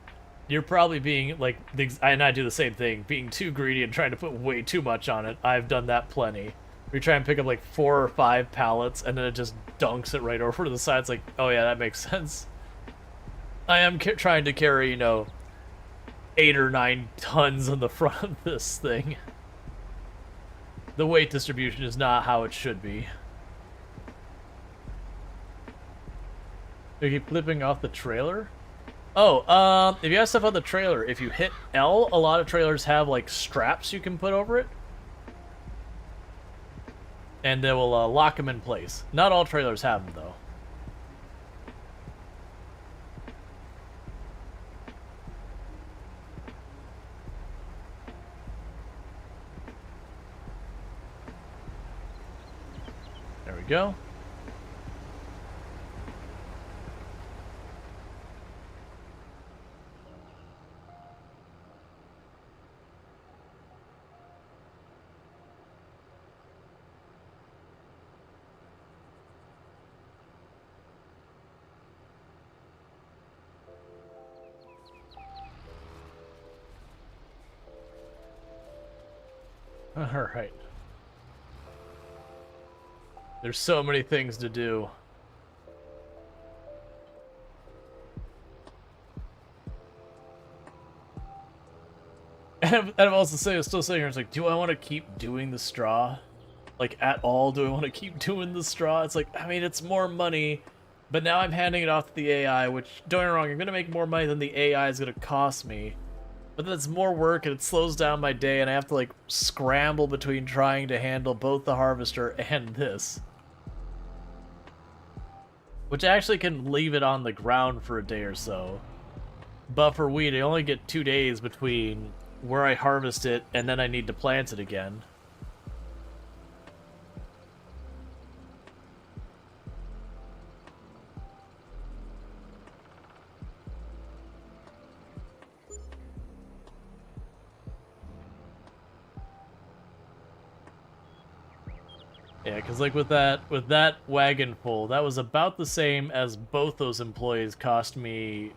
S1: you're probably being like, and I do the same thing, being too greedy and trying to put way too much on it. I've done that plenty. We try and pick up like 4 or 5 pallets, and then it just dunks it right over to the side. It's like, oh yeah, that makes sense. I am trying to carry, 8 or 9 tons on the front of this thing. The weight distribution is not how it should be. We keep flipping off the trailer? Oh, if you have stuff on the trailer, if you hit L, a lot of trailers have, like, straps you can put over it. And they will lock them in place. Not all trailers have them, though. go. All right. There's so many things to do. And I'm also still sitting here, it's like, do I want to keep doing the straw? Like, at all, do I want to keep doing the straw? It's like, I mean, it's more money, but now I'm handing it off to the AI, which, don't get me wrong, I'm going to make more money than the AI is going to cost me. But that's more work, and it slows down my day, and I have to, like, scramble between trying to handle both the harvester and this. Which actually can leave it on the ground for a day or so. But for wheat, I only get 2 days between where I harvest it and then I need to plant it again. Yeah, because like with that wagon full, that was about the same as both those employees cost me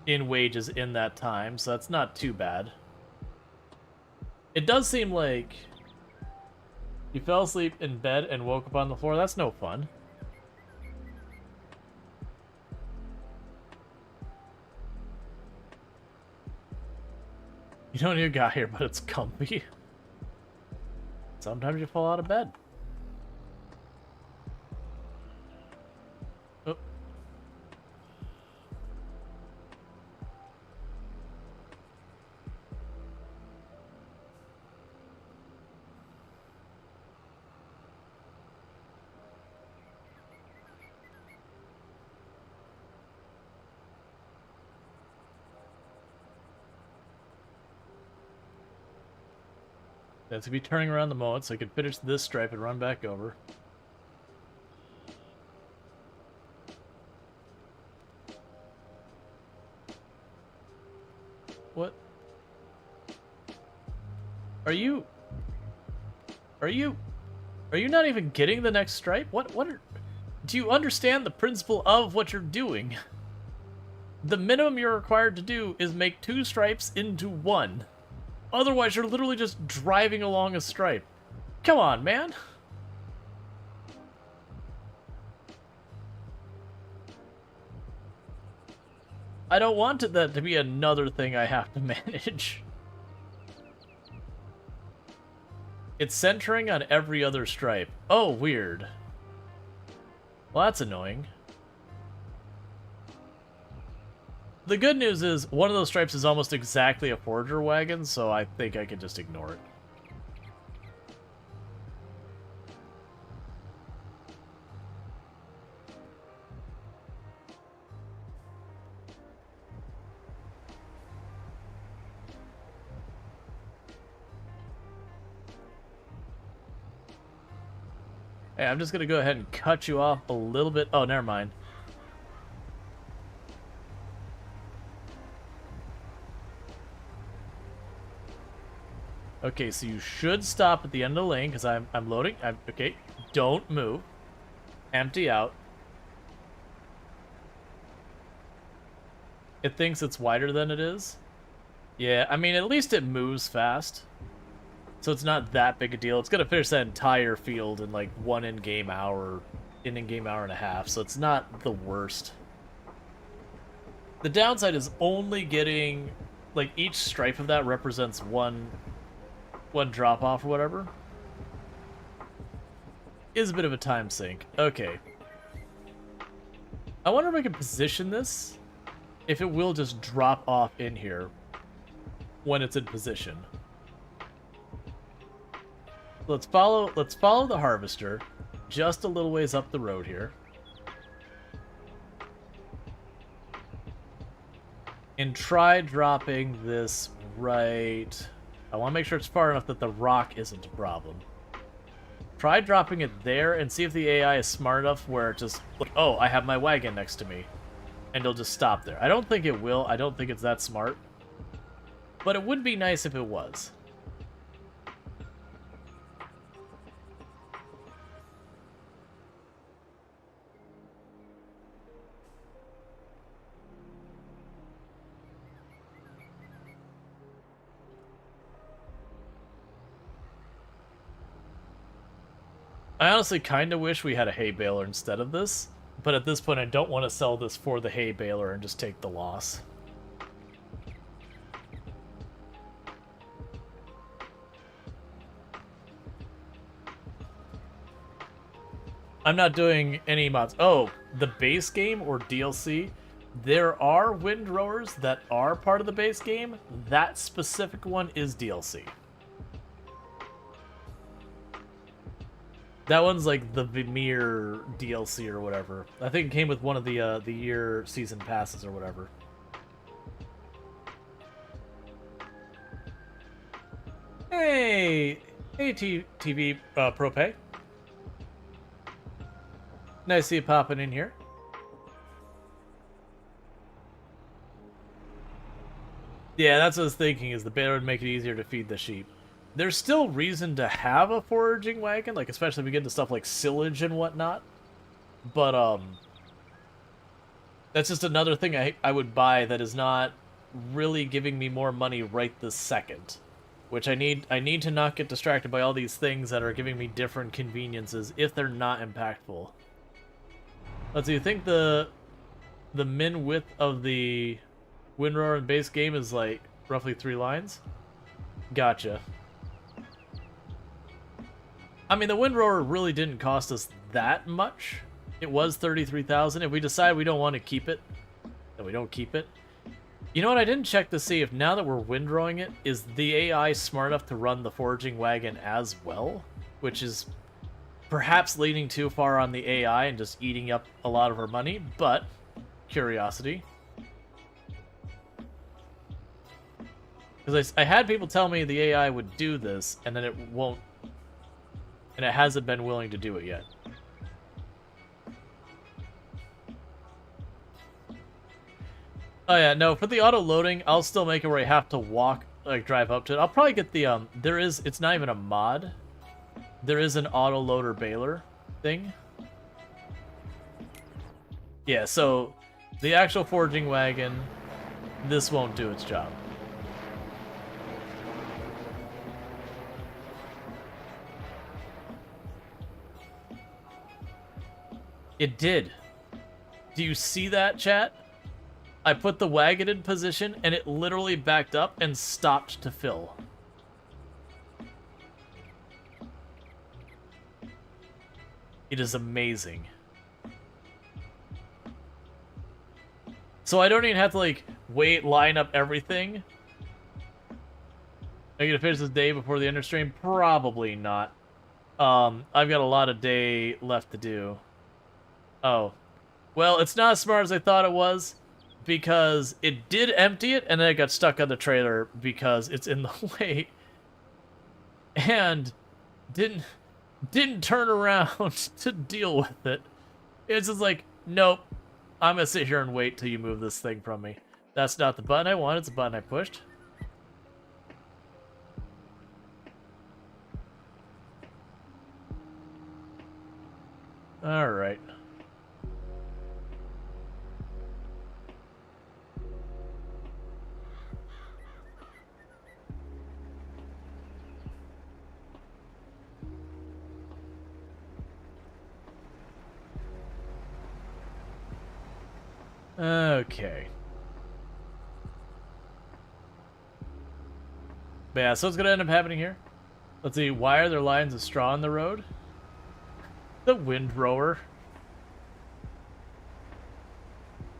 S1: in wages in that time, so that's not too bad. It does seem like you fell asleep in bed and woke up on the floor. That's no fun. You don't need a guy here, but it's comfy. Sometimes you fall out of bed. Oh. That's gonna be turning around the moment so I can finish this stripe and run back over. What? Are you not even getting the next stripe? Do you understand the principle of what you're doing? The minimum you're required to do is make 2 stripes into 1. Otherwise, you're literally just driving along a stripe. Come on, man. I don't want that to be another thing I have to manage. It's centering on every other stripe. Oh, weird. Well, that's annoying. The good news is, one of those stripes is almost exactly a forager wagon, so I think I can just ignore it. Hey, I'm just gonna go ahead and cut you off a little bit. Oh, never mind. Okay, so you should stop at the end of the lane, because I'm loading. Okay, don't move. Empty out. It thinks it's wider than it is. Yeah, I mean, at least it moves fast. So it's not that big a deal. It's going to finish that entire field in like 1 in-game hour and a half, so it's not the worst. The downside is only getting, like, each stripe of that represents one drop off or whatever. Is a bit of a time sink. Okay. I wonder if I can position this, if it will just drop off in here when it's in position. Let's follow the harvester just a little ways up the road here. And try dropping this right. I want to make sure it's far enough that the rock isn't a problem. try dropping it there and see if the AI is smart enough where it just, like, oh, I have my wagon next to me. And it'll just stop there. I don't think it will. I don't think it's that smart. But it would be nice if it was. I honestly kind of wish we had a hay baler instead of this, but at this point I don't want to sell this for the hay baler and just take the loss. I'm not doing any mods. Oh, the base game or DLC? There are windrowers that are part of the base game. That specific one is DLC. That one's like the Vimir DLC or whatever. I think it came with one of the year season passes or whatever. Hey, TV ProPay. Nice to see you popping in here. Yeah, that's what I was thinking, is the baler would make it easier to feed the sheep. There's still reason to have a foraging wagon, like especially if we get into stuff like silage and whatnot. But that's just another thing I would buy that is not really giving me more money right this second. Which I need to not get distracted by all these things that are giving me different conveniences if they're not impactful. Let's see, you think the min width of the windrower in base game is like roughly 3 lines? Gotcha. I mean, the windrower really didn't cost us that much. It was 33,000. If we decide we don't want to keep it, then we don't keep it. You know what? I didn't check to see if now that we're windrowing it, is the AI smart enough to run the foraging wagon as well? Which is perhaps leaning too far on the AI and just eating up a lot of our money, but curiosity. Because I had people tell me the AI would do this, and then it won't. And it hasn't been willing to do it yet. Oh yeah, no, for the auto-loading, I'll still make it where I have to walk, like drive up to it. I'll probably get the, it's not even a mod. There is an auto-loader baler thing. Yeah, so the actual foraging wagon, this won't do its job. It did. Do you see that, chat? I put the wagon in position, and it literally backed up and stopped to fill. It is amazing. So I don't even have to, like, wait, line up everything. Am I gonna finish this day before the end of stream? Probably not. I've got a lot of day left to do. Oh. Well, it's not as smart as I thought it was, because it did empty it, and then it got stuck on the trailer because it's in the way. And didn't turn around to deal with it. It's just like, nope, I'm gonna sit here and wait till you move this thing from me. That's not the button I want, it's the button I pushed. Alright. Okay. But yeah, so what's gonna end up happening here? Let's see, why are there lines of straw on the road? The windrower.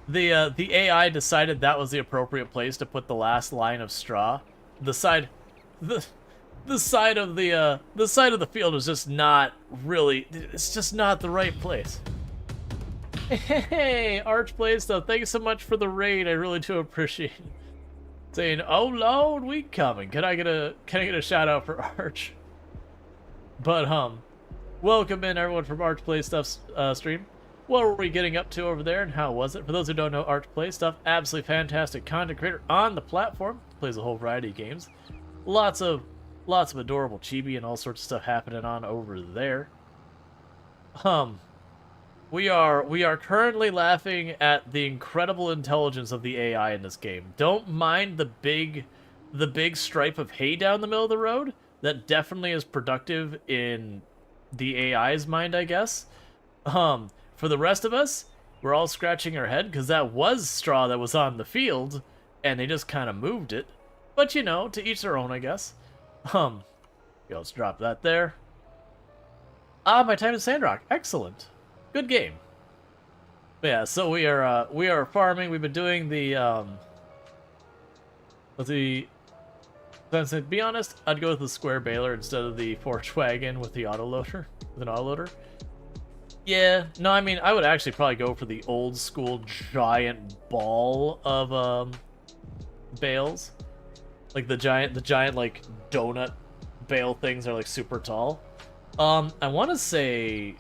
S1: The AI decided that was the appropriate place to put the last line of straw. The side of the field is just not really, it's just not the right place. Hey, Arch Blaze, though, thank you so much for the raid. I really do appreciate it. Saying, "Oh Lord, we coming." Can I get a shout out for Arch? But Welcome in, everyone, from Arch Play Stuff's stream. What were we getting up to over there, and how was it? For those who don't know, Arch Play Stuff, absolutely fantastic content creator on the platform. Plays a whole variety of games. Lots of adorable chibi and all sorts of stuff happening on over there. We are currently laughing at the incredible intelligence of the AI in this game. Don't mind the big stripe of hay down the middle of the road. That definitely is productive in the AI's mind, I guess. For the rest of us, we're all scratching our head because that was straw that was on the field, and they just kind of moved it. But you know, to each their own, I guess. Let's drop that there. My time in Sandrock, excellent, good game. But yeah, so we are farming. We've been doing the to be honest, I'd go with the square baler instead of the forge wagon with the autoloader, with an autoloader. Yeah, no, I mean, I would actually probably go for the old school giant ball of bales. Like the giant like donut bale things are like super tall. I want to say,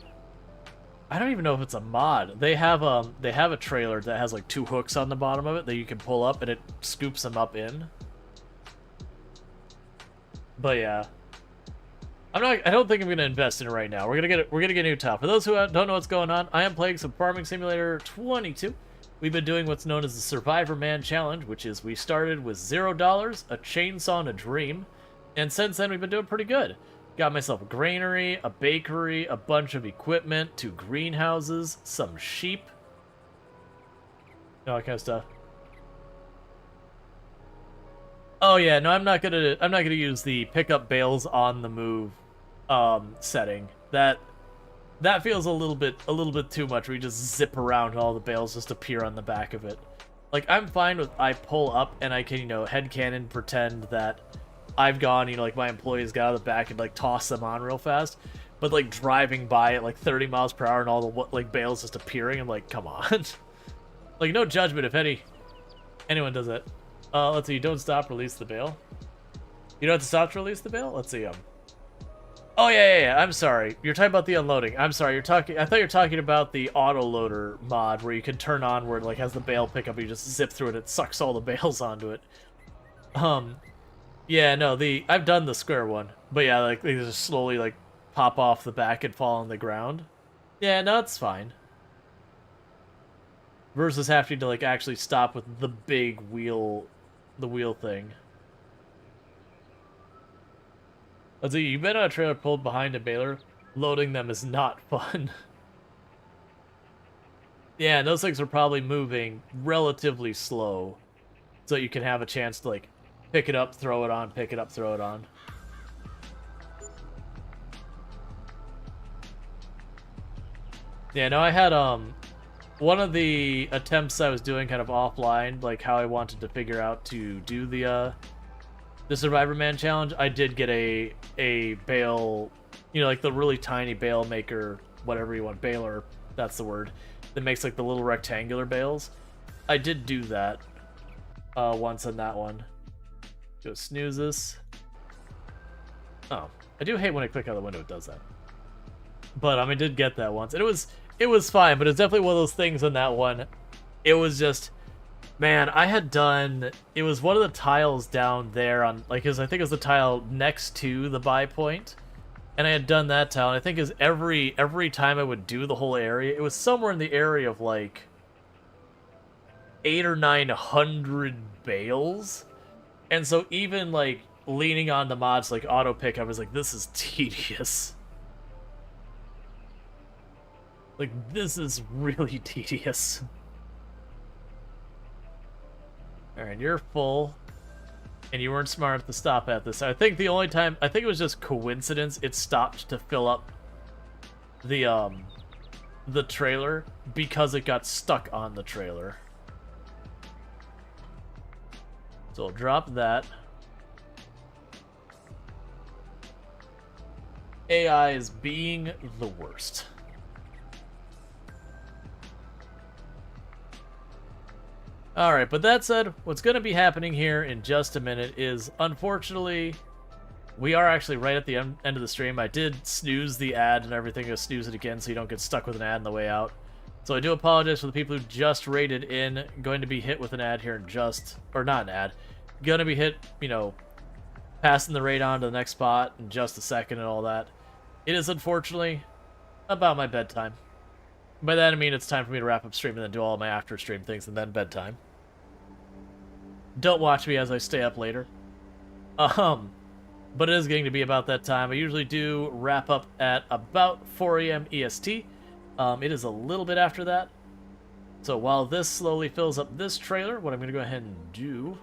S1: I don't even know if it's a mod. They have a trailer that has like 2 hooks on the bottom of it that you can pull up and it scoops them up in. But yeah, I don't think I'm gonna invest in it right now. We're gonna get a new top. For those who don't know what's going on, I am playing some Farming Simulator 22. We've been doing what's known as the Survivor Man Challenge, which is we started with $0, a chainsaw, and a dream, and since then we've been doing pretty good. Got myself a granary, a bakery, a bunch of equipment, 2 greenhouses, some sheep, all that kind of stuff. Oh yeah, no, I'm not gonna use the pick up bales on the move setting. That feels a little bit too much. We just zip around and all the bales just appear on the back of it. Like, I'm fine with I pull up and I can, you know, headcanon pretend that I've gone, you know, like my employees got out of the back and like toss them on real fast. But like driving by at like 30 miles per hour and all the like bales just appearing, I'm like, come on. Like, no judgment if anyone does that. Let's see, don't stop, release the bale. You don't have to stop to release the bale? Let's see, Oh, yeah, I'm sorry. You're talking about the unloading. I'm sorry, I thought you were talking about the autoloader mod where you can turn on where it, like, has the bale pickup, you just zip through it, it sucks all the bales onto it. Yeah, no, I've done the square one. But yeah, like, they just slowly, like, pop off the back and fall on the ground. Yeah, no, it's fine. Versus having to, like, actually stop with the big wheel... the wheel thing. Let's see, you've been on a trailer pulled behind a baler. Loading them is not fun. Yeah, those things are probably moving relatively slow. So you can have a chance to, like, pick it up, throw it on, pick it up, throw it on. Yeah, no, I had, one of the attempts I was doing kind of offline, like how I wanted to figure out to do the Survivor Man challenge, I did get a bale, you know, like the really tiny bale maker, whatever you want, baler, that's the word, that makes like the little rectangular bales. I did do that once on that one. Go snooze this. Oh, I do hate when I click out the window, it does that. But I did get that once, and it was fine, but it's definitely one of those things on that one. It was just, man, I had done, it was one of the tiles down there on, like, I think it was the tile next to the buy point, and I had done that tile, and I think is every time I would do the whole area, it was somewhere in the area of like 800 or 900 bales, and so even like leaning on the mods like auto pick, I was like, this is tedious. Like, this is really tedious. Alright, you're full. And you weren't smart enough to stop at this. I think the only time, I think it was just coincidence, it stopped to fill up the trailer because it got stuck on the trailer. So I'll drop that. AI is being the worst. Alright, but that said, what's going to be happening here in just a minute is, unfortunately, We are actually right at the end of the stream. I did snooze the ad and everything. I'll snooze it again so you don't get stuck with an ad on the way out. So I do apologize for the people who just raided in. Going to be hit with an ad here in just... Or not an ad. Gonna be hit, you know, passing the raid on to the next spot in just a second and all that. It is unfortunately about my bedtime. By that I mean it's time for me to wrap up stream and then do all my after stream things and then bedtime. Don't watch me as I stay up later. But it is getting to be about that time. I usually do wrap up at about 4 a.m. EST. It is a little bit after that. So while this slowly fills up this trailer, what I'm going to go ahead and do...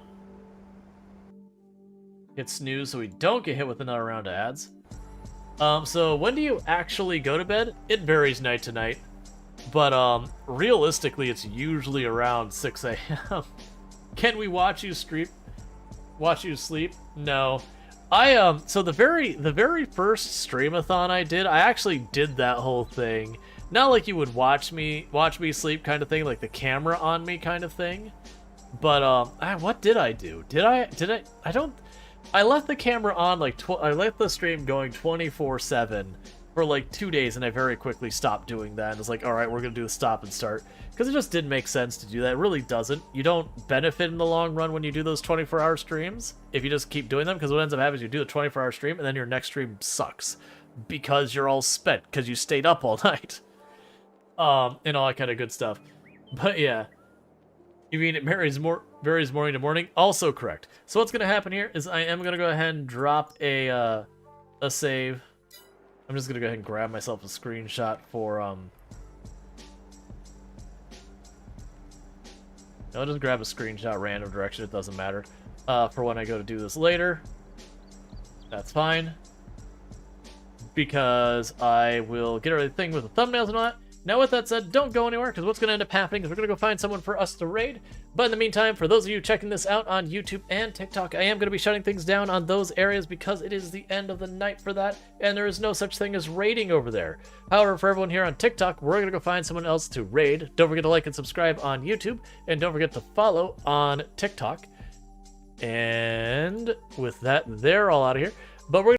S1: hit snooze so we don't get hit with another round of ads. So when do you actually go to bed? It varies night to night. But realistically, it's usually around 6 a.m. Can we watch you stream? Watch you sleep? No. So the very first streamathon I did, I actually did that whole thing. Not like you would watch me sleep kind of thing, like the camera on me kind of thing. But what did I do? I left the camera on I left the stream going 24/7 for like 2 days, and I very quickly stopped doing that. And it's like, all right, we're gonna do the stop and start, because it just didn't make sense to do that. It really doesn't. You don't benefit in the long run when you do those 24-hour streams if you just keep doing them, because what ends up happening is you do a 24-hour stream and then your next stream sucks because you're all spent because you stayed up all night, and all that kind of good stuff. But yeah. You mean it varies morning to morning? Also correct. So what's going to happen here is I am going to go ahead and drop a save. I'm just going to go ahead and grab myself a screenshot for... I'll just grab a screenshot random direction. It doesn't matter. For when I go to do this later. That's fine. Because I will get everything with the thumbnails and all that. Now, with that said, don't go anywhere, because what's going to end up happening is we're going to go find someone for us to raid. But in the meantime, for those of you checking this out on YouTube and TikTok, I am going to be shutting things down on those areas because it is the end of the night for that, and there is no such thing as raiding over there. However, for everyone here on TikTok, we're going to go find someone else to raid. Don't forget to like and subscribe on YouTube, and don't forget to follow on TikTok. And with that, they're all out of here. But we're